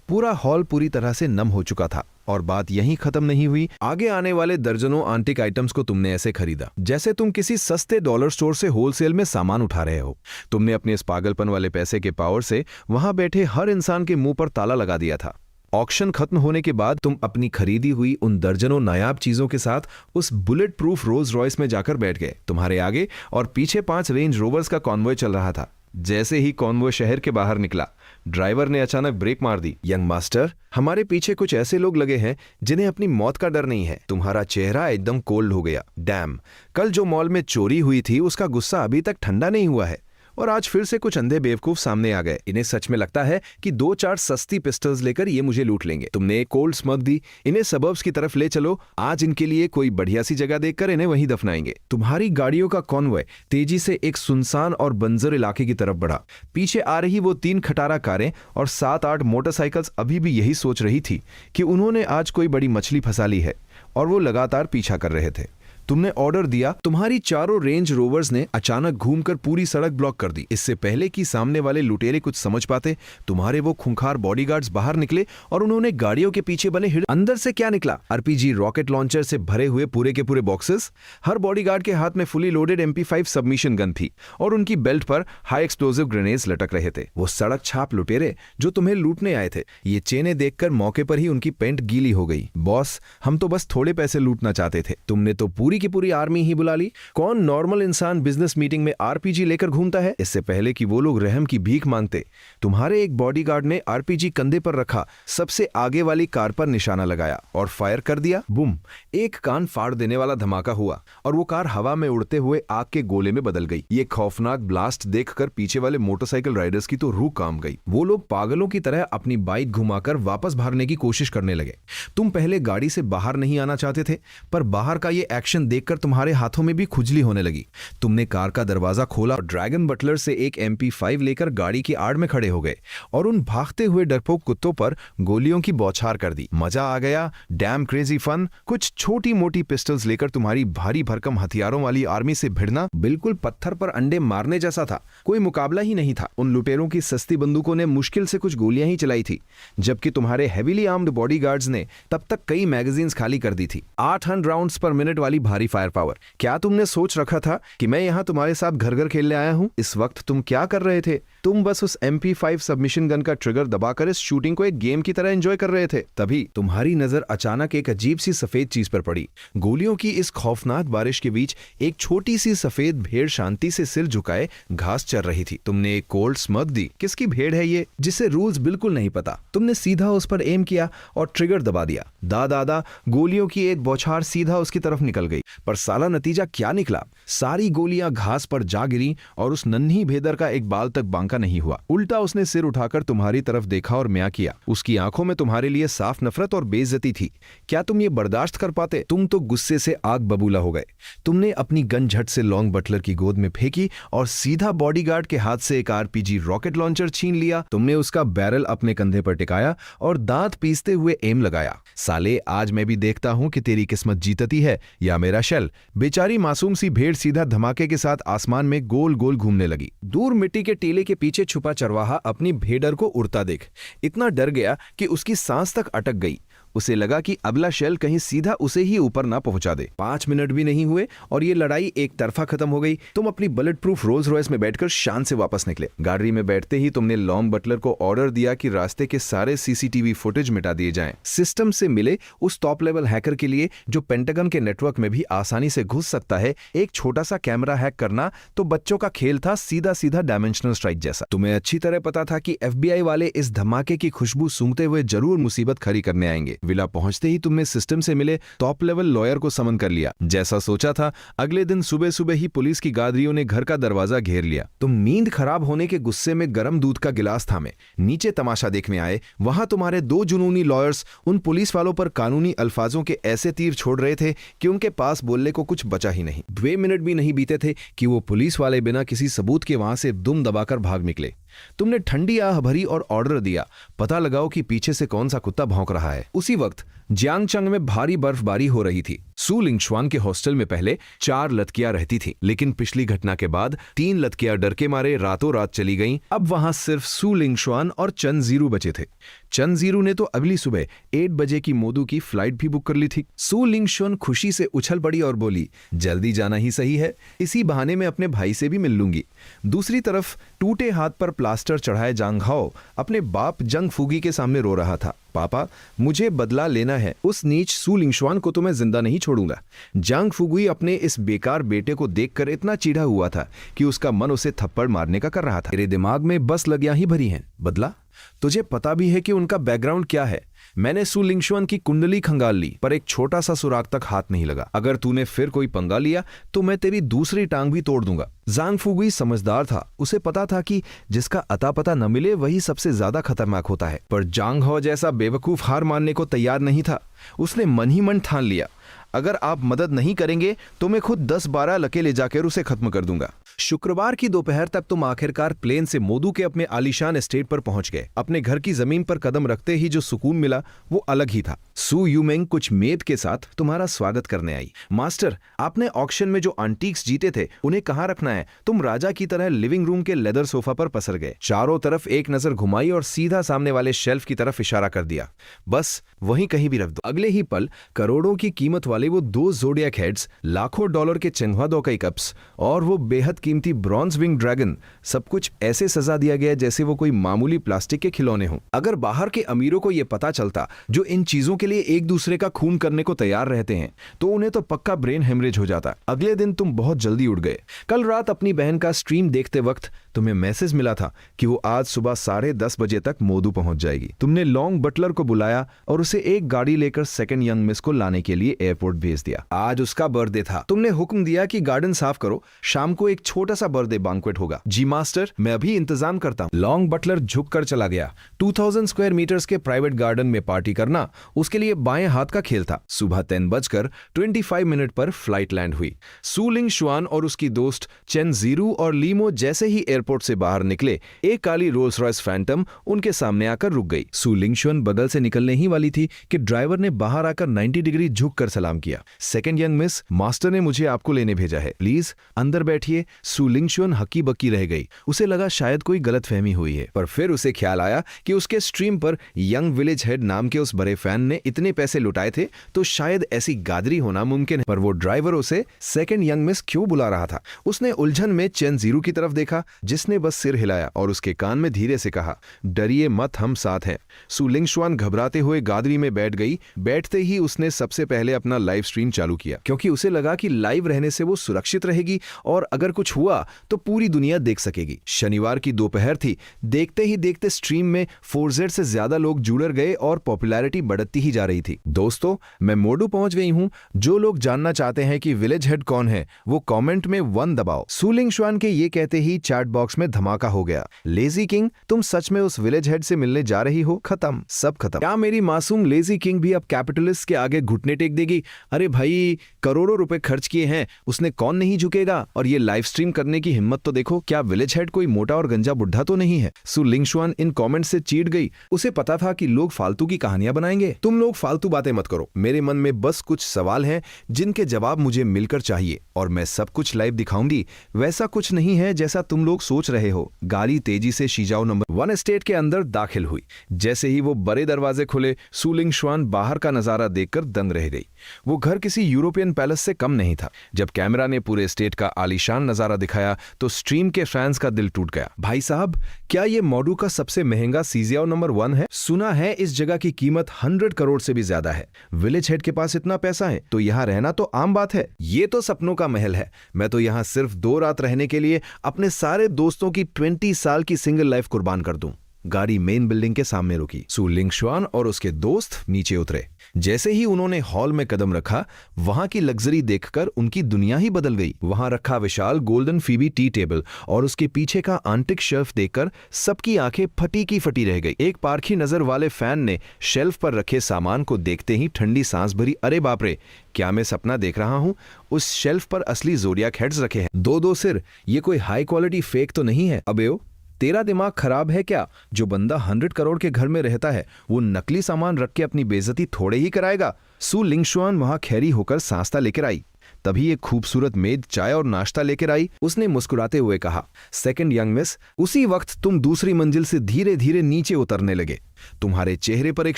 पूरा हॉल पूरी तरह से नम हो चुका था और बात यहीं खत्म नहीं हुई। आगे आने वाले दर्जनों आंटिक आइटम्स को तुमने ऐसे खरीदा जैसे तुम किसी सस्ते डॉलर स्टोर से होलसेल में सामान उठा रहे हो। तुमने अपने इस पागलपन वाले पैसे के पावर से वहां बैठे हर इंसान के मुंह पर ताला लगा दिया था। ऑक्शन खत्म होने के बाद तुम अपनी खरीदी हुई उन दर्जनों नायाब चीजों के साथ उस बुलेट प्रूफ रोल्स रॉयस में जाकर बैठ गए। तुम्हारे आगे और पीछे 5 रेंज रोवर्स का कॉन्वॉय चल रहा था। जैसे ही कॉन्वॉय शहर के बाहर निकला, ड्राइवर ने अचानक ब्रेक मार दी। यंग मास्टर, हमारे पीछे कुछ ऐसे लोग लगे हैं जिन्हें अपनी मौत का डर नहीं है। तुम्हारा चेहरा एकदम कोल्ड हो गया। डैम, कल जो मॉल में चोरी हुई थी उसका गुस्सा अभी तक ठंडा नहीं हुआ है और आज फिर से कुछ अंधे बेवकूफ सामने आ गए। इन्हें सच में लगता है कि 2-4 सस्ती पिस्टल्स लेकर ये मुझे लूट लेंगे। तुमने एक कोल्ड स्मग दी। इन्हें सबर्ब्स की तरफ ले चलो। आज इनके लिए कोई बढ़िया सी जगह देखकर इन्हें वहीं दफनाएंगे। तुम्हारी गाड़ियों का कॉन्वॉय तेजी से एक सुनसान और बंजर इलाके की तरफ बढ़ा। पीछे आ रही वो 3 खटारा कारें और 7-8 मोटरसाइकिल्स अभी भी यही सोच रही थी कि उन्होंने आज कोई बड़ी मछली फंसा ली है और वो लगातार पीछा कर रहे थे। तुमने ऑर्डर दिया। तुम्हारी चारों रेंज रोवर्स ने अचानक घूमकर पूरी सड़क ब्लॉक कर दी। इससे पहले कि सामने वाले लुटेरे कुछ समझ पाते, तुम्हारे वो खूंखार बॉडीगार्ड्स बाहर निकले और उन्होंने गाड़ियों के पीछे बने अंदर से क्या निकला? आरपीजी रॉकेट लॉन्चर से भरे हुए पूरे के पूरे बॉक्सेस। हर बॉडीगार्ड के हाथ में fully loaded MP5 submission gun थी और उनकी बेल्ट पर हाई एक्सप्लोजिव ग्रेनेड्स लटक रहे थे। वो सड़क छाप लुटेरे जो तुम्हें लूटने आए थे। ये चेनें देखकर मौके पर ही उनकी पेंट गीली हो गई। बॉस, हम तो बस थोड़े पैसे लूटना चाहते थे। तुमने तो पूरी की पूरी आर्मी ही बुला ली। कौन नॉर्मल इंसान बिजनेस मीटिंग में आरपीजी लेकर घूमता है? इससे पहले कि वो लोग रहम की भीख मांगते, तुम्हारे एक बॉडीगार्ड ने आरपीजी कंधे पर रखा सबसे आगे वाली कार पर निशाना लगाया और फायर कर दिया। बूम। एक कान फाड़ देने वाला धमाका हुआ और वो कार हवा में उड़ते हुए आग के गोले में बदल गई। ये खौफनाक ब्लास्ट देखकर पीछे वाले मोटरसाइकिल राइडर्स की तो रूह कांप गई। वो लोग पागलों की तरह अपनी बाइक घुमाकर वापस भागने की कोशिश करने लगे। तुम पहले गाड़ी से बाहर नहीं आना चाहते थे, पर बाहर का ये एक्शन देखकर तुम्हारे हाथों में भी खुजली होने लगी। तुमने कार का दरवाजा खोला और ड्रैगन बटलर से एक MP5 लेकर गाड़ी की आड़ में खड़े हो गए और उन भागते हुए डरपोक कुत्तों पर गोलियों की बौछार कर दी। मजा आ गया। Damn crazy fun. कुछ छोटी मोटी पिस्टल्स लेकर तुम्हारी भारी भरकम हथियारों वाली आर्मी से भिड़ना बिल्कुल पत्थर पर अंडे मारने जैसा था। कोई मुकाबला ही नहीं था। उन लुटेरों की सस्ती बंदूकों ने मुश्किल से कुछ गोलियां ही चलाई थी, जबकि तुम्हारे हेवीली आर्म्ड बॉडीगार्ड्स ने तब तक कई मैगजीन्स खाली कर दी थी। 800 राउंड्स पर मिनट वाली भारी फायर पावर। क्या तुमने सोच रखा था कि मैं यहां तुम्हारे साथ घर घर खेलने आया हूं? इस वक्त तुम क्या कर रहे थे? तुम बस उस MP5 सबमिशन गन का ट्रिगर दबाकर इस शूटिंग को एक गेम की तरह एंजॉय कर रहे थे। तभी तुम्हारी नजर अचानक एक अजीब सी सफेद चीज पर पड़ी। गोलियों की इस खौफनाक बारिश के बीच एक छोटी सी सफेद भेड़ शांति से सिर झुकाए घास चर रही थी। तुमने एक कोल्ड स्मग दी। किसकी भेड़ है ये, जिसे रूल्स बिल्कुल नहीं पता? तुमने सीधा उस पर एम किया और ट्रिगर दबा दिया। दादा, गोलियों की एक बौछार सीधा उसकी तरफ निकल गई, पर साला नतीजा क्या निकला? सारी गोलियां घास पर जा गिरी और उस नन्ही भेदर का एक बाल तक बांका नहीं हुआ। उल्टा उसने सिर उठाकर तुम्हारी तरफ देखा और म्यां किया। उसकी आंखों में तुम्हारे लिए साफ नफरत और बेइज्जती थी। क्या तुम ये बर्दाश्त कर पाते? तुम तो गुस्से से आग बबूला हो गए। तुमने अपनी गन झट से लॉन्ग बटलर की गोद में फेंकी और सीधा बॉडीगार्ड के हाथ से एक आरपीजी रॉकेट लॉन्चर छीन लिया। तुमने उसका बैरल अपने कंधे पर टिकाया और दांत पीसते हुए एम लगाया। साले, आज मैं भी देखता हूं कि तेरी किस्मत जीतती है या मेरा शल। बेचारी मासूम सी भेड़ सीधा धमाके के साथ आसमान में गोल गोल घूमने लगी। दूर मिट्टी के टीले के पीछे छुपा चरवाहा अपनी भेड़र को उड़ता देख इतना डर गया कि उसकी सांस तक अटक गई। उसे लगा कि अगला शेल कहीं सीधा उसे ही ऊपर ना पहुंचा दे। 5 मिनट भी नहीं हुए और ये लड़ाई एक तरफा खत्म हो गई। तुम अपनी बुलेट प्रूफ रोल्स रॉयस में बैठकर शान से वापस निकले। गाड़ी में बैठते ही तुमने लॉन्ग बटलर को ऑर्डर दिया कि रास्ते के सारे सीसीटीवी फुटेज मिटा दिए जाएं। सिस्टम से मिले उस टॉप लेवल हैकर के लिए जो पेंटागन के नेटवर्क में भी आसानी से घुस सकता है, एक छोटा सा कैमरा हैक करना तो बच्चों का खेल था, सीधा सीधा डायमेंशनल स्ट्राइक जैसा। तुम्हें अच्छी तरह पता था कि FBI वाले इस धमाके की खुशबू सूंघते हुए जरूर मुसीबत खड़ी करने आएंगे। विला पहुंचते ही तुमने सिस्टम से मिले टॉप लेवल लॉयर को समन कर लिया। जैसा सोचा था, अगले दिन सुबह सुबह ही पुलिस की गाड़ियों ने घर का दरवाजा घेर लिया। तुम नींद खराब होने के गुस्से में गर्म दूध का गिलास थामे नीचे तमाशा देखने आए। वहां तुम्हारे 2 जुनूनी लॉयर्स उन पुलिस वालों पर कानूनी अल्फाजों के ऐसे तीर छोड़ रहे थे कि उनके पास बोलने को कुछ बचा ही नहीं। 2 मिनट भी नहीं बीते थे कि वो पुलिस वाले बिना किसी सबूत के वहां से दुम दबाकर भाग निकले। तुमने ठंडी आह भरी और ऑर्डर दिया, पता लगाओ कि पीछे से कौन सा कुत्ता भौंक रहा है। उसी वक्त जियांगचंग में भारी बर्फबारी हो रही थी। सू लिंगशुआन के हॉस्टल में पहले 4 लड़कियां रहती थी, लेकिन पिछली घटना के बाद 3 लड़कियां डर के मारे रातों रात चली गईं। अब वहां सिर्फ सू लिंगशुआन और चन जीरू बचे थे। चन जीरू ने तो अगली सुबह 8 बजे की मोदू की फ्लाइट भी बुक कर ली थी। सू लिंगशुआन खुशी से उछल पड़ी और बोली, जल्दी जाना ही सही है, इसी बहाने में अपने भाई से भी मिल लूंगी। दूसरी तरफ टूटे हाथ पर प्लास्टर चढ़ाए जांग हाओ अपने बाप जंग फूगी के सामने रो रहा था। पापा, मुझे बदला लेना है, उस नीच सू लिंगशुआन को तो मैं जिंदा नहीं छोड़ूंगा। जांग फुगुई अपने इस बेकार बेटे को देखकर इतना चिढ़ा हुआ था कि उसका मन उसे थप्पड़ मारने का कर रहा था। तेरे दिमाग में बस लगियां ही भरी हैं। बदला? तुझे पता भी है कि उनका बैकग्राउंड क्या है? मैंने सू लिंगशुआन की कुंडली खंगाल ली, पर एक छोटा सा सुराग तक हाथ नहीं लगा। अगर तूने फिर कोई पंगा लिया तो मैं तेरी दूसरी टांग भी तोड़ दूंगा। जांग फुगुई समझदार था, उसे पता था कि जिसका अता पता न मिले वही सबसे ज्यादा खतरनाक होता है। पर जांग हो जैसा बेवकूफ हार मानने को तैयार नहीं था। उसने मन ही मन ठान लिया, अगर आप मदद नहीं करेंगे तो मैं खुद 10-12 लके ले जाकर उसे खत्म कर दूंगा। शुक्रवार की दोपहर तक तुम आखिरकार प्लेन से मोदू के अपने आलीशान एस्टेट पर पहुंच गए। अपने घर की जमीन पर कदम रखते ही जो सुकून मिला वो अलग ही था। सू यूमेंग कुछ मेद के साथ तुम्हारा स्वागत करने आई। मास्टर, आपने ऑक्शन में जो एंटीक्स जीते थे उन्हें कहाँ रखना है? तुम राजा की तरह लिविंग रूम के लेदर सोफा पर पसर गए। चारों तरफ एक नजर घुमाई और सीधा सामने वाले शेल्फ की तरफ इशारा कर दिया, बस वहीं कहीं भी रख दो। अगले ही पल करोड़ों की कीमत वाले वो 2 ज़ोडिएक हेड्स, लाखों डॉलर के चंगवा कई कप्स और वो बेहद कीमती ब्रॉन्ज विंग ड्रैगन, सब कुछ ऐसे सजा दिया गया जैसे वो कोई मामूली प्लास्टिक के खिलौने हों। अगर बाहर के अमीरों को यह पता चलता, जो इन चीजों के लिए एक दूसरे का खून करने को तैयार रहते हैं, तो उन्हें तो पक्का ब्रेन हेमरेज हो जाता। अगले दिन तुम बहुत जल्दी उठ गए। कल रात अपनी बहन का स्ट्रीम देखते वक्त तुम्हें मैसेज मिला था कि वो आज सुबह 10:30 बजे तक मोदू पहुंच जाएगी। तुमने लॉन्ग बटलर को बुलाया और उसे एक गाड़ी लेकर सेकंड यंग मिस को लाने के लिए एयरपोर्ट भेज दिया। आज उसका बर्थडे था। तुमने हुक्म दिया कि गार्डन साफ करो, शाम को एक छोटा सा बर्थडे बैंक्वेट होगा। जी मास्टर, मैं अभी इंतजाम करता हूं। लॉन्ग बटलर झुककर चला गया। 2000 स्क्वायर मीटर्स के प्राइवेट गार्डन में पार्टी करना उसके लिए बाएं हाथ का खेल था। सुबह 10:25 पर फ्लाइट लैंड हुई। सू लिंगशुआन और उसकी दोस्त चेन जीरू और लीमो जैसे ही एयरपोर्ट से बाहर निकले, एक काली रोल्स रॉयस फैंटम उनके सामने आकर रुक गई। सू लिंगशुआन बगल से निकलने ही वाली थी कि ड्राइवर ने बाहर आकर 90 डिग्री झुककर सलाम किया। सेकंड यंग मिस, मास्टर ने मुझे आपको लेने भेजा है, प्लीज अंदर बैठिए। सू लिंगशुआन हक्की बक्की रह गई। उसे लगा शायद कोई गलतफहमी हुई है, पर फिर उसे ख्याल आया कि उसके स्ट्रीम पर यंग विलेज हेड नाम के उस बड़े फैन ने इतने पैसे लुटाए थे, तो शायद ऐसी गादरी होना मुमकिन है। पर वो ड्राइवर उसे सेकंड यंग मिस क्यों बुला रहा था? उसने उलझन में चेन जीरू की तरफ देखा, जिसने बस सिर हिलाया और उसके कान में धीरे से कहा, डरिए मत, हम साथ हैं। सू लिंगशुआन घबराते हुए गादरी में बैठ गई। बैठते ही उसने सबसे पहले अपना लाइव स्ट्रीम चालू किया, क्योंकि उसे लगा कि लाइव रहने से वो सुरक्षित रहेगी और अगर कुछ हुआ तो पूरी दुनिया देख सकेगी। शनिवार की दोपहर थी। देखते ही देखते स्ट्रीम में 4Z से ज्यादा लोग जुड़ गए और पॉपुलैरिटी बढ़ती ही जा रही थी। दोस्तों, मैं मोडू पहुंच गई हूं। जो लोग जानना चाहते हैं कि विलेज हेड कौन है, वो कमेंट में 1 दबाओ। सू लिंगशुआन के ये कहते ही चैट बॉक्स में धमाका हो गया। लेजी किंग, तुम सच में उस विलेज हेड से मिलने जा रही हो? खत्म, सब खत्म। क्या मेरी मासूम लेजी किंग भी अब कैपिटलिस्ट के आगे घुटने टेक देगी? अरे भाई, करोड़ों रुपए खर्च किए हैं, उसने कौन नहीं झुकेगा? और ये लाइव स्ट्रीम करने की हिम्मत तो देखो। क्या विलेज हेड कोई मोटा और गंजा बुढ़ा तो नहीं है? सू लिंगशुआन इन कमेंट से चीड़ गई। उसे पता था कि लोग फालतू की कहानियां बनाएंगे। तुम लोग फालतू बातें मत करो, मेरे मन में बस कुछ सवाल हैं जिनके जवाब मुझे मिलकर चाहिए, और मैं सब कुछ लाइव दिखाऊंगी। वैसा कुछ नहीं है जैसा तुम लोग सोच रहे हो, गाड़ी तेजी से शीजाओ नंबर 1 एस्टेट के अंदर दाखिल हुई। जैसे ही वो बड़े दरवाजे खुले, सु लिंगशुआन बाहर का नजारा देखकर दंग रह गई। वो घर किसी यूरोपियन पैलेस से कम नहीं था। जब कैमरा ने पूरे एस्टेट का आलीशान नजारा दिखाया तो स्ट्रीम के फैंस का दिल टूट गया। भाई साहब, क्या ये मॉडू का सबसे महंगा सीजियाओ नंबर 1 है? सुना है इस जगह की कीमत 100 करोड़ से भी ज्यादा है। विलेज हेड के पास इतना पैसा है तो यहाँ रहना तो आम बात है। ये तो सपनों का महल है। मैं तो यहाँ सिर्फ 2 रात रहने के लिए अपने सारे दोस्तों की 20 साल की सिंगल लाइफ कुर्बान कर दूं। गाड़ी मेन बिल्डिंग के सामने रुकी। सु लिंगशुआन और उसके दोस्त नीचे उतरे। जैसे ही उन्होंने हॉल में कदम रखा, वहां की लग्जरी देखकर उनकी दुनिया ही बदल गई। वहां रखा विशाल गोल्डन फीबी टी टेबल और उसके पीछे का आंटिक शेल्फ देखकर सबकी आंखें फटी की फटी रह गई। एक पारखी नजर वाले फैन ने शेल्फ पर रखे सामान को देखते ही ठंडी सांस भरी। अरे बाप रे, क्या मैं सपना देख रहा हूं? उस शेल्फ पर असली ज़ोडियाक हेड्स रखे हैं, 2-2 सिर। ये कोई हाई क्वालिटी फेक तो नहीं है? अबे ओ, तेरा दिमाग खराब है क्या? जो बंदा 100 करोड़ के घर में रहता है वो नकली सामान रख के अपनी बेइज्जती थोड़े ही कराएगा। सु लिंगशुआन वहां खैरी होकर सांसता लेकर आई। तभी एक खूबसूरत मेड चाय और नाश्ता लेकर आई। उसने मुस्कुराते हुए कहा, सेकंड यंग मिस। उसी वक्त तुम दूसरी मंजिल से धीरे धीरे नीचे उतरने लगे। तुम्हारे चेहरे पर एक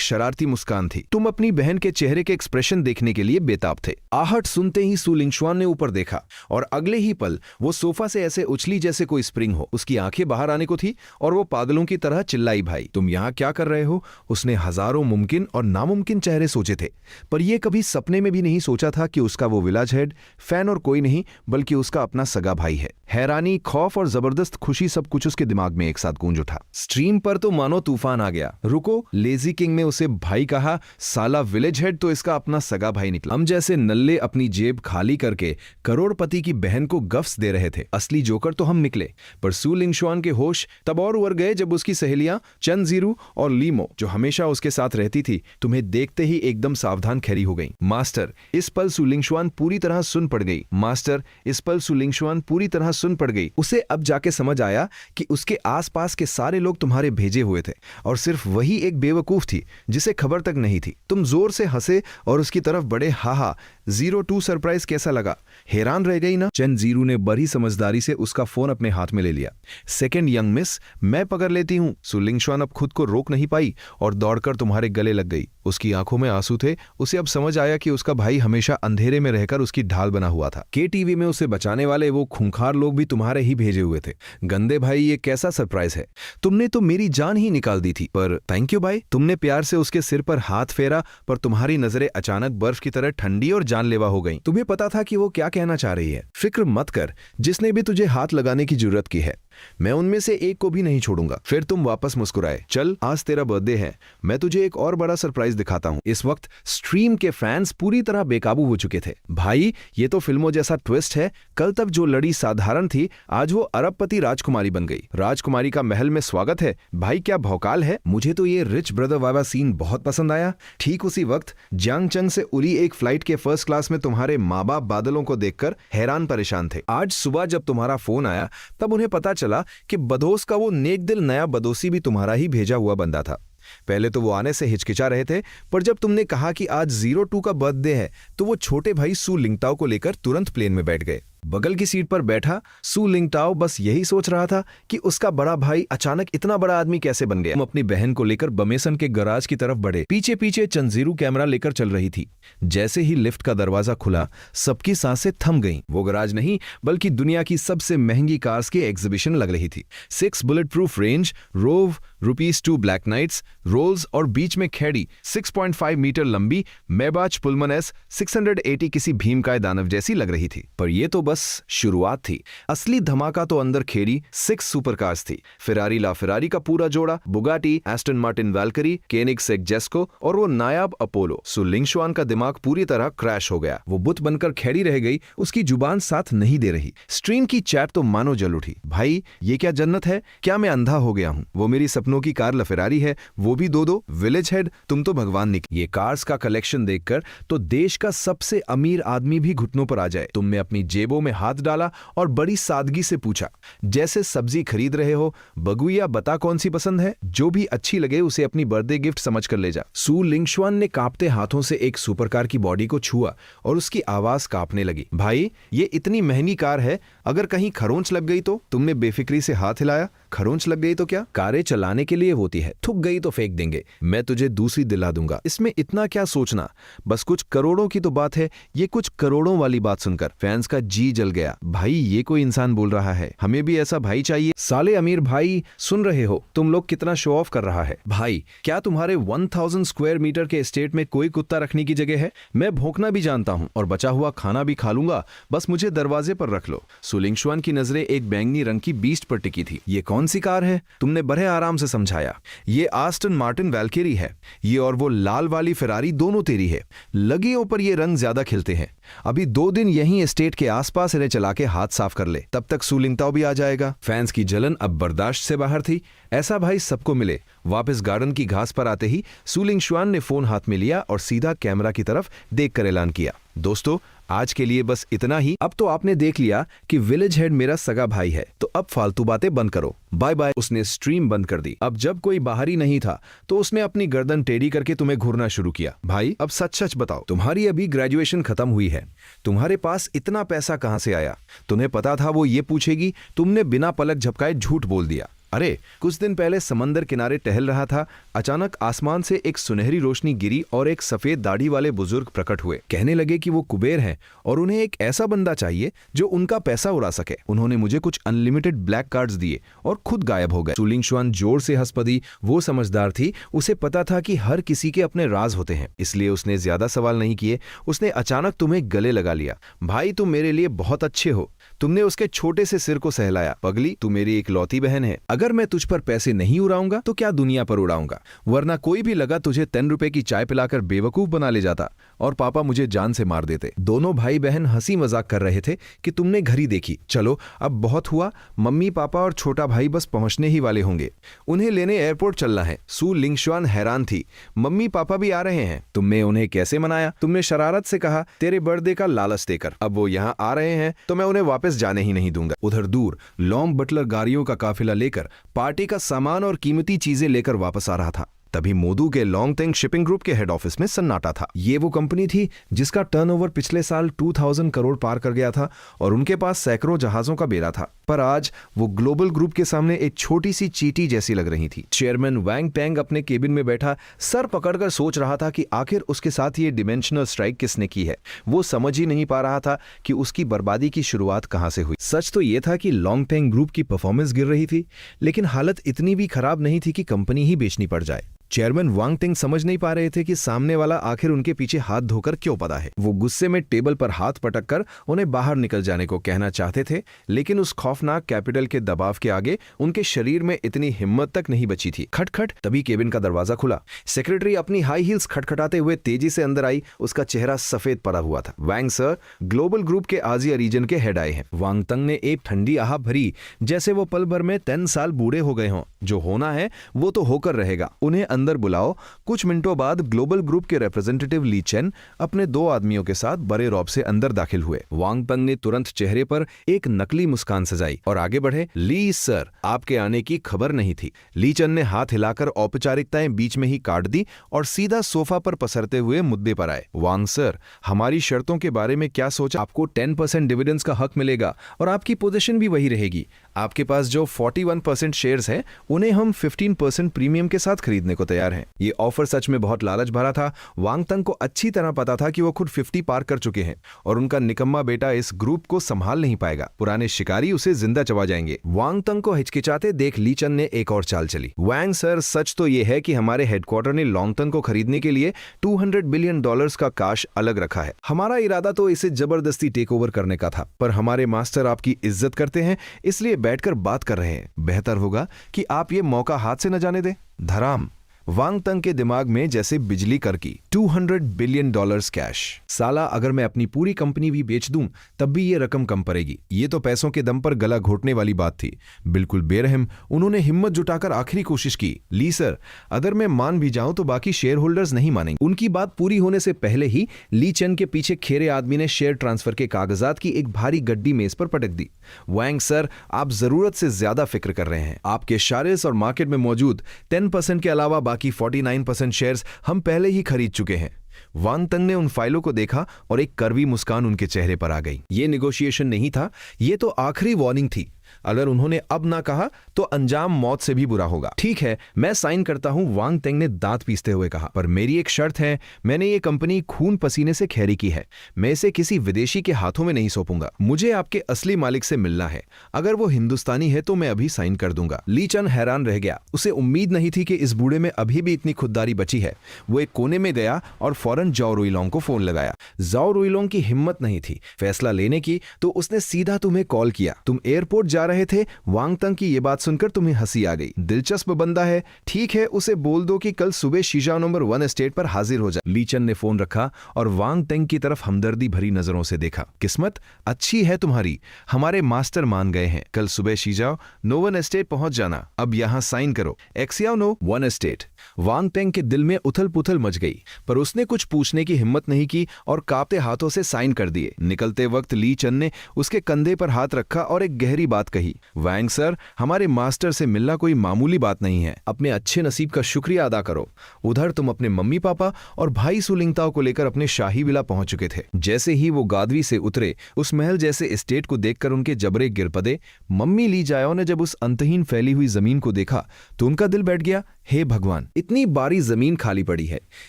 शरारती मुस्कान थी। तुम अपनी बहन के चेहरे के एक्सप्रेशन देखने के लिए बेताब थे। आहट सुनते ही सु लिंगशुआन ने ऊपर देखा और अगले ही पल वो सोफा से ऐसे उछली जैसे कोई स्प्रिंग हो। उसकी आंखें बाहर आने को थी और वो पागलों की तरह चिल्लाई, भाई तुम यहाँ क्या कर रहे हो? उसने हजारों मुमकिन और नामुमकिन चेहरे सोचे थे, पर यह कभी सपने में भी नहीं सोचा था कि उसका वो विलेज हेड फैन और कोई नहीं बल्कि उसका अपना सगा भाई है। हैरानी, खौफ और जबरदस्त खुशी सब कुछ उसके दिमाग में एक साथ गूंज उठा। स्ट्रीम पर तो मानो तूफान आ गया। रुको, लेजी किंग ने उसे भाई कहा। साला विलेज हेड तो इसका अपना सगा भाई निकला। हम जैसे नल्ले अपनी जेब खाली करके करोड़पति की बहन को गफ्स दे रहे थे। असली जोकर तो हम निकले। पर सु लिंगशुआन के होश तब और उड़ गए जब उसकी सहेलियां चनजीरू और लीमो, जो हमेशा उसके साथ रहती थी, तुम्हें देखते ही एकदम सावधान खड़ी हो गई। मास्टर, इस पल सु लिंगशुआन पूरी तरह सुन पड़ गई। मास्टर, इस पल सु लिंगशुआन पूरी तरह सुन पड़ गई। उसे अब जाके समझ आया कि उसके आसपास के सारे लोग तुम्हारे भेजे हुए थे और सिर्फ वही एक बेवकूफ थी जिसे खबर तक नहीं थी। तुम जोर से हंसे और उसकी तरफ बड़े। हा 02 सरप्राइज कैसा लगा? हैरान रह गई ना? चनजीरू ने बड़ी समझदारी से उसका फोन अपने हाथ में ले लिया। सेकंड यंग मिस, मैं पकड़ लेती हूँ। सु लिंगशुआन अब खुद को रोक नहीं पाई और दौड़कर तुम्हारे गले लग गई। उसकी आंखों में आंसू थे। उसे अब समझ आया कि उसका भाई हमेशा अंधेरे में रहकर उसकी ढाल बना हुआ था। KTV में उसे बचाने वाले वो खूंखार लोग भी तुम्हारे ही भेजे हुए थे। गंदे भाई, ये कैसा सरप्राइज है? तुमने तो मेरी जान ही निकाल दी थी। पर थैंक यू भाई। तुमने प्यार से उसके सिर पर हाथ फेरा, पर तुम्हारी नजरें अचानक बर्फ की तरह ठंडी और जानलेवा हो गईं। तुम्हें पता था कि वो क्या कहना चाह रही है। फिक्र मत कर, जिसने भी तुझे हाथ लगाने की जरूरत की है, मैं उनमें से एक को भी नहीं छोड़ूंगा। फिर तुम वापस मुस्कुराए। चल, आज तेरा बर्थडे है, मैं तुझे एक और बड़ा सरप्राइज दिखाता हूँ। इस वक्त स्ट्रीम के फैंस पूरी तरह बेकाबू हो चुके थे। भाई, ये तो फिल्मों जैसा ट्विस्ट है। कल तक जो लड़ी साधारण थी, आज वो अरबपति राजकुमारी बन गई। राजकुमारी का महल में स्वागत है। भाई, क्या भौकाल है? मुझे तो ये रिच ब्रदर वाला सीन बहुत पसंद आया। ठीक उसी वक्त जियांगचंग से उड़ी एक फ्लाइट के फर्स्ट क्लास में तुम्हारे माँ बाप बादलों को देखकर हैरान परेशान थे। आज सुबह जब तुम्हारा फोन आया तब उन्हें पता चला कि बदोस का वो नेक दिल नया बदोसी भी तुम्हारा ही भेजा हुआ बंदा था। पहले तो वो आने से हिचकिचा रहे थे, पर जब तुमने कहा कि आज 02 का बर्थडे है तो वो छोटे भाई सु लिंगताओ को लेकर तुरंत प्लेन में बैठ गए। बगल की सीट पर बैठा सु लिंगताओ बस यही सोच रहा था कि उसका बड़ा भाई अचानक इतना बड़ा आदमी कैसे बन गया। हम अपनी बहन को लेकर बमेसन के गराज की तरफ बढ़े। पीछे पीछे चनजीरू कैमरा लेकर चल रही थी। जैसे ही लिफ्ट का दरवाजा खुला, सबकी सांसें थम गईं। वो गराज नहीं बल्कि दुनिया की सबसे महंगी कार्स की एग्जीबिशन लग रही थी। 6 bullet proof Range, Rover, ₹2 black knights, Rolls और बीच में खैड़ी 6.5 मीटर लंबी मेबाच पुलमन S 680 किसी भीमकाय दानव जैसी लग रही थी। पर यह तो बस शुरुआत थी। असली धमाका तो अंदर खेड़ी 6 सुपरकार्स थी। फेरारी ला फेरारी का पूरा जोड़ा, बुगाटी, एस्टन मार्टिन वैल्करी, केनिगसेग जेस्को और वो नायाब अपोलो। सु लिंगशुआन का दिमाग पूरी तरह क्रैश हो गया। वो बुत बनकर खड़ी रह गई। उसकी जुबान साथ नहीं दे रही। स्ट्रीम की चैट तो मानो जल उठी। भाई, ये क्या जन्नत है? क्या मैं अंधा हो गया हूँ? वो मेरी सपनों की कार लफेरारी है, वो भी 2-2। विलेज हेड, तुम तो भगवान निकले। ये कार्स का कलेक्शन देखकर तो देश का सबसे अमीर आदमी भी घुटनों पर आ जाए। तुम में अपनी जेबों जेबों में हाथ डाला और बड़ी सादगी से पूछा, जैसे सब्जी खरीद रहे हो, बगुइया बता कौन सी पसंद है, जो भी अच्छी लगे उसे अपनी बर्थडे गिफ्ट समझ कर ले जा। सू लिंगशुआन ने कांपते हाथों से एक सुपरकार की बॉडी को छुआ और उसकी आवाज कांपने लगी। भाई, ये इतनी महंगी कार है, अगर कहीं खरोंच लग गई तो? तुमने बेफिक्री से हाथ हिलाया। खरोंच लग गई तो क्या? कारें चलाने के लिए होती है, थूक गई तो फेंक देंगे, मैं तुझे दूसरी दिला दूंगा, इसमें इतना क्या सोचना, बस कुछ करोड़ों की तो बात है। ये कुछ करोड़ों वाली बात सुनकर फैंस का जी जल गया। भाई, ये कोई इंसान बोल रहा है, हमें भी ऐसा भाई चाहिए। साले अमीर भाई, सुन रहे हो तुम लोग कितना शो ऑफ कर रहा है? भाई, क्या तुम्हारे 1000 स्क्वायर मीटर के एस्टेट में कोई कुत्ता रखने की जगह है? मैं भौंकना भी जानता हूँ और बचा हुआ खाना भी खा लूंगा, बस मुझे दरवाजे पर रख लो। सू लिंगशुआन की नजरें एक बैंगनी रंग की बीस्ट पर टिकी थी। ये कौन सी कार है? तुमने बड़े आराम से समझाया। ये आस्टन मार्टिन वैल्केरी है। ये और वो लाल वाली फेरारी दोनों तेरी है। लगियों पर ये रंग ज्यादा खिलते हैं। अभी 2 दिन यहीं एस्टेट के आसपास इन्हें चला के हाथ साफ कर ले, तब तक सू लिंगताओ भी आ जाएगा। फैंस की जलन अब बर्दाश्त से बाहर थी। ऐसा भाई सबको मिले। वापस गार्डन की घास पर आते ही सू लिंगशुआन ने फोन हाथ में लिया और सीधा कैमरा की तरफ देखकर ऐलान किया, दोस्तों, आज के लिए बस इतना ही। अब तो आपने देख लिया कि विलेज हेड मेरा सगा भाई है, तो अब फालतू बातें बंद करो, बाय बाय। उसने स्ट्रीम बंद कर दी। अब जब कोई बाहरी नहीं था तो उसने अपनी गर्दन टेढ़ी करके तुम्हें घूरना शुरू किया। भाई, अब सच सच बताओ, तुम्हारी अभी ग्रेजुएशन खत्म हुई है, तुम्हारे पास इतना पैसा कहां से आया? तुम्हें पता था वो ये पूछेगी, तुमने बिना पलक झपकाए झूठ बोल दिया। अरे, कुछ दिन पहले समंदर किनारे टहल रहा था, अचानक आसमान से एक सुनहरी रोशनी गिरी और एक सफेद दाढ़ी वाले बुजुर्ग प्रकट हुए। कहने लगे कि वो कुबेर हैं और उन्हें एक ऐसा बंदा चाहिए जो उनका पैसा उड़ा सके। उन्होंने मुझे कुछ अनलिमिटेड ब्लैक कार्ड्स दिए और खुद गायब हो गए। सू लिंगशुआन जोर से हंस पड़ी। वो समझदार थी, उसे पता था कि हर किसी के अपने राज होते हैं, इसलिए उसने ज्यादा सवाल नहीं किए। उसने अचानक तुम्हें गले लगा लिया। भाई, तुम मेरे लिए बहुत अच्छे हो। तुमने उसके छोटे से सिर को सहलाया। पगली, तू मेरी इकलौती बहन है। अगर मैं तुझ पर पैसे नहीं उड़ाऊंगा तो क्या दुनिया पर उड़ाऊंगा, वरना कोई भी लगा तुझे 10 रुपए की चाय पिलाकर बेवकूफ बना ले जाता और पापा मुझे जान से मार देते। दोनों भाई बहन हंसी मजाक कर रहे थे कि तुमने घड़ी देखी। चलो, अब बहुत हुआ, मम्मी पापा और छोटा भाई बस पहुंचने ही वाले होंगे, उन्हें लेने एयरपोर्ट चलना है। सू लिंगशुआन हैरान थी। मम्मी पापा भी आ रहे हैं? तुमने उन्हें कैसे मनाया? तुमने शरारत से कहा तेरे बर्थडे का लालच देकर। अब वो यहाँ आ रहे हैं तो मैं उन्हें वापस जाने ही नहीं दूंगा। उधर दूर लॉन्ग बटलर गाड़ियों का काफिला लेकर पार्टी का सामान और कीमती चीजें लेकर वापस आ रहा था। तभी मोदू के लॉन्गटेंग शिपिंग ग्रुप के हेड ऑफिस में सन्नाटा था। ये वो कंपनी थी जिसका टर्नओवर पिछले साल 2000 करोड़ पार कर गया था और उनके पास सैकड़ों जहाजों का बेड़ा था, पर आज वो ग्लोबल ग्रुप के सामने एक छोटी सी चींटी जैसी लग रही थी। चेयरमैन वैंग टैंग अपने केबिन में बैठा सर पकड़कर सोच रहा था कि आखिर उसके साथ ये डिमेंशनल स्ट्राइक किसने की है। वो समझ ही नहीं पा रहा था कि उसकी बर्बादी की शुरुआत कहां से हुई। सच तो ये था कि लॉन्गटेंग ग्रुप की परफॉर्मेंस गिर रही थी, लेकिन हालत इतनी भी खराब नहीं थी कि कंपनी ही बेचनी पड़ जाए। चेयरमैन वांग टिंग समझ नहीं पा रहे थे कि सामने वाला आखिर उनके पीछे हाथ धोकर क्यों पड़ा है। वो गुस्से में टेबल पर हाथ पटक कर उन्हें बाहर निकल जाने को कहना चाहते थे, लेकिन उस खौफनाक कैपिटल के दबाव के आगे उनके शरीर में इतनी हिम्मत तक नहीं बची थी। खटखट, तभी केबिन का दरवाजा खुला। सेक्रेटरी अपनी हाई हील्स खटखटाते हुए तेजी से अंदर आई। उसका चेहरा सफेद पड़ा हुआ था। वैंग सर, ग्लोबल ग्रुप के आजिया रीजन के हेड आए हैं। वांग तंग ने एक ठंडी आह भरी, जैसे वो पल भर में 10 साल बूढ़े हो गए हों। जो होना है वो तो होकर रहेगा, उन्हें अंदर बुलाओ। कुछ मिनटों बाद ग्लोबल ग्रुप के रिप्रेजेंटेटिव ली चेन अपने 2 आदमियों के साथ बड़े रौब से अंदर दाखिल हुए। वांग तंग ने तुरंत चेहरे पर एक नकली मुस्कान सजाई और आगे बढ़े। ली सर, आपके आने की खबर नहीं थी। ली चेन ने हाथ हिलाकर औपचारिकताएं बीच में ही काट दी और सीधा सोफा पर पसरते हुए मुद्दे पर आए। वांग सर, हमारी शर्तों के बारे में क्या सोचा? आपको 10% डिविडेंड्स का हक मिलेगा और आपकी पोजीशन भी वही रहेगी। आपके पास जो 41% शेयर्स हैं, उन्हें हम 15% प्रीमियम के साथ खरीदने को तैयार हैं। ये ऑफर सच में बहुत लालच भरा था। वांग तंग को अच्छी तरह पता था कि वो खुद 50 पार कर चुके हैं और उनका निकम्मा बेटा इस ग्रुप को संभाल नहीं पाएगा। पुराने शिकारी उसे जिंदा चबा जाएंगे। वांग तंग को हिचकिचाते देख ली चन ने एक और चाल चली। वांग सर, सच तो ये है कि हमारे हेडक्वार्टर ने लॉन्गटन को खरीदने के लिए $200 बिलियन का काश अलग रखा है। हमारा इरादा तो इसे जबरदस्ती टेक ओवर करने का था, पर हमारे मास्टर आपकी इज्जत करते हैं, इसलिए बैठकर बात कर रहे हैं। बेहतर होगा कि आप ये मौका हाथ से न जाने दें। धराम, वांग तंग के दिमाग में जैसे बिजली करकी। $200 बिलियन कैश। साला अगर मैं अपनी पूरी कंपनी भी बेच दूं तब भी ये रकम कम पड़ेगी। ये तो पैसों के दम पर गला घोटने वाली बात थी। बिल्कुल बेरहम उन्होंने हिम्मत जुटाकर आखिरी कोशिश की। ली सर, अगर मैं मान भी जाऊं तो बाकी शेयर होल्डर्स नहीं मानेंगे। उनकी बात पूरी होने से पहले ही ली चेन के पीछे खेरे आदमी ने शेयर ट्रांसफर के कागजात की एक भारी गड्डी मेज पर पटक दी। वांग सर, आप जरूरत से ज्यादा फिक्र कर रहे हैं। आपके शेयर्स और मार्केट में मौजूद 10% के अलावा बाकी 49% शेयर्स हम पहले ही खरीद चुके हैं। वांग तंग ने उन फाइलों को देखा और एक कड़वी मुस्कान उनके चेहरे पर आ गई। ये नेगोशिएशन नहीं था, ये तो आखिरी वार्निंग थी। अगर उन्होंने अब ना कहा तो अंजाम मौत से भी बुरा होगा। ठीक है, मैं साइन करता हूं, वांग तेंग ने दांत पीसते हुए कहा, पर मेरी एक शर्त है। मैंने ये कंपनी खून पसीने से खैरी की है। मैं इसे किसी विदेशी के हाथों में नहीं सौंपूंगा। मुझे आपके असली मालिक से मिलना है। अगर वो हिंदुस्तानी है तो मैं अभी साइन कर दूंगा। ली चन हैरान रह गया। उसे उम्मीद नहीं थी कि इस बूढ़े में अभी भी इतनी खुददारी बची है। वो एक कोने में गया और फौरन जाओ रुइलोंग को फोन लगाया। जाओ रुइलोंग की हिम्मत नहीं थी फैसला लेने की, तो उसने सीधा तुम्हें कॉल किया। तुम एयरपोर्ट जा रहे थे। वांग तंग की ये बात सुनकर तुम्हें हंसी आ गई। दिलचस्प बंदा है। ठीक है, उसे बोल दो कि कल सुबह शीजा नंबर 1 एस्टेट पर हाजिर हो जाए। ली चन ने फोन रखा और वांग तंग की तरफ हमदर्दी भरी नजरों से देखा। किस्मत अच्छी है तुम्हारी, हमारे मास्टर मान गए हैं। कल सुबह शीजाओ नोवन एस्टेट पहुंच जाना। अब यहां साइन करो। एक्सियाओ नो 1 एस्टेट। वांग तंग के दिल में उथल पुथल मच गई, पर उसने कुछ पूछने की हिम्मत नहीं की और कांपते हाथों से साइन कर दिए। निकलते वक्त ली चन ने उसके कंधे पर हाथ रखा और एक गहरी बात कही। वांग सर, हमारे मास्टर से मिलना कोई मामूली बात नहीं है। अपने अच्छे नसीब का शुक्रिया अदा करो। उधर तुम अपने मम्मी पापा और भाई सुलिंगताओ को लेकर अपने शाही विला पहुंच चुके थे। जैसे ही वो गादवी से उतरे, उस महल जैसे एस्टेट को देखकर उनके जबरे गिर पड़े। मम्मी ली जाओ ने जब उस अंतहीन फैली हुई जमीन को देखा तो उनका दिल बैठ गया। हे भगवान, इतनी बारी जमीन खाली पड़ी है,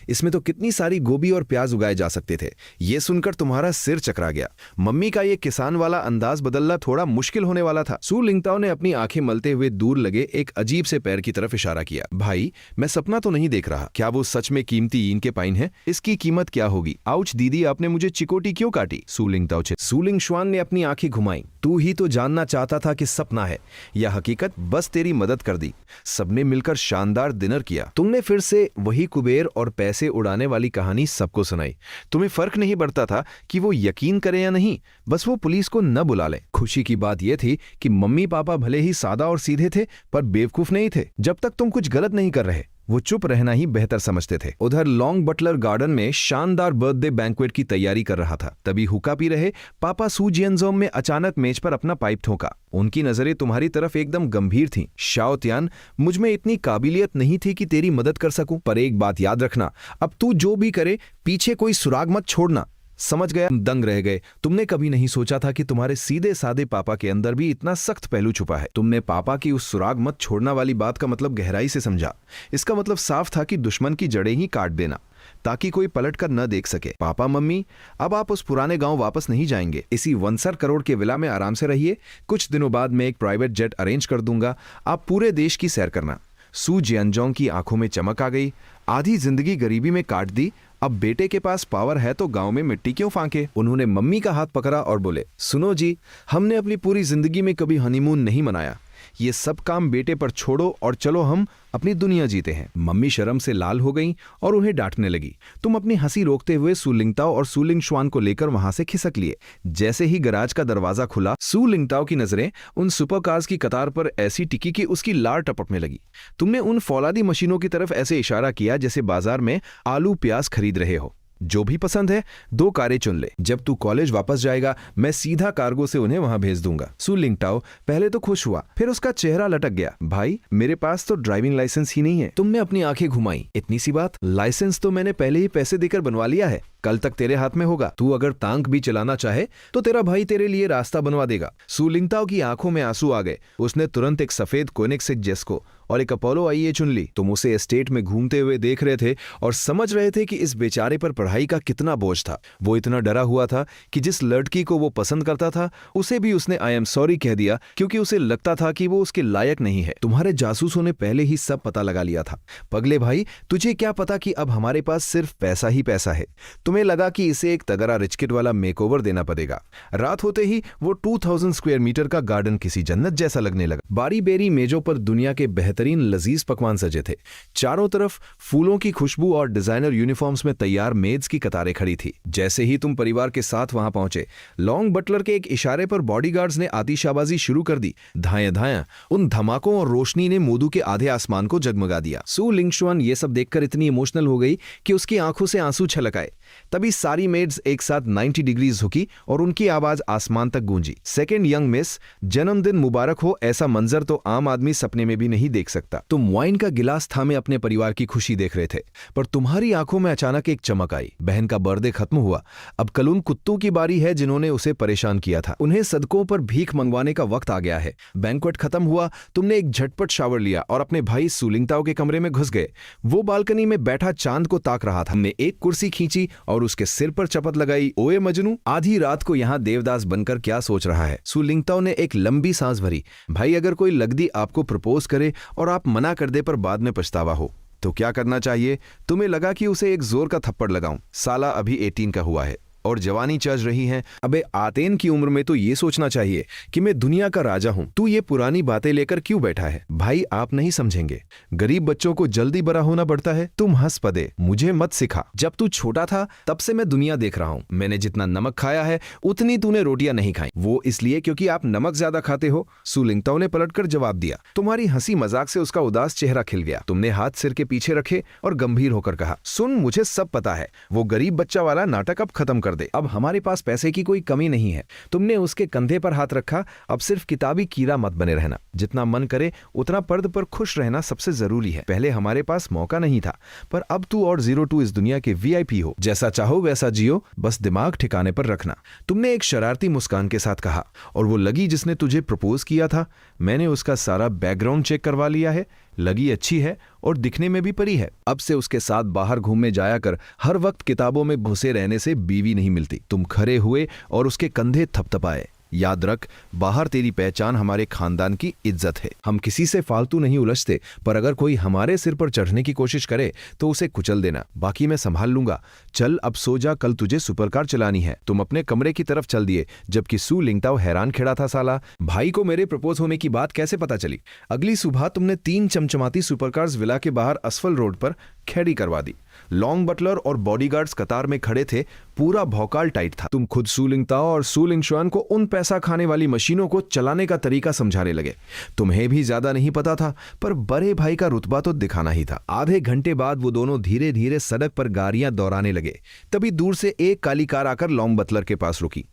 इसमें तो कितनी सारी गोभी और प्याज उगाए जा सकते थे। ये सुनकर तुम्हारा सिर चकरा गया। मम्मी का ये किसान वाला अंदाज बदलना थोड़ा मुश्किल होने वाला था। सु लिंगताओ ने अपनी आंखें मलते हुए दूर लगे एक अजीब से पैर की तरफ इशारा किया। भाई, मैं सपना तो नहीं देख रहा। क्या वो सच में कीमती ईन के पाइन है? इसकी कीमत क्या होगी? आउच दीदी, आपने मुझे चिकोटी क्यों काटी? सु लिंगताओ छे। सु लिंगशुआन ने अपनी आंखें घुमाई। तू ही तो जानना चाहता था कि सपना है या हकीकत। बस तेरी मदद कर दी। सबने मिलकर शानदार डिनर किया। तुमने फिर से वही कुबेर और पैसे उड़ाने वाली कहानी सबको सुनाई। तुम्हें फर्क नहीं पड़ता था कि वो यकीन करे या नहीं, बस वो पुलिस को न बुला ले। खुशी की बात यह थी कि मम्मी पापा भले ही सादा और सीधे थे, पर बेवकूफ नहीं थे। जब तक तुम कुछ गलत नहीं कर रहे, वो चुप रहना ही बेहतर समझते थे। उधर लॉन्ग बटलर गार्डन में शानदार बर्थडे बैंक्वेट की तैयारी कर रहा था। तभी हुक्का पी रहे पापा सू जियनजोंग में अचानक मेज पर अपना पाइप ठोका। उनकी नजरें तुम्हारी तरफ एकदम गंभीर थीं। शाओ तियान, मुझ में इतनी काबिलियत नहीं थी कि तेरी मदद कर सकूं, पर एक बात याद रखना, अब तू जो भी करे पीछे कोई सुराग मत छोड़ना। समझ गया? दंग रह गए। तुमने कभी नहीं सोचा था कि तुम्हारे सीधे सादे पापा के अंदर भी इतना सख्त पहलू छुपा है। तुमने पापा की उस सुराग मत छोड़ना वाली बात का मतलब गहराई से समझा। इसका मतलब साफ था कि दुश्मन की जड़ें ही काट देना ताकि कोई पलट कर न देख सके। पापा मम्मी, अब आप उस पुराने गांव वापस नहीं जाएंगे। इसी 1 करोड़ के विला में आराम से रहिए। कुछ दिनों बाद मैं एक प्राइवेट जेट अरेंज कर दूंगा। आप पूरे देश की सैर करना। सू जियनजोंग की आंखों में चमक आ गई। आधी जिंदगी गरीबी में काट दी, अब बेटे के पास पावर है तो गांव में मिट्टी क्यों फांके। उन्होंने मम्मी का हाथ पकड़ा और बोले, सुनो जी, हमने अपनी पूरी जिंदगी में कभी हनीमून नहीं मनाया। ये सब काम बेटे पर छोड़ो और चलो हम अपनी दुनिया जीते हैं। मम्मी शर्म से लाल हो गईं और उन्हें डांटने लगी। तुम अपनी हंसी रोकते हुए सु लिंगताओ और सु लिंगशुआन को लेकर वहां से खिसक लिए। जैसे ही गैराज का दरवाजा खुला, सु लिंगताओ की नजरें उन सुपरकार्स की कतार पर ऐसी टिकी कि उसकी लार टपकने लगी। तुमने उन फौलादी मशीनों की तरफ ऐसे इशारा किया जैसे बाजार में आलू प्याज खरीद रहे हो। जो भी पसंद है 2 कारें चुन ले। जब तू कॉलेज वापस जाएगा मैं सीधा कार्गो से उन्हें वहां भेज दूंगा। सु लिंगताओ पहले तो खुश हुआ, फिर उसका चेहरा लटक गया। भाई, मेरे पास तो ड्राइविंग लाइसेंस ही नहीं है। तुमने अपनी आंखें घुमाई। इतनी सी बात? लाइसेंस तो मैंने पहले ही पैसे देकर बनवा लिया है, कल तक तेरे हाथ में होगा। तू अगर तांक भी चलाना चाहे तो तेरा भाई तेरे लिए रास्ता बनवा देगा। सु लिंगताओ की आंखों में आंसू आ गए। उसने तुरंत एक सफेद कोनिग्सेक जेस्को और एक अपोलो आईए चुन ली। तुम उसे एस्टेट में घूमते हुए देख रहे थे और समझ रहे थे कि इस बेचारे पर पढ़ाई का कितना बोझ था। वो इतना डरा हुआ था कि जिस लड़की को वो पसंद करता था उसे भी उसने आई एम सॉरी कह दिया, क्योंकि उसे लगता था कि वो उसके लायक नहीं है। तुम्हारे जासूसों ने पहले ही सब पता लगा लिया था। पगले भाई, तुझे क्या पता कि अब हमारे पास सिर्फ पैसा ही पैसा है। तुम्हें लगा कि इसे एक तगड़ा रिच किड वाला मेकओवर देना पड़ेगा। रात होते ही वो 2000 स्क्वायर मीटर का गार्डन किसी जन्नत जैसा लगने लगा। बारी बेरी मेजों पर दुनिया के बेहतरीन लजीज पकवान सजे थे। चारों तरफ फूलों की खुशबू और डिजाइनर यूनिफॉर्म्स में तैयार मेड्स की कतारें खड़ी थी। जैसे ही तुम परिवार के साथ वहां पहुंचे, लॉन्ग बटलर के एक इशारे पर बॉडीगार्ड्स ने आतिशबाजी शुरू कर दी। धाएं धाएं उन धमाकों और रोशनी ने मोदू के आधे आसमान को जगमगा दिया। सू लिंगशुआन ये सब देखकर इतनी इमोशनल हो गई कि उसकी आंखों से आंसू छलक आए। तभी सारी मेड्स एक साथ 90 डिग्री झुकी और उनकी आवाज आसमान तक गूंजी। सेकेंड यंग मिस, जन्मदिन मुबारक हो। ऐसा मंजर तो आम आदमी सपने में भी नहीं देख सकता। तुम वाइन का गिलास थामे अपने परिवार की खुशी देख रहे थे, पर तुम्हारी आंखों में अचानक एक चमक आई। बहन का बर्थडे खत्म हुआ, अब कल उन कुत्तों की बारी है जिन्होंने उसे परेशान किया था। उन्हें सदकों पर भीख मंगवाने का वक्त आ गया है। बैंक्वेट खत्म हुआ, तुमने एक झटपट शावर लिया और अपने भाई सुलिंगताओ के कमरे में घुस गए। वो बालकनी में बैठा चांद को ताक रहा था। हमने एक कुर्सी खींची और उसके सिर पर चपत लगाई। ओए मजनू, आधी रात को यहाँ देवदास बनकर क्या सोच रहा है? सुलिंगताओ ने एक लंबी सांस भरी। भाई, अगर कोई लगदी आपको प्रपोज करे और आप मना कर दे पर बाद में पछतावा हो तो क्या करना चाहिए? तुम्हें लगा कि उसे एक जोर का थप्पड़ लगाऊं। साला अभी 18 का हुआ है और जवानी चढ़ रही है। अबे आतेन की उम्र में तो ये सोचना चाहिए कि मैं दुनिया का राजा हूं। तू ये पुरानी बातें लेकर क्यों बैठा है? भाई, आप नहीं समझेंगे, गरीब बच्चों को जल्दी बड़ा होना पड़ता है। तुम हंस पदे, मुझे मत सिखा। जब तू छोटा था तब से मैं दुनिया देख रहा हूं। मैंने जितना नमक खाया है उतनी तूने रोटियां नहीं खाई। वो इसलिए क्योंकि आप नमक ज्यादा खाते हो। सुलिंगताओ ने पलटकर जवाब दिया। तुम्हारी हंसी मजाक से उसका उदास चेहरा खिल गया। तुमने हाथ सिर के पीछे रखे और गंभीर होकर कहा, सुन, मुझे सब पता है। वो गरीब बच्चा वाला नाटक अब खत्म कर दे। अब हमारे पास पैसे की कोई कमी नहीं है। तुमने उसके कंधे पर हाथ रखा। अब सिर्फ किताबी कीड़ा मत बने रहना। जितना मन करे उतना पर्द पर खुश रहना सबसे जरूरी है। पहले हमारे पास मौका नहीं था, पर अब तू और 02 इस दुनिया के VIP हो। जैसा चाहो वैसा जियो, बस दिमाग ठिकाने पर रखना। तुमने एक शरारती मुस्कान के साथ कहा। और वो लगी जिसने तुझे प्रपोज किया था, मैंने उसका सारा बैकग्राउंड चेक करवा लिया है। लगी अच्छी है और दिखने में भी परी है। अब से उसके साथ बाहर घूमने जाया कर। हर वक्त किताबों में घुसे रहने से बीवी नहीं मिलती। तुम खड़े हुए और उसके कंधे थपथपाए। याद रख, बाहर तेरी पहचान हमारे खानदान की इज्जत है। हम किसी से फालतू नहीं उलझते, पर अगर कोई हमारे सिर पर चढ़ने की कोशिश करे तो उसे कुचल देना। बाकी मैं संभाल लूंगा। चल अब सो जा, कल तुझे सुपरकार चलानी है। तुम अपने कमरे की तरफ चल दिए, जबकि सू लिंगताओ हैरान खड़ा था। साला, भाई को मेरे प्रपोज होने की बात कैसे पता चली? अगली सुबह तुमने 3 चमचमाती सुपरकार्स विला के बाहर असफल रोड पर खड़ी करवा दी। लॉन्ग बटलर और बॉडीगार्ड्स कतार में खड़े थे। पूरा भौकाल टाइट था। तुम खुद सू लिंगताओ और सू लिंगशुआन को उन पैसा खाने वाली मशीनों को चलाने का तरीका समझाने लगे। तुम्हें भी ज्यादा नहीं पता था, पर बड़े भाई का रुतबा तो दिखाना ही था। आधे घंटे बाद वो दोनों धीरे धीरे सड़क पर गाड़ियां दौड़ाने लगे। तभी दूर से एक काली कार आकर लॉन्ग बटलर के पास रुकी।